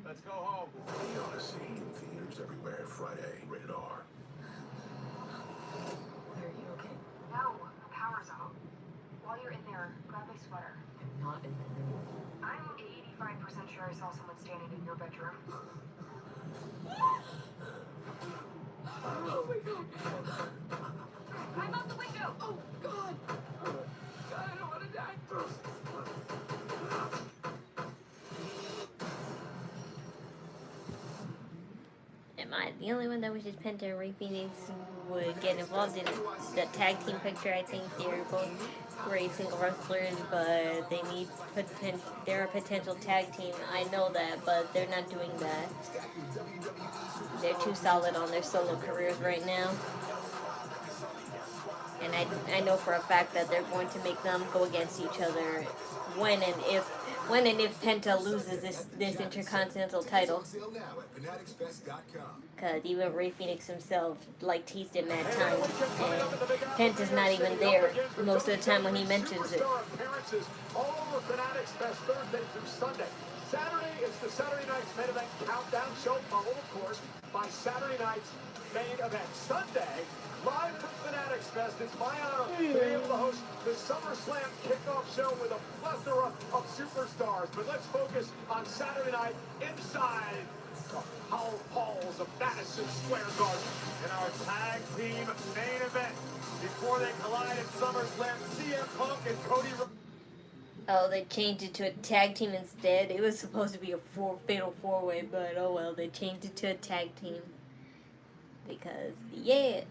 E: Let's go home.
O: The Odyssey in theaters everywhere Friday. Rated R.
M: Claire, you okay?
T: No, the power's out. While you're in there, grab my sweater.
M: I'm not in the room.
T: I'm 85% sure I saw someone standing in your bedroom.
S: Oh my god.
T: I'm out the window!
S: Oh god. God, I don't want to die.
A: Am I the only one that wishes Penta and Ray Phoenix would get involved in the tag team picture? I think they're both great single wrestlers, but they're a potential tag team. I know that, but they're not doing that. They're too solid on their solo careers right now. And I know for a fact that they're going to make them go against each other when and if Penta loses this Intercontinental title. Because even Ray Phoenix himself teased him at times, and Penta's not even there most of the time when he mentions it.
E: All over Fanatics Fest Thursday through Sunday.
B: Saturday is the Saturday night's main event countdown show, followed, of course, by Saturday night's main event. Sunday, live from Fanatics Fest, it's my honor to be able to host the SummerSlam kickoff show with a plethora of superstars. But let's focus on Saturday night inside the halls of Madison Square Garden.
E: In our tag team main event, before they collide at SummerSlam, CM Punk and Cody Rhodes.
A: Oh, they changed it to a tag team instead. It was supposed to be a fatal four-way, but oh well, they changed it to a tag team. Because, yeah,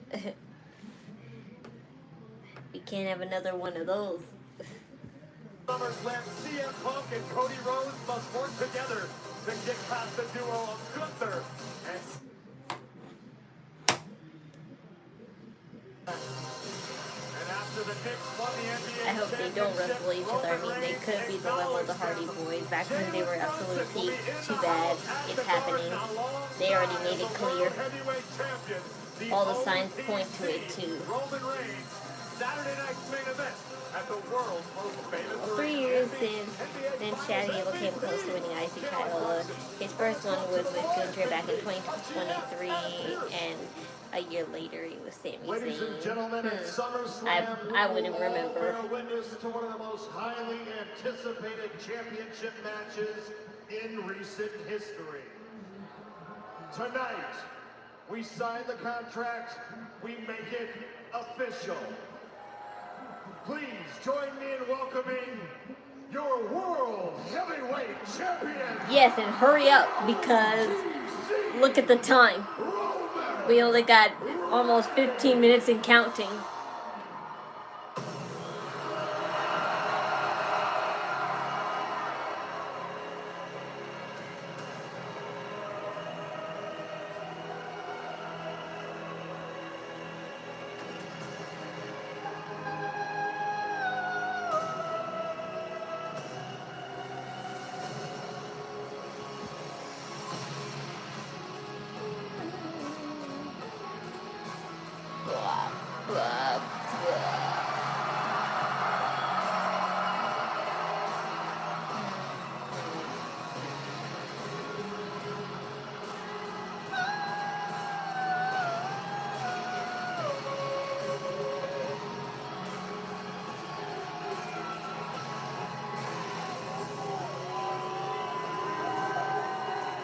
A: we can't have another one of those.
E: SummerSlam, CM Punk and Cody Rhodes must work together to get past the duo of Gunther and after the Knicks won the NBA
A: I hope they don't wrestle each other. I mean, they could be the level of the Hardy Boys back when they were absolute peak. Too bad it's happening. They already made it clear. All the signs point to it too.
E: Roman Reigns, Saturday night's main event at the world's most famous
A: 3 years since then Chad Gable came close to winning IC title. His first one was with Gunther back in 2023, and a year later it was Sami
B: Ladies and
A: Zayn.
B: gentlemen, at SummerSlam,
A: I wouldn't remember.
B: bear witness to one of the most highly anticipated championship matches in recent history. Tonight, we sign the contract, we make it official. Please join me in welcoming your World Heavyweight Champion.
A: Yes, and hurry up, because look at the time. We only got almost 15 minutes and counting.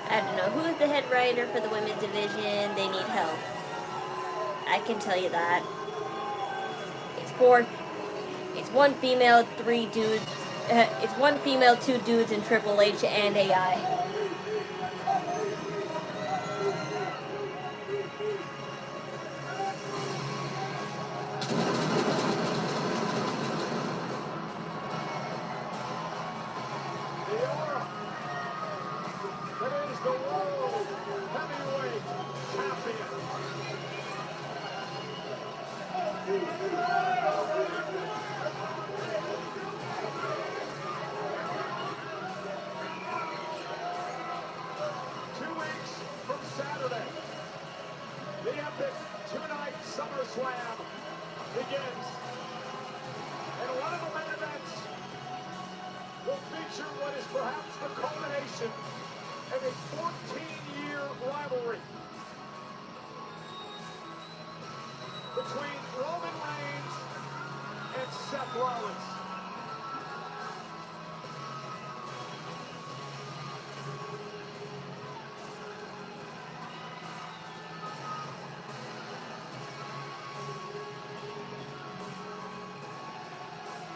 A: I don't know who's the head writer for the women's division. They need help. I can tell you that. It's one female, 3 dudes. It's one female, 2 dudes, and Triple H and AI.
B: The World Heavyweight Champion. 2 weeks from Saturday, the epic 2-night SummerSlam begins. And one of the main events will feature what is perhaps the culmination of a 14-year rivalry between Roman Reigns and Seth Rollins.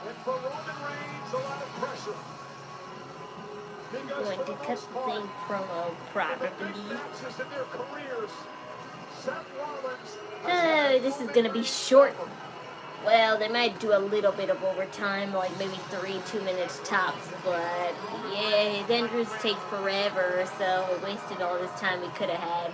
B: And for Roman Reigns, a lot of pressure.
A: Going to cut the same promo, probably. Oh, this is gonna be short. Well, they might do a little bit of overtime, like maybe 2 minutes tops, but yeah, his entrance takes forever, so we wasted all this time we could have had.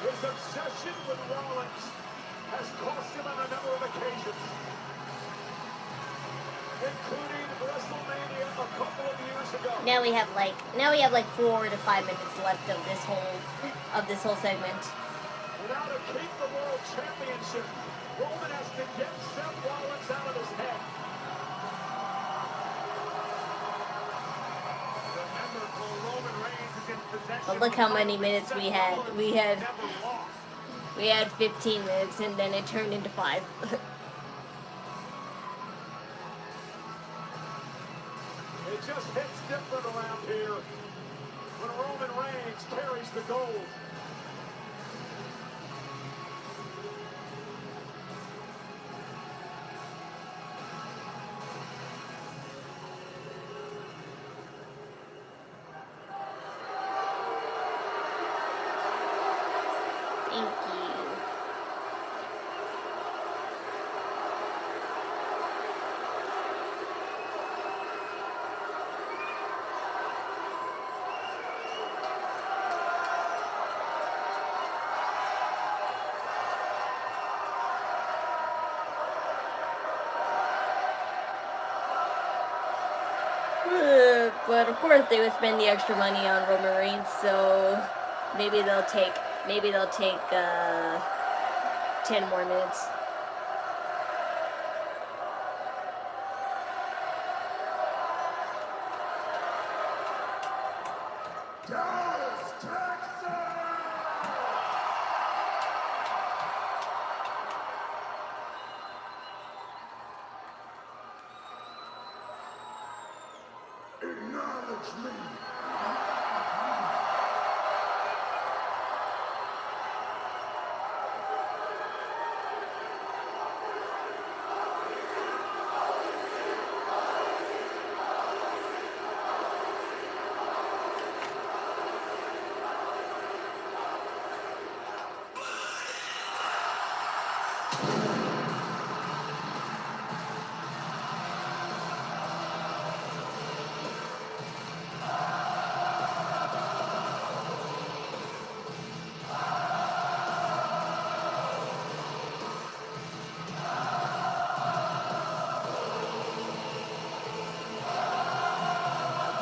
B: His obsession with Rollins has cost him on a number of occasions. including WrestleMania a couple of years ago.
A: Now we have like 4 to 5 minutes left of this whole segment.
B: Now to keep the World Championship, Roman has to get Seth Rollins out of his head. Remember, Roman Reigns is in possession.
A: But look how many minutes we had. We had 15 minutes, and then it turned into 5.
B: It just hits different around here when Roman Reigns carries the gold.
A: Thank you. But of course they would spend the extra money on Roman Reigns, so maybe they'll take 10 more minutes.
B: Dallas, Texas!
C: Acknowledge me.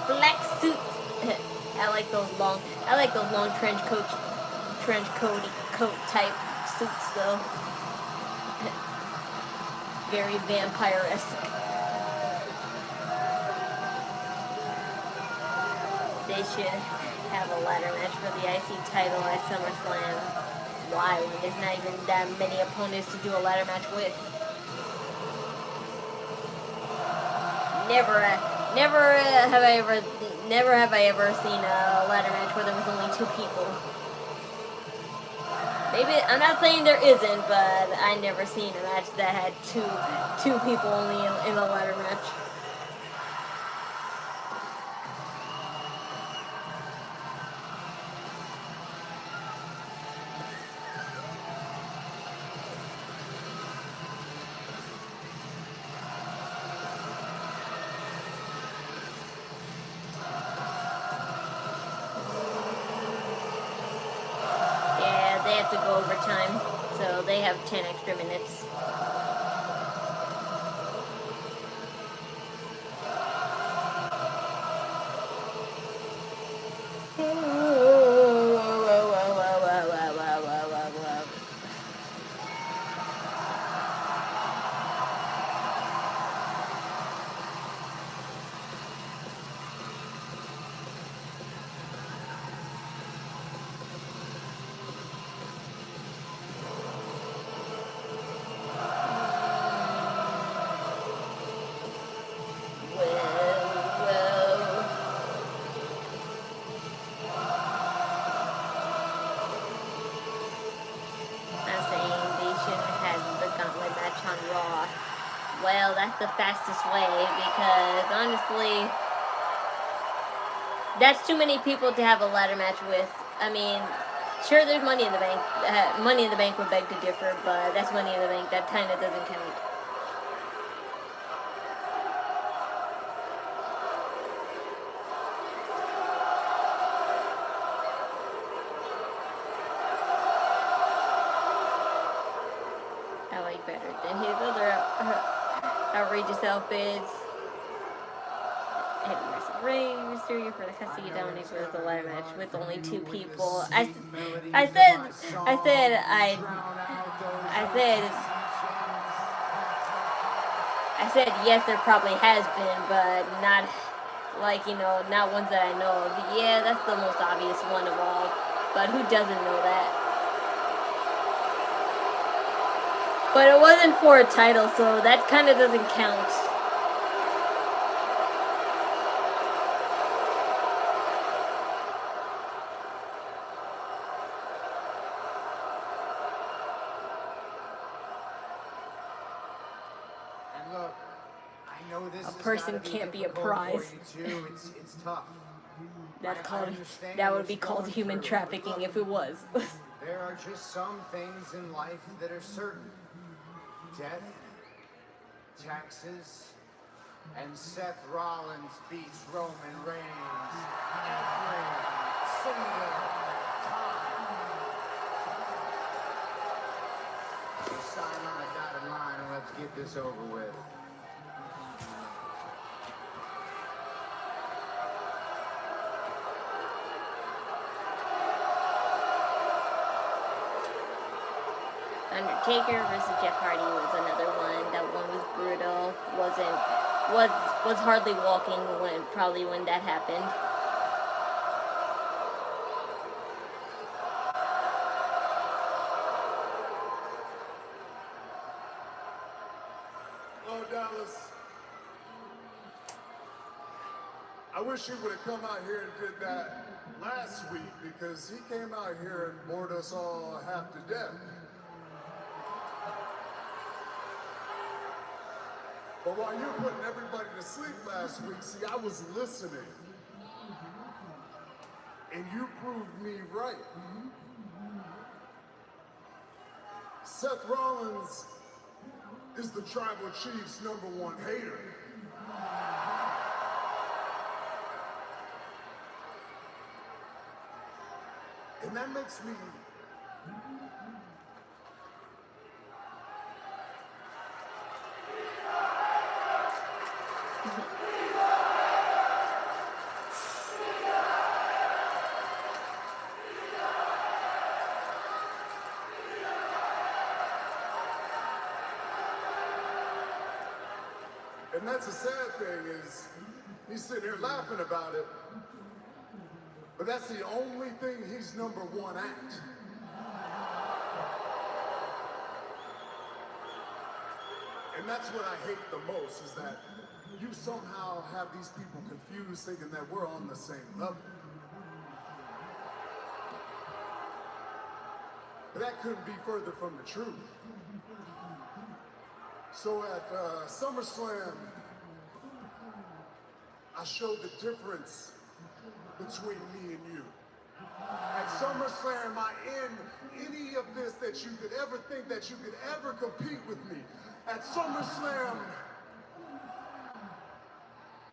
A: Black suit. I like those long trench coat type suits though. Very vampire-esque. They should have a ladder match for the IC title at SummerSlam. Why? When there's not even that many opponents to do a ladder match with. Never have I ever seen a ladder match where there was only 2 people. Maybe, I'm not saying there isn't, but I never seen a match that had two people only in a ladder match. They have to go overtime, so they have 10 extra minutes. Well, that's the fastest way, because honestly, that's too many people to have a ladder match with. I mean, sure, there's Money in the Bank. Money in the Bank would beg to differ, but that's Money in the Bank. That kind of doesn't count. I like better than his other outrageous outfits. Rey Mysterio for the custody Dominik with the ladder match with only 2 people. I said yes, there probably has been, but not like, you know, not ones that I know of. Yeah, that's the most obvious one of all, but who doesn't know that? But it wasn't for a title, so that kind of doesn't count. A person can't be a prize.
U: It's tough.
A: That would be called human trafficking if it was.
U: There are just some things in life that are certain. Death, taxes, and Seth Rollins beats Roman Reigns every single time. Sign on a dotted line and let's get this over with.
A: Undertaker versus Jeff Hardy was another one. That one was brutal. Was hardly walking when that happened.
B: Oh, Dallas. I wish he would have come out here and did that last week, because he came out here and bored us all half to death. But while you were putting everybody to sleep last week, see, I was listening. And you proved me right. Seth Rollins is the Tribal Chief's #1 hater. And that makes me And that's the sad thing, is he's sitting here laughing about it, but that's the only thing he's #1 at. And that's what I hate the most, is that you somehow have these people confused, thinking that we're on the same level. But that couldn't be further from the truth. So at SummerSlam, I showed the difference between me and you. At SummerSlam, I end any of this that you could ever think that you could ever compete with me. At SummerSlam,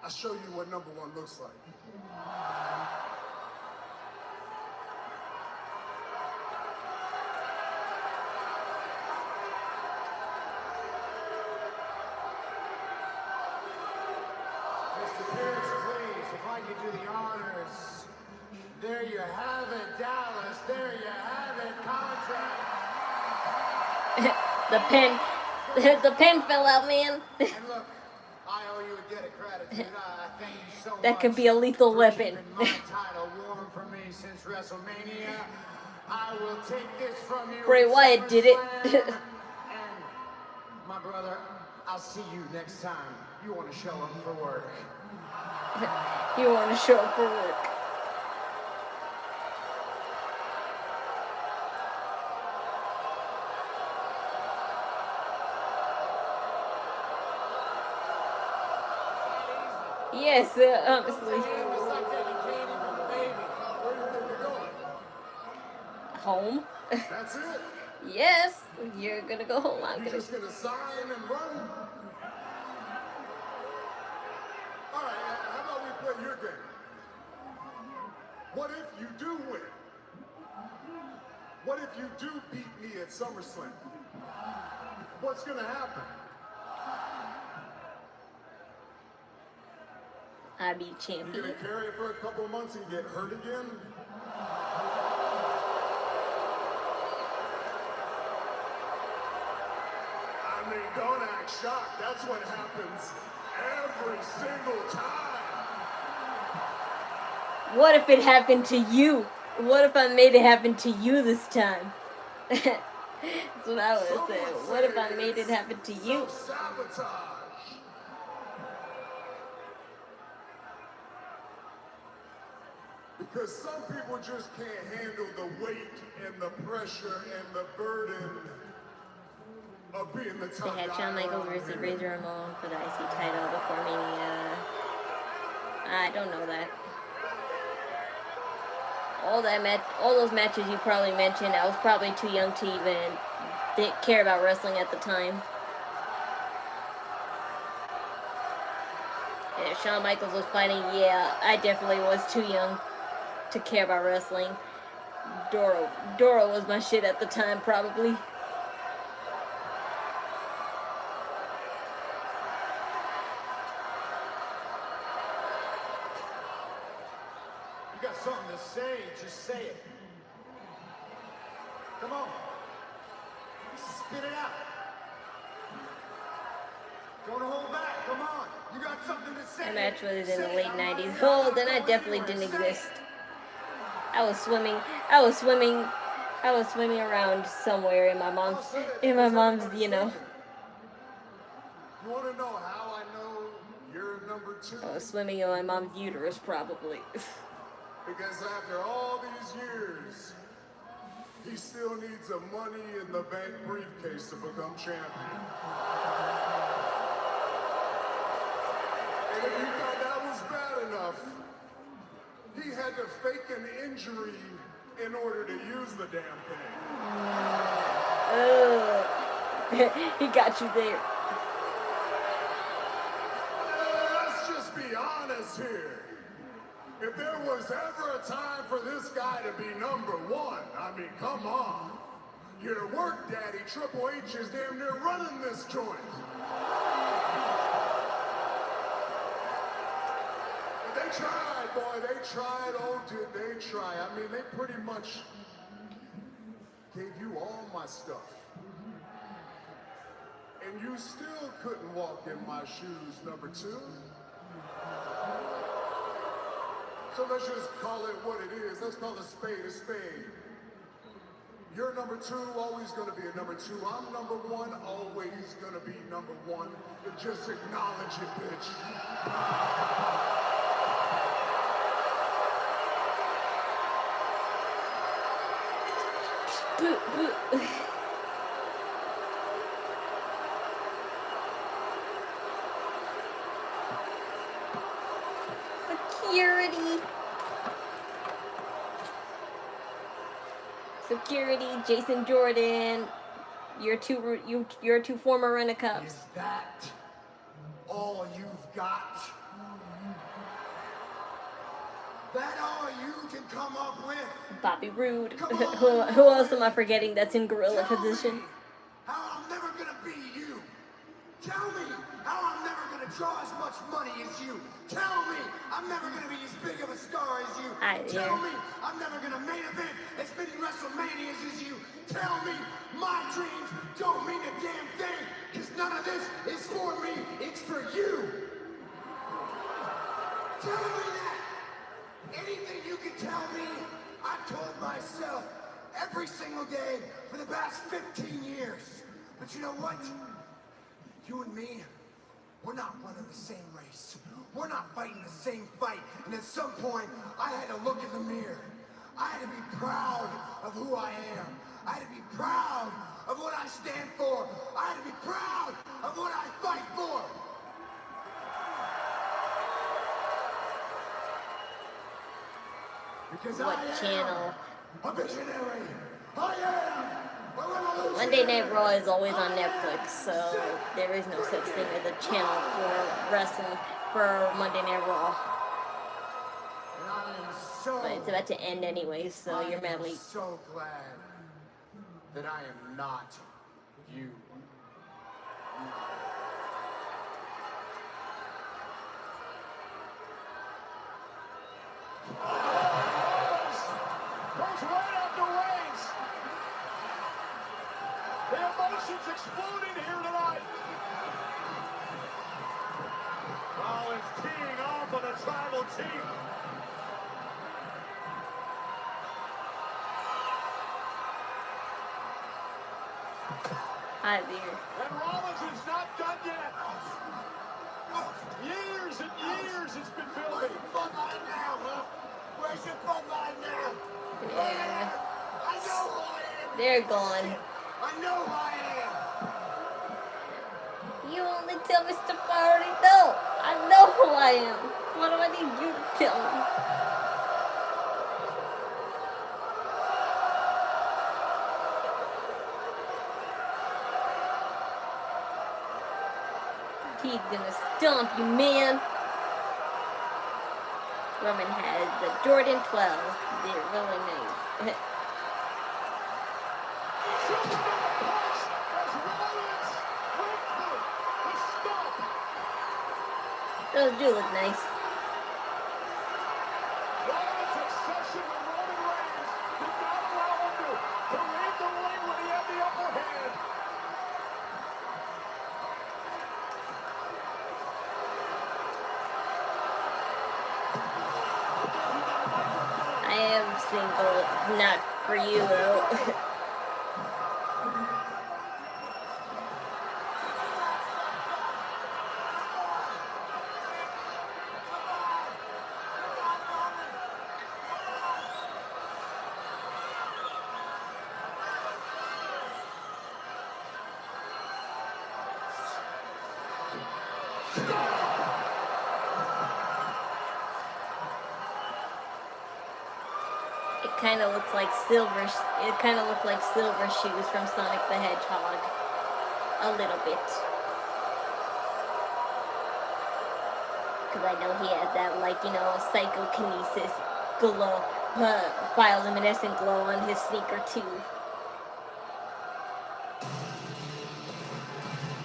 B: I show you what #1 looks like.
U: I could do the honors. There you have it, Dallas. There you have it, contract.
A: the pen fell out, man.
U: And look, I owe you a debt of gratitude. I thank you so much.
A: That could be a lethal weapon.
U: My title warm for me since WrestleMania. I will take this from you.
A: Bray Wyatt did it.
U: And my brother, I'll see you next time. You want to show up for work.
A: You want to show up for work. Yes, honestly. Home?
B: That's it?
A: Yes, you're gonna go home.
B: You're just gonna sign and run? All right, how about we play your game? What if you do win? What if you do beat me at SummerSlam? What's gonna happen?
A: IB
U: You
A: champion.
U: gonna carry it for a couple of months and get hurt again? I mean, don't act shocked. That's what happens every single time.
A: What if it happened to you? What if I made it happen to you this time? That's what I would have said. What if I made it happen to you?
U: Sabotage. Because some people just can't handle the weight and the pressure and the burden of being the top
A: They had
U: guy
A: Shawn Michaels
U: around
A: versus
U: here.
A: Razor Ramon for the IC title before Mania. I don't know that. All those matches you probably mentioned, I was probably too young to even care about wrestling at the time. If Shawn Michaels was fighting, yeah, I definitely was too young to care about wrestling. Doro was my shit at the time, probably.
U: You got something to say, just say it. Come on. Spit it out. Don't hold back, come on. You got something to say.
A: That match was in the late 90s. Oh, then I definitely didn't exist. I was swimming around somewhere in my mom's, you know.
U: You want to know how I know you're number 2?
A: I was swimming in my mom's uterus, probably.
U: Because after all these years, he still needs a money in the bank briefcase to become champion. And if you thought that was bad enough, he had to fake an injury in order to use the damn thing.
A: He got you there.
U: Let's just be honest here. If there was ever a time for this guy to be number 1, I mean, come on. Your work daddy, Triple H, is damn near running this joint. They tried, boy, they tried. Oh, did they try? I mean, they pretty much gave you all my stuff. And you still couldn't walk in my shoes, number 2. So let's just call it what it is. Let's call a spade a spade. You're number 2, always gonna be a number 2. I'm number 1, always gonna be number 1. Just acknowledge it, bitch.
A: Security, Jason Jordan, your two former Rent-A-Cups.
U: Is that all you've got? That all you can come up with?
A: Bobby Roode. Who else am I forgetting that's in gorilla position?
U: How I'm never gonna be you. Tell me how I'm never gonna draw as much money as you. Tell me I'm never gonna be as big of a star as you. Tell me I'm never gonna main event as many WrestleManias as you. Tell me my dreams don't mean a damn thing, because none of this is for me, it's for you. Tell me that. Anything you can tell me, I've told myself every single day for the past 15 years. But you know what? You and me, we're not running the same race. We're not fighting the same fight. And at some point, I had to look in the mirror. I had to be proud of who I am. I had to be proud of what I stand for. I had to be proud of what I fight for. Because
A: What channel?
U: a visionary. I am a revolutionary.
A: Monday Night Raw is always on Netflix, so there is no such thing as a channel for wrestling for Monday Night Raw. But it's about to end anyway, so you're madly.
U: I'm so glad that I am not you.
B: Rollins goes right after Reigns. The emotions exploding here tonight. Rollins teeing off on the tribal chief.
A: Hi there.
B: And Rollins is not done yet. Years and years it's been building.
U: Front line now, huh? Where's your front line now?
A: Yeah.
U: I know who I am.
A: They're gone.
U: I know who I am.
A: You only tell me stuff I already know. I know who I am. What do I need you to tell me? He's gonna stomp you, man. Roman has the Jordan 12s. They're really nice. Those do look nice.
B: Rollins' obsession with Roman Reigns did not allow him to lead the ring when he had the upper hand.
A: I am single, not for you though. It kind of looks like silver. It kind of looked like Silver Shoes from Sonic the Hedgehog, a little bit. Because I know he has that, like, you know, psychokinesis glow, bioluminescent glow on his sneaker too.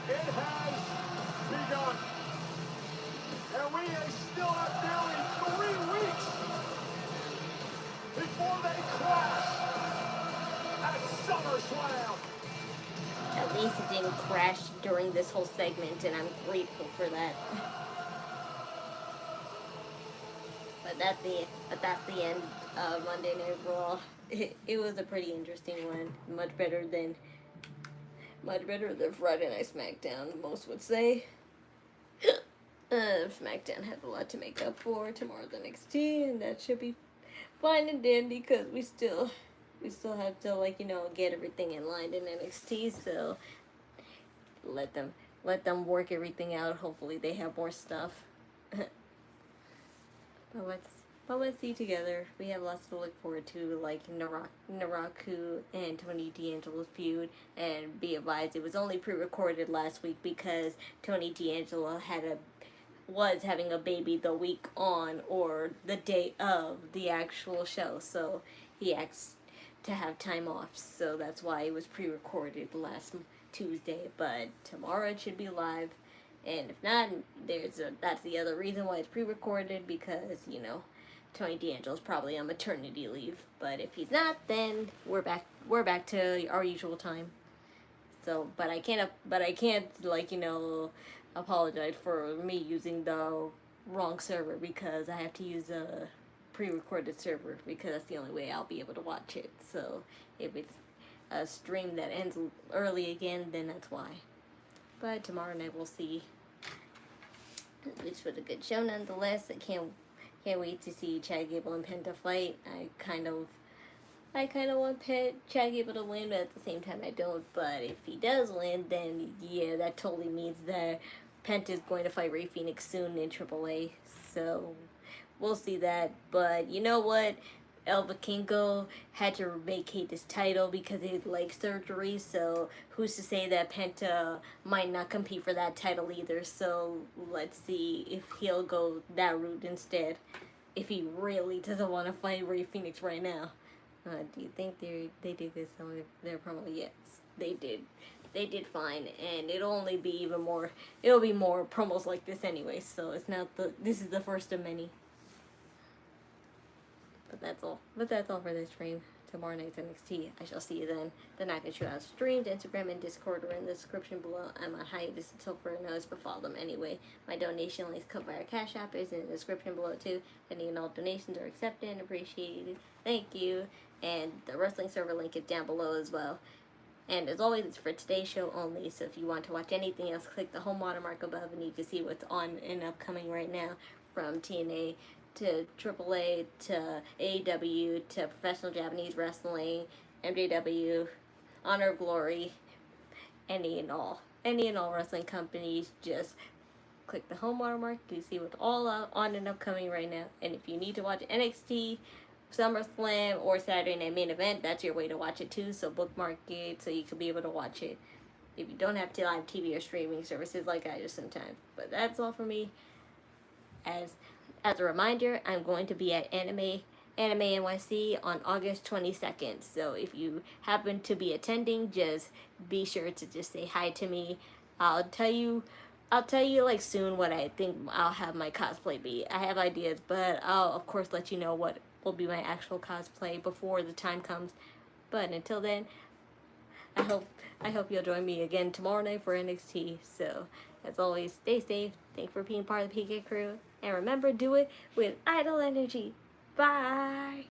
B: It has begun. And we still have nearly 3 weeks before they clash at SummerSlam.
A: At least it didn't crash during this whole segment, and I'm grateful for that. But that's the end of Monday Night Raw. It was a pretty interesting one. Much better than Friday Night SmackDown, most would say. SmackDown has a lot to make up for tomorrow's NXT, and that should be fine and dandy because we still have to, like, you know, get everything in line in NXT. So let them work everything out. Hopefully they have more stuff. But let's see together. We have lots to look forward to, like Naraku and Tony D'Angelo's feud. And be advised, it was only pre-recorded last week because Tony D'Angelo was having a baby the week on or the day of the actual show. So he asked to have time off. So that's why it was pre-recorded last Tuesday. But tomorrow it should be live. And if not, that's the other reason why it's pre-recorded, because, you know, Tony D'Angelo's probably on maternity leave. But if he's not, then we're back to our usual time. So, but I can't like, you know, apologize for me using the wrong server, because I have to use a pre-recorded server, because that's the only way I'll be able to watch it. So if it's a stream that ends early again, then that's why. But tomorrow night we'll see. Which was a good show nonetheless. I can't wait to see Chad Gable and Penta fight. I kind of want Chad Gable to win, but at the same time I don't. But if he does win, then yeah, that totally means that Penta is going to fight Rey Fenix soon in AAA. So we'll see that. But you know what? El Vikingo had to vacate this title because of his leg surgery, so who's to say that Penta might not compete for that title either. So let's see if he'll go that route instead, if he really doesn't want to fight Rey Fenix right now. Do you think they did this on their promo? Yes, they did. They did fine, and it'll be more promos like this anyway, so this is the first of many. But that's all. But that's all for this stream. Tomorrow night's NXT. I shall see you then. The Knockin Chu Out streams, Instagram and Discord are in the description below. I'm on hiatus until further notice, but follow them anyway. My donation links come via Cashapp is in the description below too. Any and all donations are accepted and appreciated. Thank you. And the wrestling server link is down below as well. And as always, it's for today's show only. So if you want to watch anything else, click the home watermark above and you can see what's on and upcoming right now, from TNA to AAA to AEW to Professional Japanese Wrestling, MJW, Honor of Glory, any and all wrestling companies. Just click the home watermark. You see what's all on and upcoming right now. And if you need to watch NXT, SummerSlam, or Saturday Night Main Event, that's your way to watch it too. So bookmark it so you can be able to watch it if you don't have live TV or streaming services like I do sometimes. But that's all for me. As a reminder, I'm going to be at Anime NYC on August 22nd. So if you happen to be attending, just be sure to just say hi to me. I'll tell you like soon what I think I'll have my cosplay be. I have ideas, but I'll of course let you know what will be my actual cosplay before the time comes. But until then, I hope you'll join me again tomorrow night for NXT. So as always, stay safe. Thanks for being part of the PK crew. And remember, do it with idle energy. Bye.